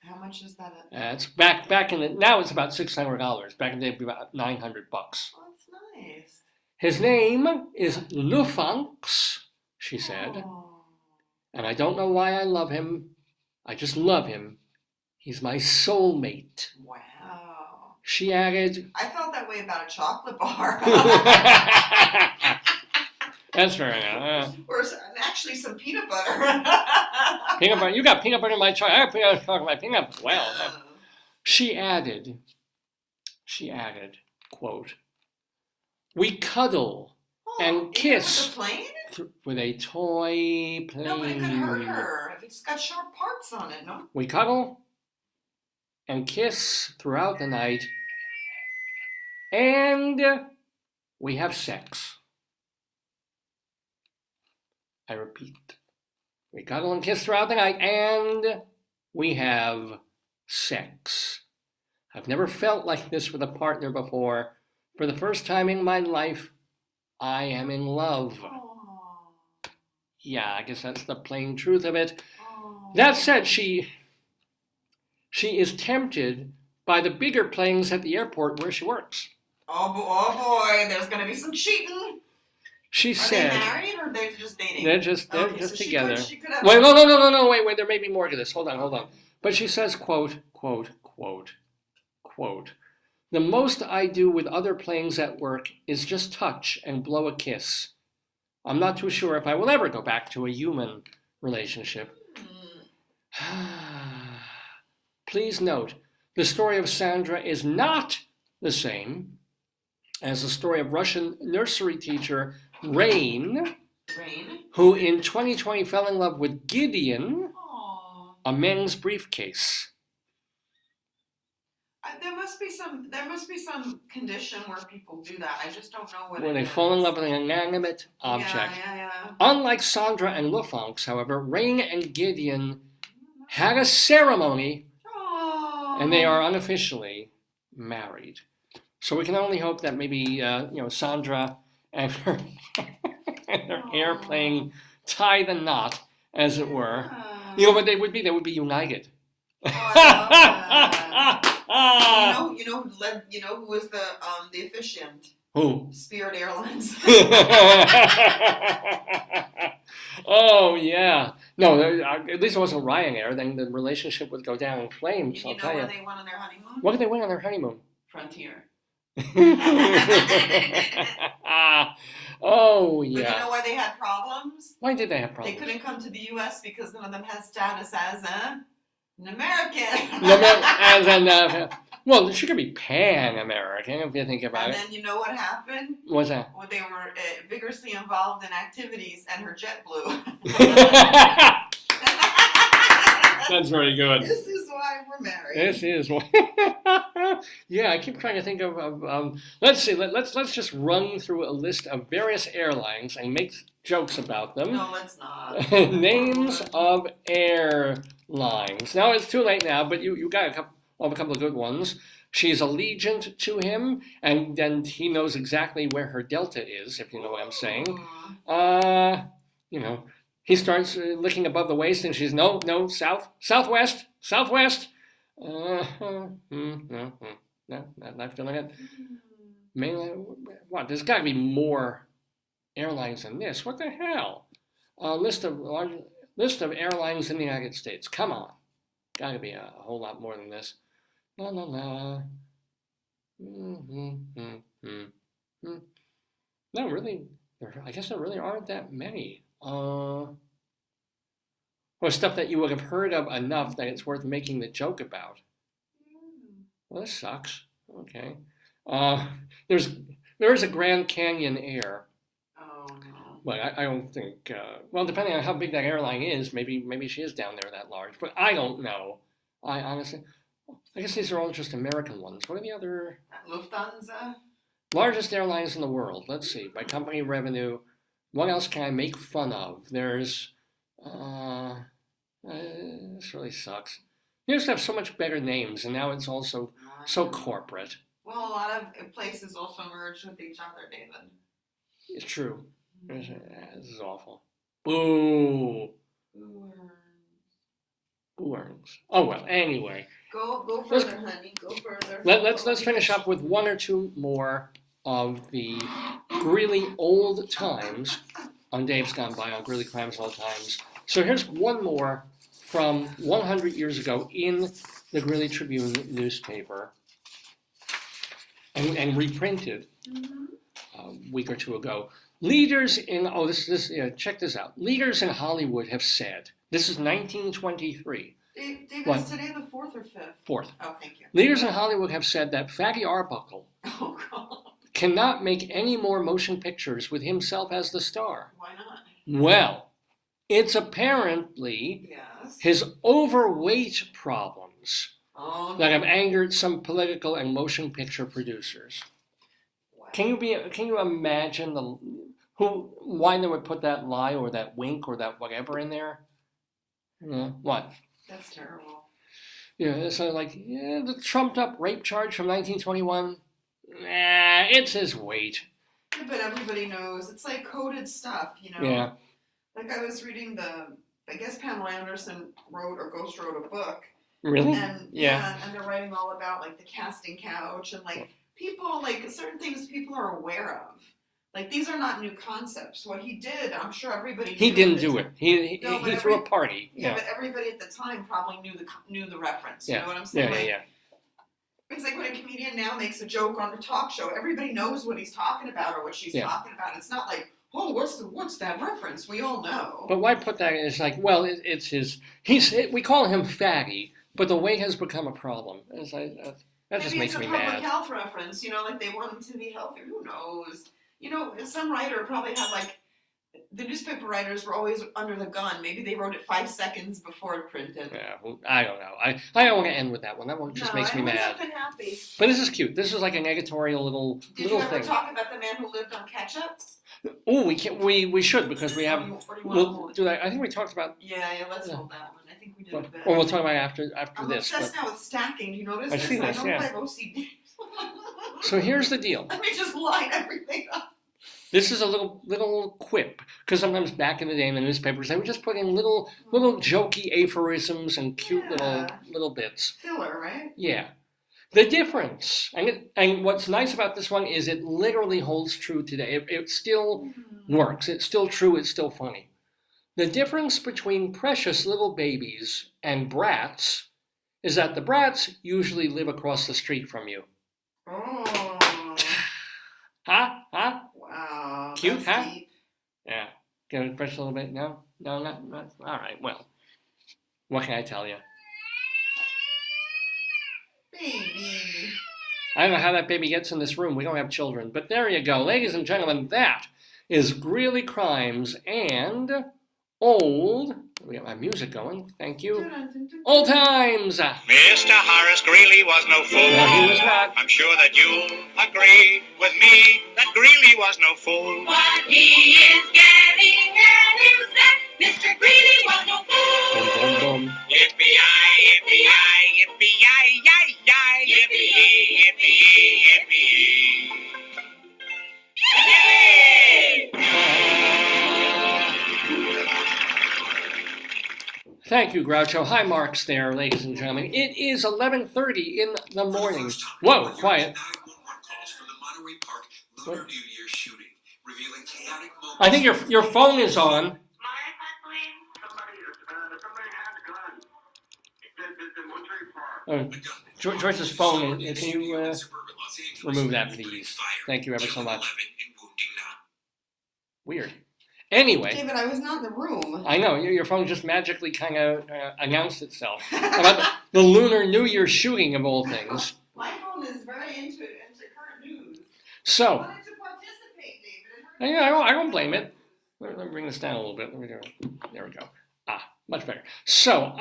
How much is that? It's back in the, now it's about $600. Back in the day, it'd be about $900. Oh, that's nice. His name is Lufanx, she said, and I don't know why I love him. I just love him. He's my soulmate. Wow. She added. I felt that way about a chocolate bar. That's fair enough. Or actually some peanut butter. Peanut butter. You got peanut butter in my chocolate. I got peanut butter in my peanut butter. Well, she added, quote, we cuddle and kiss with a toy plane. No, but it could hurt her if it's got sharp parts on it, no? We cuddle and kiss throughout the night, and we have sex. I repeat, we cuddle and kiss throughout the night, and we have sex. I've never felt like this with a partner before. For the first time in my life, I am in love. Aww. Yeah, I guess that's the plain truth of it. Aww. That said, she is tempted by the bigger planes at the airport where she works. Oh boy, there's gonna be some cheating. She said, they married or they're just dating? They're just so together. She could have Wait, no, wait, there may be more to this. Hold on. But she says, quote, the most I do with other planes at work is just touch and blow a kiss. I'm not too sure if I will ever go back to a human relationship. Please note, the story of Sandra is not the same as the story of Russian nursery teacher Rain, who in 2020 fell in love with Gideon, Aww. a men's briefcase. There must be some condition where people do that. I just don't know what When it they is. fall in love with an inanimate object. Yeah. Unlike Sandra and Lufonks, however, Rain and Gideon had a ceremony Oh. and they are unofficially married. So we can only hope that maybe Sandra and her and her airplane tie the knot, as it were. Yeah. You know what they would be? They would be united. Oh, I love that. You know who was the officiant? Who? Spirit Airlines. Oh yeah. No, at least it wasn't Ryanair. Then the relationship would go down in flames. You I'll know tell where you. they went on their honeymoon? What did they win on their honeymoon? Frontier. Oh But you know yeah. why they had problems? Why did they have They problems? couldn't come to the U.S. because none of them has status as an American. Well, she could be Pan-American if you think about And it. then you know what happened? What's that? Well, they were vigorously involved in activities, and her jet blew. That's very good. This is why we're married. This is one. Yeah, I keep trying to think of. Let's see. Let's just run through a list of various airlines and make jokes about them. No, let's not. Names of airlines. Now it's too late now, but you got a couple of good ones. She's allegiant to him, and then he knows exactly where her delta is, if you know what I'm saying. He starts looking above the waist, and she's no, southwest. No, not feeling it. Mainland, what? There's got to be more airlines than this. What the hell? List of airlines in the United States. Come on, got to be a whole lot more than this. La la la. No, really. I guess there really aren't that many. Or stuff that you would have heard of enough that it's worth making the joke about. Well, this sucks. Okay. There is a Grand Canyon Air, Oh no. but I don't think. Well, depending on how big that airline is, maybe she is down there that large. But I don't know. I honestly, I guess these are all just American ones. What are the other Lufthansa. largest airlines in the world? Let's see. By company revenue, what else can I make fun of? There's. This really sucks. You used to have so much better names, and now it's also so corporate. Well, a lot of places also merge with each other, David. It's true. This is awful. Boo. Who earns? Oh well. Anyway, Go Let's- further, honey. Go further. let's finish up with one or two more of the Greeley old times on Dave's Gone By on Greeley Crimes Old Times. So here's one more from 100 years ago in the Greeley Tribune newspaper, and reprinted a week or two ago. Leaders in check this out. Leaders in Hollywood have said, this is 1923. David, What? is today the 4th or 5th? Fourth. Oh, thank you. Leaders in Hollywood have said that Fatty Arbuckle Oh God. cannot make any more motion pictures with himself as the star. Why not? Well, it's apparently Yes. his overweight problems Oh no. that have angered some political and motion picture producers. Wow. Can you imagine why they would put that lie or that wink or that whatever in there? Yeah, what? That's terrible. Yeah, so the trumped up rape charge from 1921. Nah, it's his weight. Yeah, but everybody knows it's like coded stuff, you know. Yeah. Like I was reading I guess Pamela Anderson wrote a book. Really? And Yeah. and they're writing all about like the casting couch and like people like certain things people are aware of. Like these are not new concepts. What he did, I'm sure everybody He knew didn't at the do time. it. He No, but threw a every- party. Yeah, Yeah. but everybody at the time probably knew the reference. You Yeah. know what I'm saying? Yeah, Like, yeah. It's like when a comedian now makes a joke on a talk show, everybody knows what he's talking about or what she's Yeah. talking about. It's not like, oh, what's that reference? We all know. But why put that? It's like, well, it's his. We call him fatty, but the weight has become a problem. It's like, that just Maybe makes it's me a public mad. health reference, you know, like they want him to be healthy. Who knows? You know, some writer probably had like the newspaper writers were always under the gun. Maybe they wrote it 5 seconds before it printed. Yeah, well, I don't know. I don't want to end with that one. That one just makes me I want mad. something happy. But this is cute. This is like an editorial little Did you ever thing. talk about the man who lived on ketchup? Oh, we can. We should because we have. Or do you wanna We'll hold it? do that. I think we talked about. Yeah, let's Yeah. hold that one. I think we did Or a bit. we'll talk about it after I'm this. obsessed now with stacking. Do you notice I this? see this, I don't yeah. have OCD. So here's the deal. Let me just line everything up. This is a little quip because sometimes back in the day in the newspapers they would just put in little jokey aphorisms and cute Yeah. little bits. Filler, right? Yeah. The difference, and what's nice about this one is it literally holds true today. It still works. It's still true. It's still funny. The difference between precious little babies and brats is that the brats usually live across the street from you. Oh, Huh? wow. Cute, that's huh? deep. Yeah. Get it fresh a little bit? No? No, not. All right. Well, what can I tell you? Baby. I don't know how that baby gets in this room. We don't have children. But there you go. Ladies and gentlemen, that is Greeley Crimes and Old. We got my music going. Thank you. Old Times. Mr. Horace Greeley was no fool. No, he was not. I'm sure that you'll agree with me that Greeley was no fool. What he is getting at is that Mr. Greeley was no fool. Boom, boom, boom. Yippee-yi, yippee-yi, yippee-yi, yi-yi, yippee-yi, yippee-yi, yippee-yi. Thank you, Groucho. High marks there, ladies and gentlemen. It is 11:30 in the morning. Whoa, quiet. What? I think your phone is on. Joyce's phone. Can you remove that, please? Thank you ever so much. Weird. Anyway, David, I was not in the room. I know your phone just magically kind of announced itself about the Lunar New Year shooting of all things. My phone is very into current news. I So, wanted to participate, David. yeah, I don't blame it. Let me bring this down a little bit. There we go. Much better. So,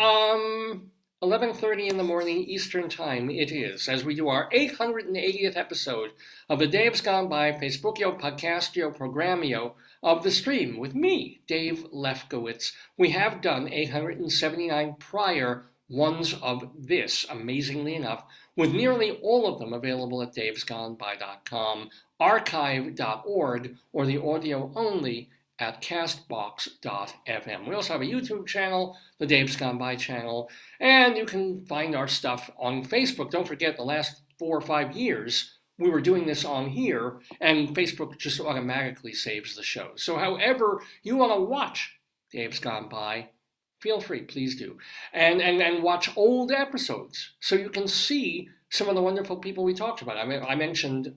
11:30 in the morning Eastern Time it is, as we do our 880th episode of the Dave's Gone By Facebookio, Podcastio, Programmio of the stream with me, Dave Lefkowitz. We have done 879 prior ones of this, amazingly enough, with nearly all of them available at davesgoneby.com, archive.org, or the audio only at castbox.fm. We also have a YouTube channel, the Dave's Gone By channel, and you can find our stuff on Facebook. Don't forget, the last 4 or 5 years, we were doing this on here, and Facebook just automatically saves the show. So however you want to watch Dave's Gone By, feel free, please do. And watch old episodes so you can see some of the wonderful people we talked about. I mentioned,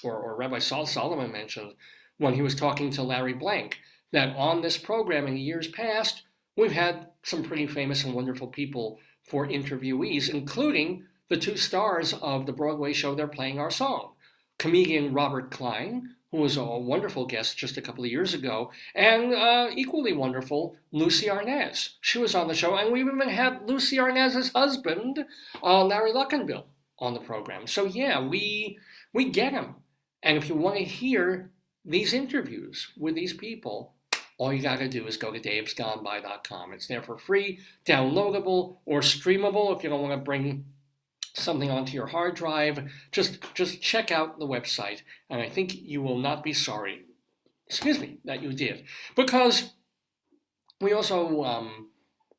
or Rabbi Saul Solomon mentioned, when he was talking to Larry Blank, that on this program in years past, we've had some pretty famous and wonderful people for interviewees, including the 2 stars of the Broadway show They're Playing Our Song, comedian Robert Klein, who was a wonderful guest just a couple of years ago, and equally wonderful, Lucy Arnaz. She was on the show, and we even had Lucy Arnaz's husband, Larry Luckenbill, on the program. So yeah, we get him. And if you want to hear these interviews with these people, all you got to do is go to davesgoneby.com. It's there for free, downloadable, or streamable if you don't want to bring something onto your hard drive. Just check out the website, and I think you will not be sorry, that you did. Because we also,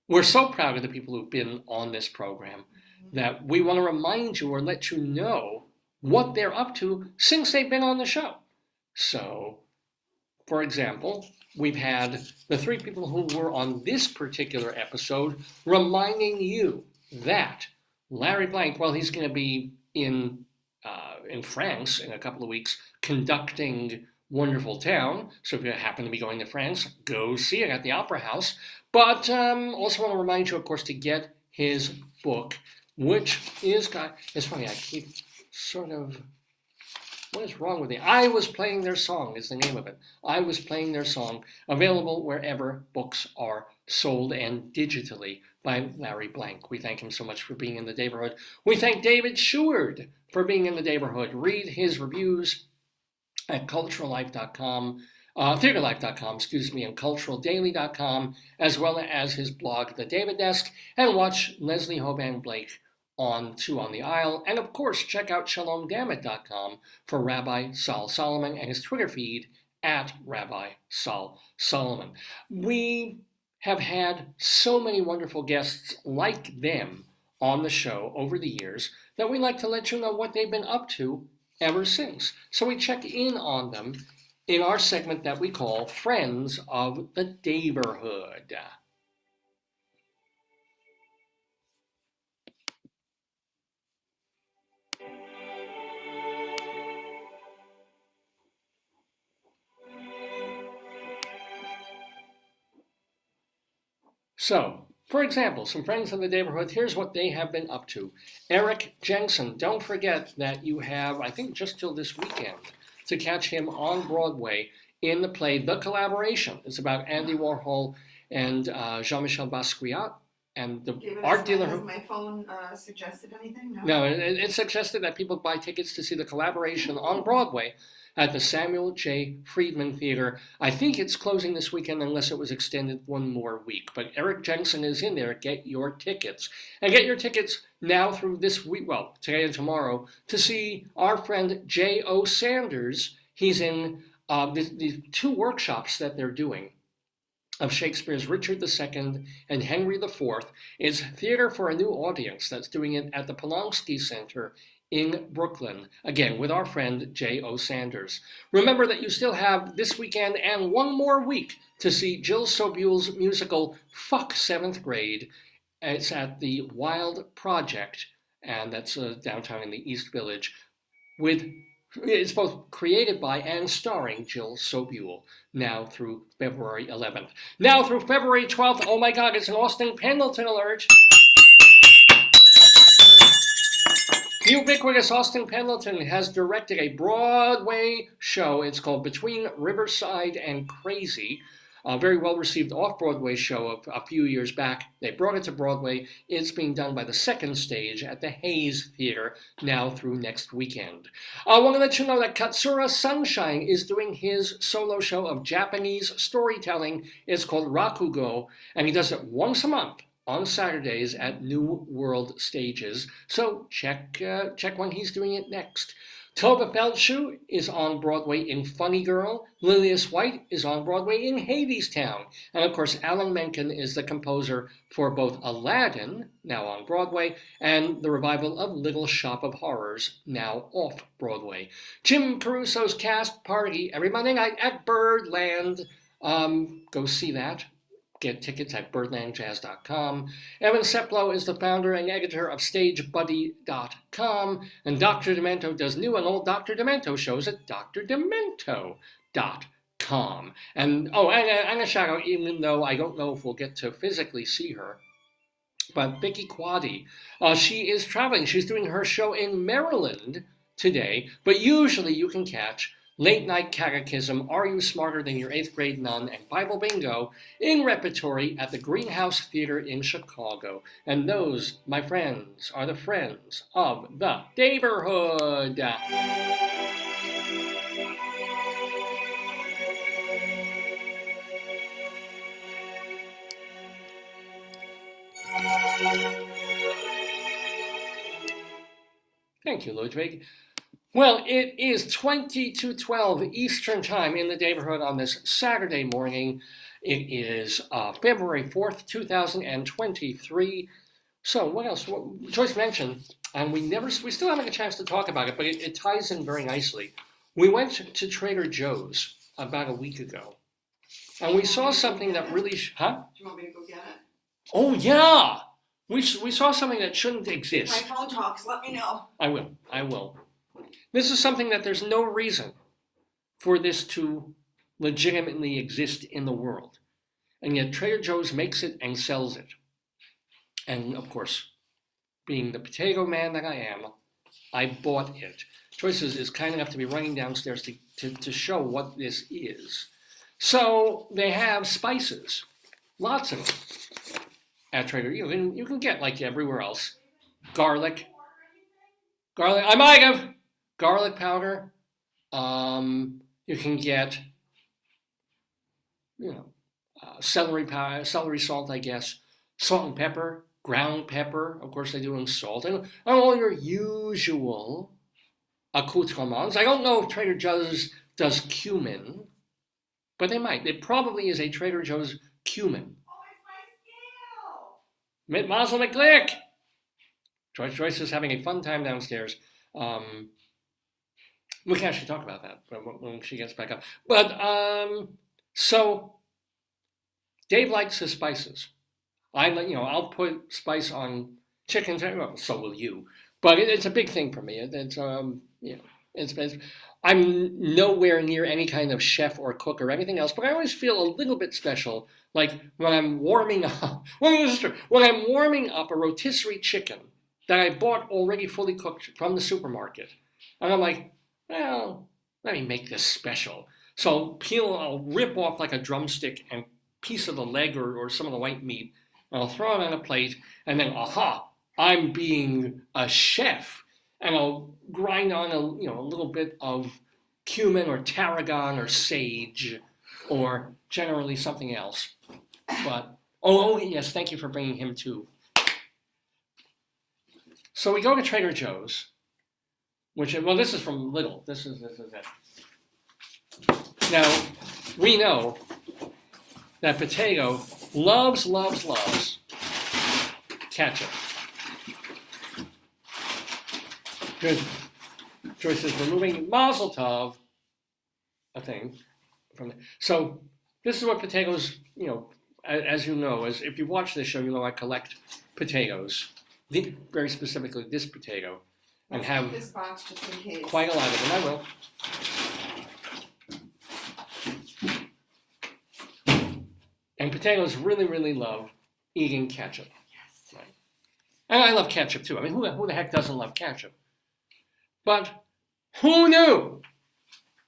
we're so proud of the people who've been on this program that we want to remind you or let you know what they're up to since they've been on the show. So, for example, we've had the 3 people who were on this particular episode reminding you that Larry Blank, well, he's going to be in France in a couple of weeks conducting Wonderful Town. So if you happen to be going to France, go see it at the Opera House. But also want to remind you, of course, to get his book, which is, it's funny, I keep sort of What is wrong with me? I Was Playing Their Song is the name of it. I Was Playing Their Song, available wherever books are sold and digitally by Larry Blank. We thank him so much for being in the Daverhood. We thank David Sheward for being in the Daverhood. Read his reviews at culturallife.com, theaterlife.com, and culturaldaily.com, as well as his blog, The David Desk, and watch Leslie Hoban Blake on Two on the Aisle. And of course, check out shalomdammit.com for Rabbi Sol Solomon and his Twitter feed at Rabbi Sol Solomon. We have had so many wonderful guests like them on the show over the years that we like to let you know what they've been up to ever since. So we check in on them in our segment that we call Friends of the Daverhood. So, for example, some friends of the Daverhood, here's what they have been up to. Eric Jensen, don't forget that you have, I think just till this weekend, to catch him on Broadway in the play The Collaboration. It's about Andy Warhol and Jean-Michel Basquiat and the David, art dealer has who... my phone suggested anything? No, it suggested that people buy tickets to see The Collaboration on Broadway at the Samuel J. Friedman Theater. I think it's closing this weekend unless it was extended one more week. But Eric Jensen is in there. Get your tickets. And get your tickets now through this week, well, today and tomorrow, to see our friend J.O. Sanders. He's in the two workshops that they're doing of Shakespeare's Richard II and Henry IV. It's Theater for a New Audience that's doing it at the Polanski Center in Brooklyn, again, with our friend J.O. Sanders. Remember that you still have this weekend and one more week to see Jill Sobule's musical Fuck 7th Grade. It's at the Wild Project, and that's downtown in the East Village. It's both created by and starring Jill Sobule, now through February 11th. Now through February 12th, oh my God, it's an Austin Pendleton alert. The ubiquitous Austin Pendleton has directed a Broadway show. It's called Between Riverside and Crazy, a very well-received off-Broadway show a few years back. They brought it to Broadway. It's being done by the Second Stage at the Hayes Theater now through next weekend. I want to let you know that Katsura Sunshine is doing his solo show of Japanese storytelling. It's called Rakugo, and he does it once a month on Saturdays at New World Stages. So check when he's doing it next. Tova Feldshuh is on Broadway in Funny Girl. Lilias White is on Broadway in Hadestown. And of course, Alan Menken is the composer for both Aladdin, now on Broadway, and the revival of Little Shop of Horrors, now off Broadway. Jim Caruso's Cast Party every Monday night at Birdland. Go see that. Get tickets at birdlandjazz.com. Evan Seplow is the founder and editor of StageBuddy.com, and Dr. Demento does new and old Dr. Demento shows at drdemento.com. And a shout out, even though I don't know if we'll get to physically see her, but Vicky Quaddy, she is traveling. She's doing her show in Maryland today, but usually you can catch Late Night Catechism, Are You Smarter Than Your 8th Grade Nun, and Bible Bingo in repertory at the Greenhouse Theater in Chicago. And those, my friends, are the friends of the Daverhood. Thank you, Ludwig. Well, it is 20 to 12 Eastern Time in the Daverhood on this Saturday morning. It is February 4th, 2023. So what else? Joyce mentioned, and we still haven't a chance to talk about it, but it ties in very nicely. We went to Trader Joe's about a week ago, and we saw something that really... Huh? Do you want me to go get it? Oh, yeah! We saw something that shouldn't exist. If my phone talks, let me know. I will. This is something that there's no reason for this to legitimately exist in the world. And yet Trader Joe's makes it and sells it. And of course, being the potato man that I am, I bought it. Joyce is kind enough to be running downstairs to show what this is. So they have spices, lots of them at Trader. You can get like everywhere else, garlic. I might have garlic powder. You can get, celery powder, celery salt, I guess, salt and pepper, ground pepper. Of course, they do in salt, and all your usual accoutrements. I don't know if Trader Joe's does cumin, but they might. It probably is a Trader Joe's cumin. Mit Mazel McGlick. Joyce is having a fun time downstairs. We can actually talk about that when she gets back up. But so Dave likes his spices. I'll put spice on chicken. Well, so will you. But it's a big thing for me. I'm nowhere near any kind of chef or cook or anything else, but I always feel a little bit special. Like when I'm warming up. When I'm warming up a rotisserie chicken that I bought already fully cooked from the supermarket, and I'm like, well, let me make this special. So I'll rip off like a drumstick and piece of the leg or some of the white meat, and I'll throw it on a plate, and then, I'm being a chef, and I'll grind on a little bit of cumin or tarragon or sage, or generally something else. But yes, thank you for bringing him too. So we go to Trader Joe's. This is from Lidl. This is it. Now, we know that Potato loves ketchup. Good. Joyce is removing Mazel Tov, a thing from it. So this is what potatoes, as you know, as if you watch this show, you know I collect potatoes, very specifically this potato. And have this box just in case. Quite a lot of them. I will. And potatoes really love eating ketchup. Yes. Right. And I love ketchup too. I mean, who the heck doesn't love ketchup? But who knew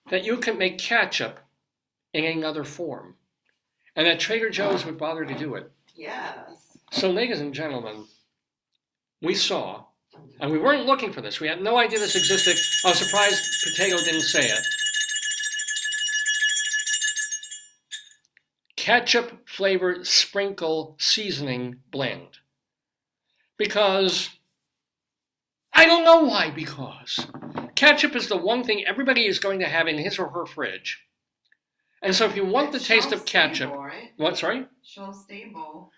that you could make ketchup in another form? And that Trader Joe's would bother to do it. Yes. So, ladies and gentlemen, we saw. And we weren't looking for this. We had no idea this existed. I was surprised Potato didn't say it. Ketchup flavored sprinkle seasoning blend. Because, I don't know why, because ketchup is the one thing everybody is going to have in his or her fridge. And so if you want the taste of ketchup, right? what, sorry? Shelf stable.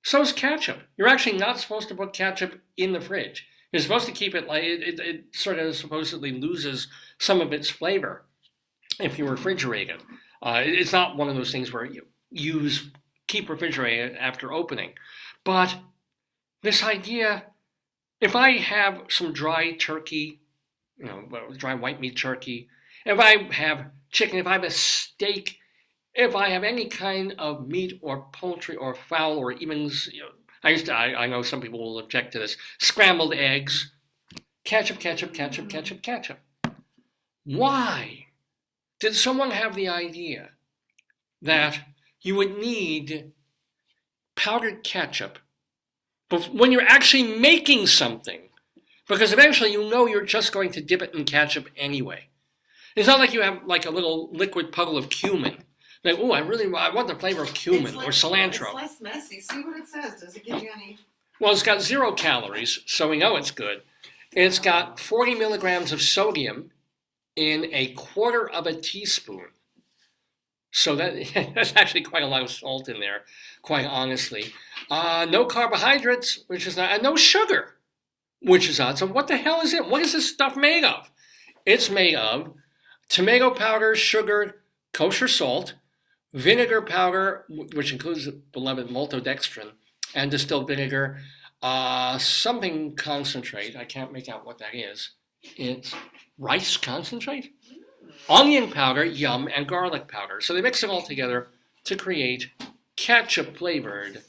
So is ketchup. You're actually not supposed to put ketchup in the fridge. You're supposed to keep it like it sort of supposedly loses some of its flavor if you refrigerate it. It's not one of those things where you keep refrigerated after opening. But this idea, if I have some dry turkey, dry white meat turkey, if I have chicken, if I have a steak, if I have any kind of meat or poultry or fowl or even, I know some people will object to this, scrambled eggs, ketchup. Why did someone have the idea that you would need powdered ketchup when you're actually making something? Because eventually you're just going to dip it in ketchup anyway. It's not like you have like a little liquid puddle of cumin. Like, I want the flavor of cumin or cilantro. It's less messy. See what it says. Does it give you any? Well, it's got 0 calories, so we know it's good. It's got 40 milligrams of sodium in 1/4 of a teaspoon. So that's actually quite a lot of salt in there, quite honestly. No carbohydrates, which is not, and no sugar, which is odd. So what the hell is it? What is this stuff made of? It's made of tomato powder, sugar, kosher salt, vinegar powder, which includes the beloved maltodextrin, and distilled vinegar, something concentrate. I can't make out what that is. It's rice concentrate? Onion powder, yum, and garlic powder. So they mix it all together to create ketchup flavored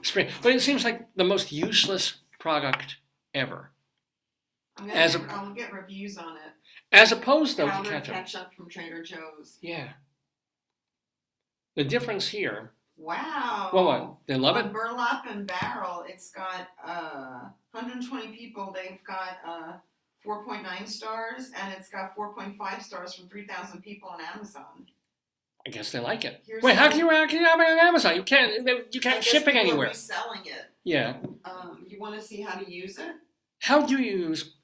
spring. But it seems like the most useless product ever. As a- I'll get reviews on it. As opposed though to Powdered ketchup. ketchup from Trader Joe's. Yeah. The difference here. Wow. Well, what? They love On it. Burlap and Barrel, it's got 120 people. They've got 4.9 stars, and it's got 4.5 stars from 3,000 people on Amazon. I guess they like it. Here's Wait, how some- can you have it on Amazon? You can't I guess ship it people are anywhere. reselling it. Yeah. You want to see how to use it? How do you use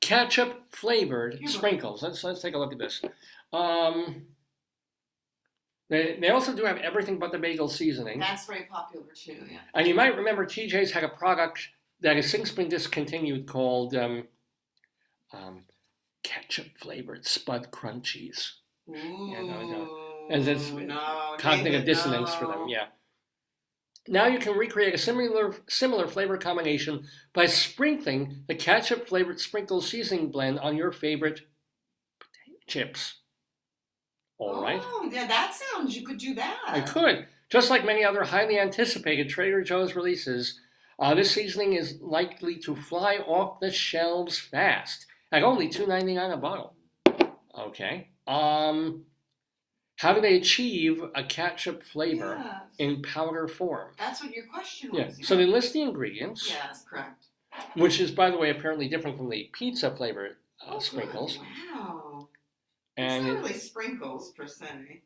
ketchup flavored Here, look. sprinkles? Let's take a look at this. They also do have everything but the bagel seasoning. That's very popular too. Yeah. And you might remember TJ's had a product that has since been discontinued called ketchup flavored Spud Crunchies. Ooh. no. And it's no, Cognitive David, dissonance for them, no. yeah. Now you can recreate a similar flavor combination by sprinkling the ketchup flavored sprinkle seasoning blend on your favorite potato chips. All right. Oh, yeah, that sounds. You could do that. I could. Just like many other highly anticipated Trader Joe's releases, this seasoning is likely to fly off the shelves fast at only $2.99 a bottle. Okay. How do they achieve a ketchup flavor Yes. in powder form? That's what your question Yeah. was. So they list the ingredients, Yes, correct. which is, by the way, apparently different from the pizza flavored Oh, good. sprinkles. Wow. And It's not really sprinkles per se.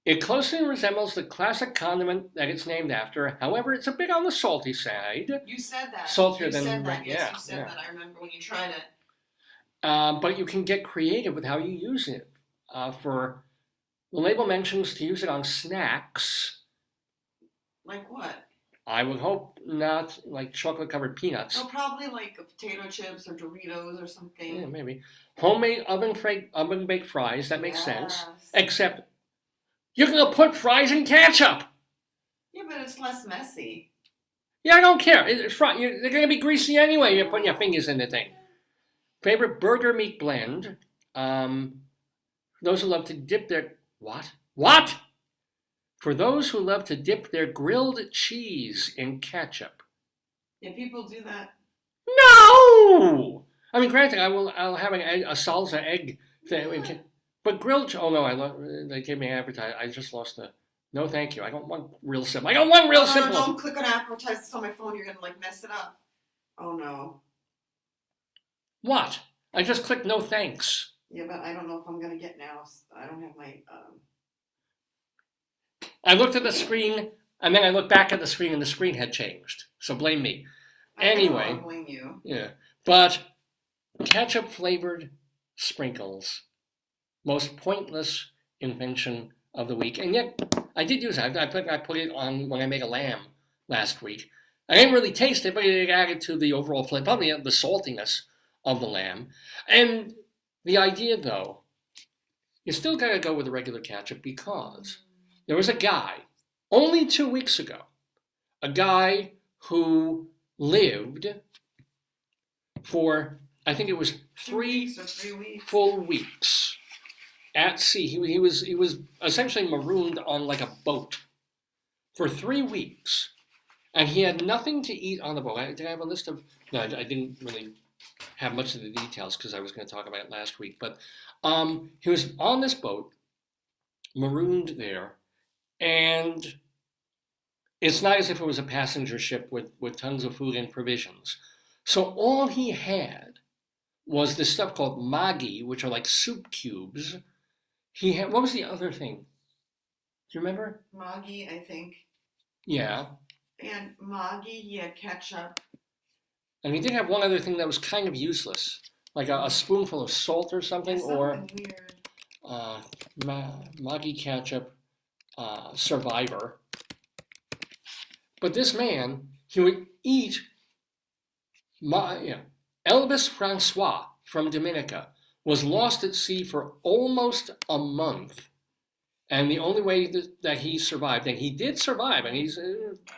it closely resembles the classic condiment that it's named after. However, it's a bit on the salty side. You said that. Saltier you than said that. re- Yes, yeah, you said yeah. that. I remember when you tried it. But you can get creative with how you use it. The label mentions to use it on snacks. Like what? I would hope not like chocolate covered peanuts. Oh, probably like potato chips or Doritos or something. Yeah, maybe. Homemade oven baked fries, that makes sense. Yes. Except you're gonna put fries in ketchup. Yeah, but it's less messy. Yeah, I don't care. They're gonna be greasy anyway. You're putting your fingers in the thing. Favorite burger meat blend. Those who love to dip their what? For those who love to dip their grilled cheese in ketchup. Yeah, people do that. No. I mean, granted, I'll have a salsa egg thing, but grilled. Oh no, they gave me an appetizer. I just lost the. No, thank you. I don't want real simple. I don't want real No, simple. don't click on advertisements on my phone. You're gonna like mess it up. Oh no. What? I just clicked no thanks. Yeah, but I don't know if I'm gonna get now. I don't have my. I looked at the screen, and then I looked back at the screen, and the screen had changed. So blame me. Anyway. I don't blame you. Yeah, but ketchup flavored sprinkles, most pointless invention of the week, and yet I did use it. I put it on when I made a lamb last week. I didn't really taste it, but it added to the overall flavor, probably the saltiness of the lamb. And the idea, though, you still got to go with the regular ketchup because there was a guy only 2 weeks ago, a guy who lived for, I think it was 3 weeks or 3 weeks. full weeks at sea. He was essentially marooned on like a boat for 3 weeks, and he had nothing to eat on the boat. Did I have a list of? No, I didn't really have much of the details because I was going to talk about it last week. But he was on this boat, marooned there, and it's not as if it was a passenger ship with tons of food and provisions. So all he had was this stuff called magi, which are like soup cubes. He had, what was the other thing? Do you remember? Maggi, I think. Yeah. And Maggi, he had ketchup. And he did have one other thing that was kind of useless, like a spoonful of salt or something, or Something weird. Maggi ketchup, Survivor. But this man, he would eat Elvis Francois from Dominica was lost at sea for almost a month. And the only way that he survived, and he did survive, and he's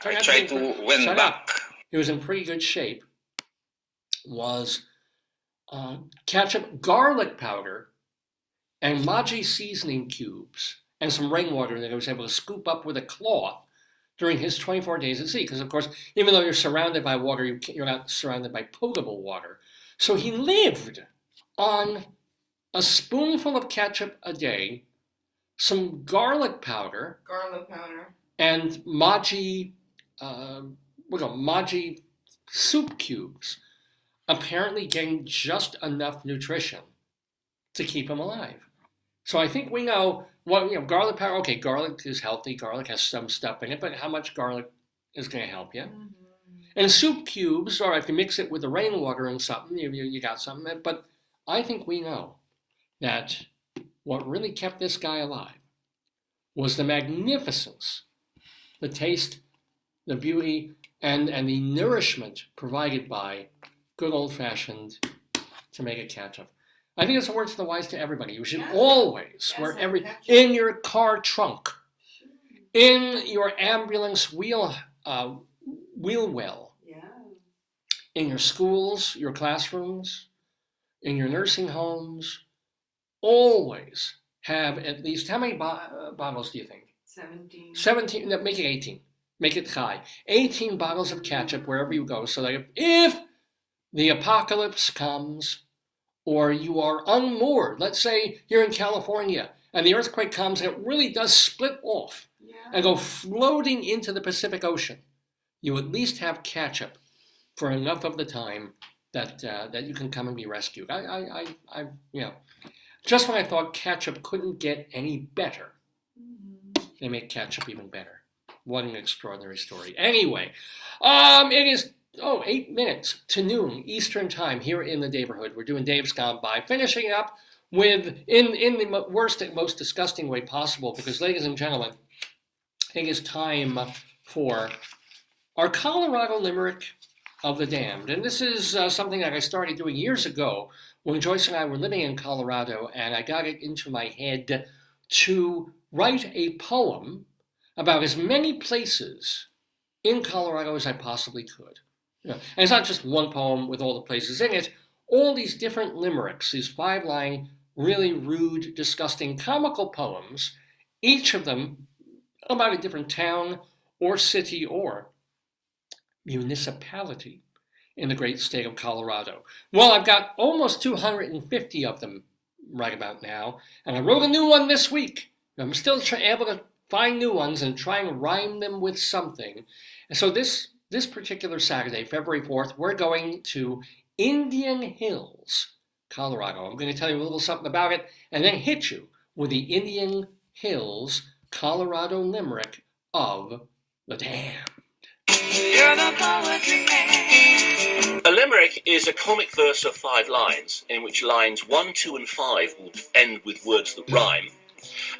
I tried to win back. he was in pretty good shape, was ketchup, garlic powder, and Maggi seasoning cubes, and some rainwater that he was able to scoop up with a cloth during his 24 days at sea. Because, of course, even though you're surrounded by water, you're not surrounded by potable water. So he lived on a spoonful of ketchup a day, some garlic powder, and Maji, Maji soup cubes, apparently getting just enough nutrition to keep him alive. So I think we know what, garlic powder. Okay, garlic is healthy. Garlic has some stuff in it, but how much garlic is going to help you? And soup cubes, or if you mix it with the rainwater and something, you got something. But I think we know that what really kept this guy alive was the magnificence, the taste, the beauty, and the nourishment provided by good old-fashioned tomato ketchup. I think it's a word to the wise to everybody. You should always, in your car trunk, in your ambulance wheel well, in your schools, your classrooms, in your nursing homes, always have at least, how many bottles do you think? 17, no, make it 18. Make it high. 18 bottles of ketchup wherever you go, so that if the apocalypse comes, or you are unmoored, let's say you're in California, and the earthquake comes and it really does split off and go floating into the Pacific Ocean, you at least have ketchup for enough of the time that you can come and be rescued. Just when I thought ketchup couldn't get any better, they make ketchup even better. What an extraordinary story. Anyway, it is 8 minutes to noon Eastern time here in the Daverhood. We're doing Dave's Gone By, finishing up with, in the worst and most disgusting way possible, because ladies and gentlemen, I think it's time for our Colorado Limerick of the Damned. And this is something that I started doing years ago when Joyce and I were living in Colorado, and I got it into my head to write a poem about as many places in Colorado as I possibly could. And it's not just one poem with all the places in it, all these different limericks, these 5-line, really rude, disgusting, comical poems, each of them about a different town or city or municipality in the great state of Colorado. Well, I've got almost 250 of them right about now, and I wrote a new one this week. I'm still able to find new ones and try and rhyme them with something. And so this particular Saturday, February 4th, we're going to Indian Hills, Colorado. I'm going to tell you a little something about it and then hit you with the Indian Hills, Colorado Limerick of the Damned. A limerick is a comic verse of 5 lines, in which lines 1, 2, and 5 will end with words that rhyme.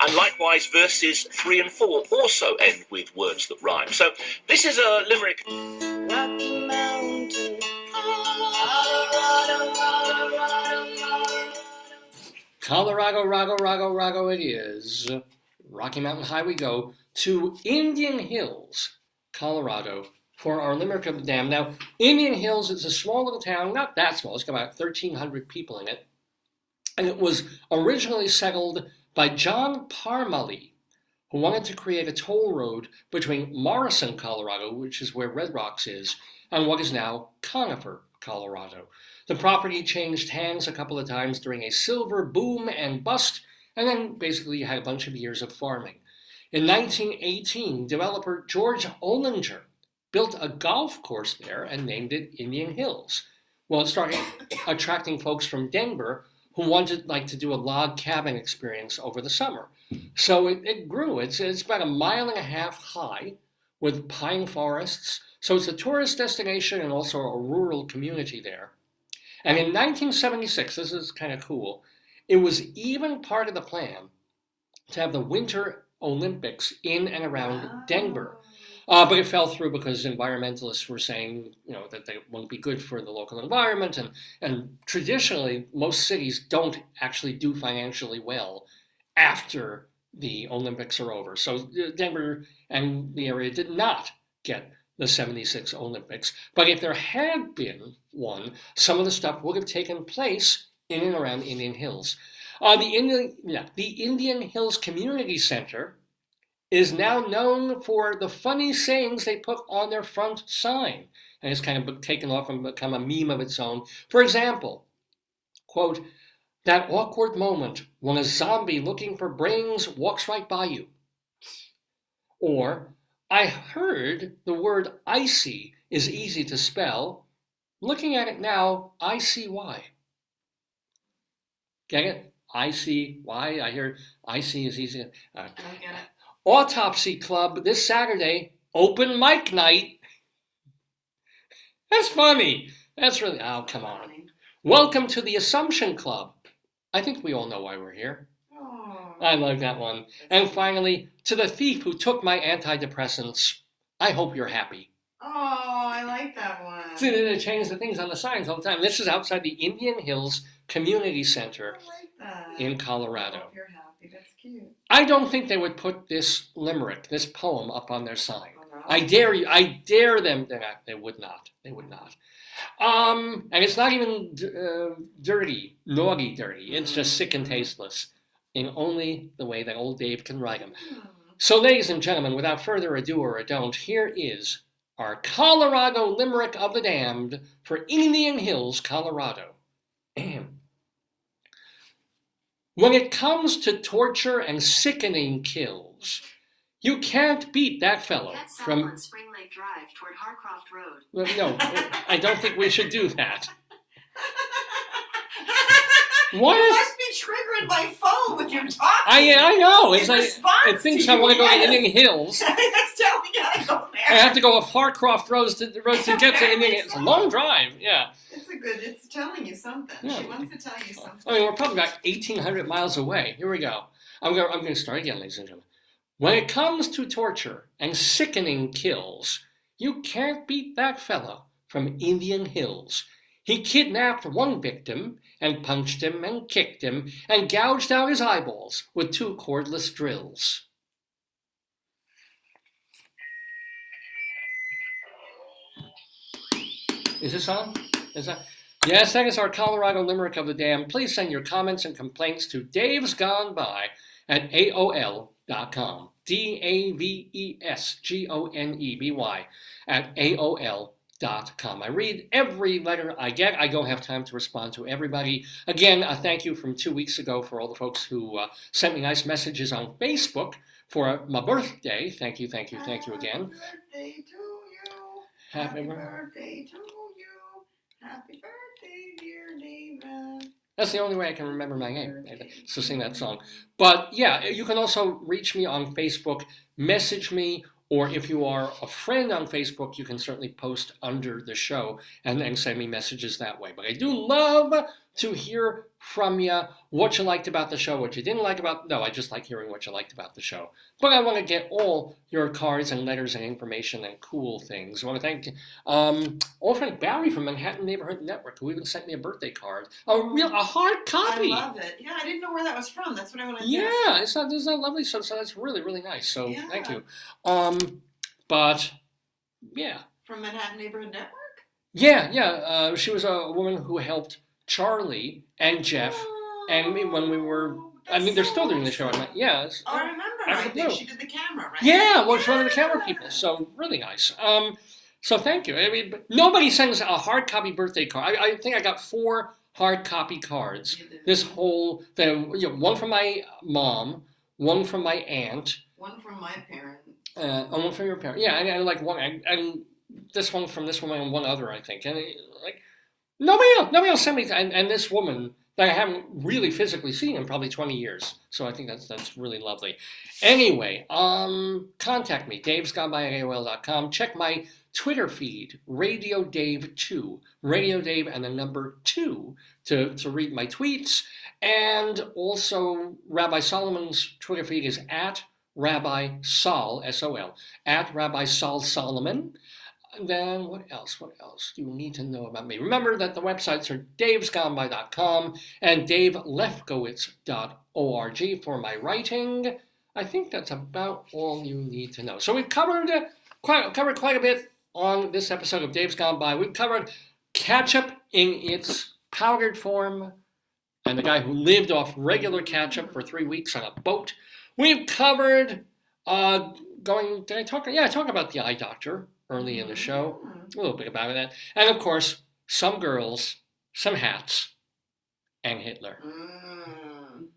And likewise, verses 3 and 4 also end with words that rhyme. So this is a limerick. Rocky Mountain, Colorado it is. Rocky Mountain High we go to Indian Hills, Colorado, for our Limerick of the Damned. Now, Indian Hills is a small little town, not that small, it's got about 1,300 people in it. And it was originally settled by John Parmalee, who wanted to create a toll road between Morrison, Colorado, which is where Red Rocks is, and what is now Conifer, Colorado. The property changed hands a couple of times during a silver boom and bust, and then basically you had a bunch of years of farming. In 1918, developer George Ollinger built a golf course there and named it Indian Hills. Well, it started attracting folks from Denver who wanted to do a log cabin experience over the summer. So it grew. It's about 1.5 miles high with pine forests. So it's a tourist destination and also a rural community there. And in 1976, this is kind of cool, it was even part of the plan to have the Winter Olympics in and around Denver. But it fell through because environmentalists were saying, that they won't be good for the local environment. And traditionally, most cities don't actually do financially well after the Olympics are over. So Denver and the area did not get the 76 Olympics. But if there had been one, some of the stuff would have taken place in and around Indian Hills. The Indian Hills Community Center is now known for the funny sayings they put on their front sign. And it's kind of taken off and become a meme of its own. For example, quote, that awkward moment when a zombie looking for brains walks right by you. Or, I heard the word icy is easy to spell. Looking at it now, I see why. Get it? I see why. I hear icy is easy. I get it. Autopsy Club this Saturday, open mic night. That's funny. That's really, oh, come on. Funny. Welcome to the Assumption Club. I think we all know why we're here. Oh. I like that one. And finally, to the thief who took my antidepressants, I hope you're happy. Oh, I like that one. See, they change the things on the signs all the time. This is outside the Indian Hills Community Center I like that. in I Colorado. hope you're happy. That's cute. I don't think they would put this limerick, this poem, up on their sign. Oh, no. I dare you. I dare them. They would not. They would not. And it's not even dirty, naughty dirty. It's just sick and tasteless in only the way that old Dave can write them. So, ladies and gentlemen, without further ado or a don't, here is our Colorado Limerick of the Damned for Indian Hills, Colorado. When it comes to torture and sickening kills, you can't beat that fellow Get south from... on Spring Lake Drive toward Harcroft Road. Well, no, I don't think we should do that. What? You must be triggered by phone with your talking. I know. It's In like response it thinks to I want to go to yes. Indian Hills. That's telling you how to go there. I have to go up Harcroft Road to get to Indian. It's a long drive. Yeah. It's telling you something. Yeah. She wants to tell you something. I mean, we're probably about 1,800 miles away. Here we go. I'm going to start again, ladies and gentlemen. When it comes to torture and sickening kills, you can't beat that fellow from Indian Hills. He kidnapped one victim and punched him and kicked him and gouged out his eyeballs with 2 cordless drills. Is this on? Is that? Yes, that is our Colorado Limerick of the Damned. Please send your comments and complaints to davesgoneby at AOL.com. DAVESGONEBY at AOL.com. I read every letter I get. I don't have time to respond to everybody. Again, a thank you from 2 weeks ago for all the folks who sent me nice messages on Facebook for my birthday. Thank you again. Happy birthday to you. Happy birthday to you. Happy birthday, dear David. That's the only way I can remember my name. So sing that song. But yeah, you can also reach me on Facebook, message me, or if you are a friend on Facebook, you can certainly post under the show and send me messages that way. But I do love to hear from you what you liked about the show, what you didn't like about... No, I just like hearing what you liked about the show. But I want to get all your cards and letters and information and cool things. I want to thank old friend Barry from Manhattan Neighborhood Network, who even sent me a birthday card. A hard copy. I love it. Yeah, I didn't know where that was from. That's what I wanted to Yeah, ask. it's not lovely. So that's really, really nice. So Yeah. thank you. But yeah. From Manhattan Neighborhood Network? Yeah. She was a woman who helped Charlie and Jeff and me when we were... I mean, they're still doing the show. Yeah. Oh, I remember. I I think know. she did the camera, right? Yeah, well, it's one of the camera people. So really nice. So thank you. I mean, but nobody sends a hard copy birthday card. I think I got 4 hard copy cards. You did. This whole thing, one from my mom, one from my aunt, One from my parents. and one from your parent. Yeah, and like one, and this one from this woman and one other, I think. And like nobody else sent me. And this woman that I haven't really physically seen in probably 20 years. So I think that's really lovely. Anyway, contact me, davesgoneby@aol.com. Check my Twitter feed, Radio Dave 2, Radio Dave and the number 2 to read my tweets. And also Rabbi Solomon's Twitter feed is at Rabbi Sol, S-O-L, at Rabbi Sol Solomon. And then what else do you need to know about me? Remember that the websites are davesgoneby.com and davelefkowitz.org for my writing. I think that's about all you need to know. So we've covered quite a bit on this episode of Dave's Gone By. We've covered ketchup in its powdered form and the guy who lived off regular ketchup for 3 weeks on a boat. We've covered Did I talk? Yeah, I talked about the eye doctor early in the show. Mm. A little bit about that. And of course, some girls, some hats, and Hitler. Mm.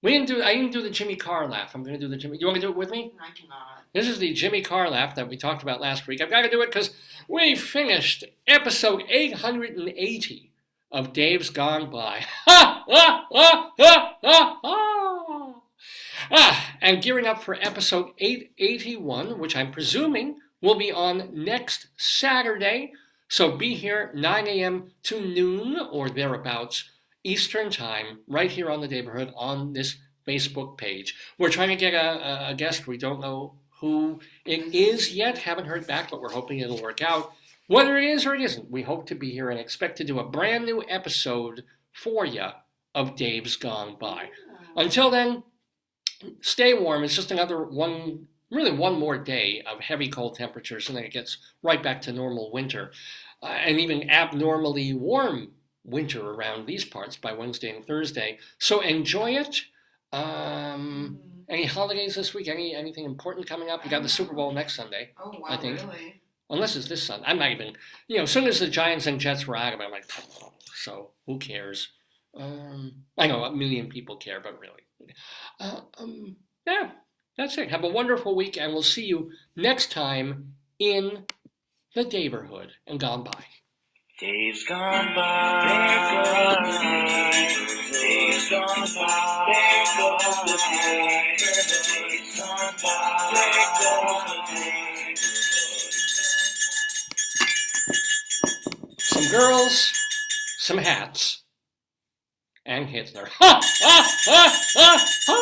I didn't do the Jimmy Carr laugh. I'm going to do the Jimmy. You want to do it with me? I cannot. This is the Jimmy Carr laugh that we talked about last week. I've got to do it because we finished episode 880 of Dave's Gone By. Ha! Ha! Ha! Ha! Ha! Ha! And gearing up for episode 881, which I'm presuming will be on next Saturday. So be here 9 a.m. to noon or thereabouts Eastern Time, right here on the Daverhood on this Facebook page. We're trying to get a guest. We don't know who it is yet. Haven't heard back, but we're hoping it'll work out. Whether it is or it isn't, we hope to be here and expect to do a brand new episode for you of Dave's Gone By. Until then, stay warm. It's just another one more day of heavy cold temperatures, and then it gets right back to normal winter, and even abnormally warm winter around these parts by Wednesday and Thursday. So enjoy it. Any holidays this week? Anything important coming up? You got the Super Bowl next Sunday. Oh wow, I think. really? Unless it's this Sunday. I'm not even, as soon as the Giants and Jets were out of it, I'm like, so who cares? I know a million people care, but really. Yeah, that's it. Have a wonderful week, and we'll see you next time in the Daverhood and Gone By. Days gone by, days gone by, days gone by, days gone by, days gone by, days gone by. Some girls, some hats, and Hitler. Ha! Ha! Ha! Ha! Ha!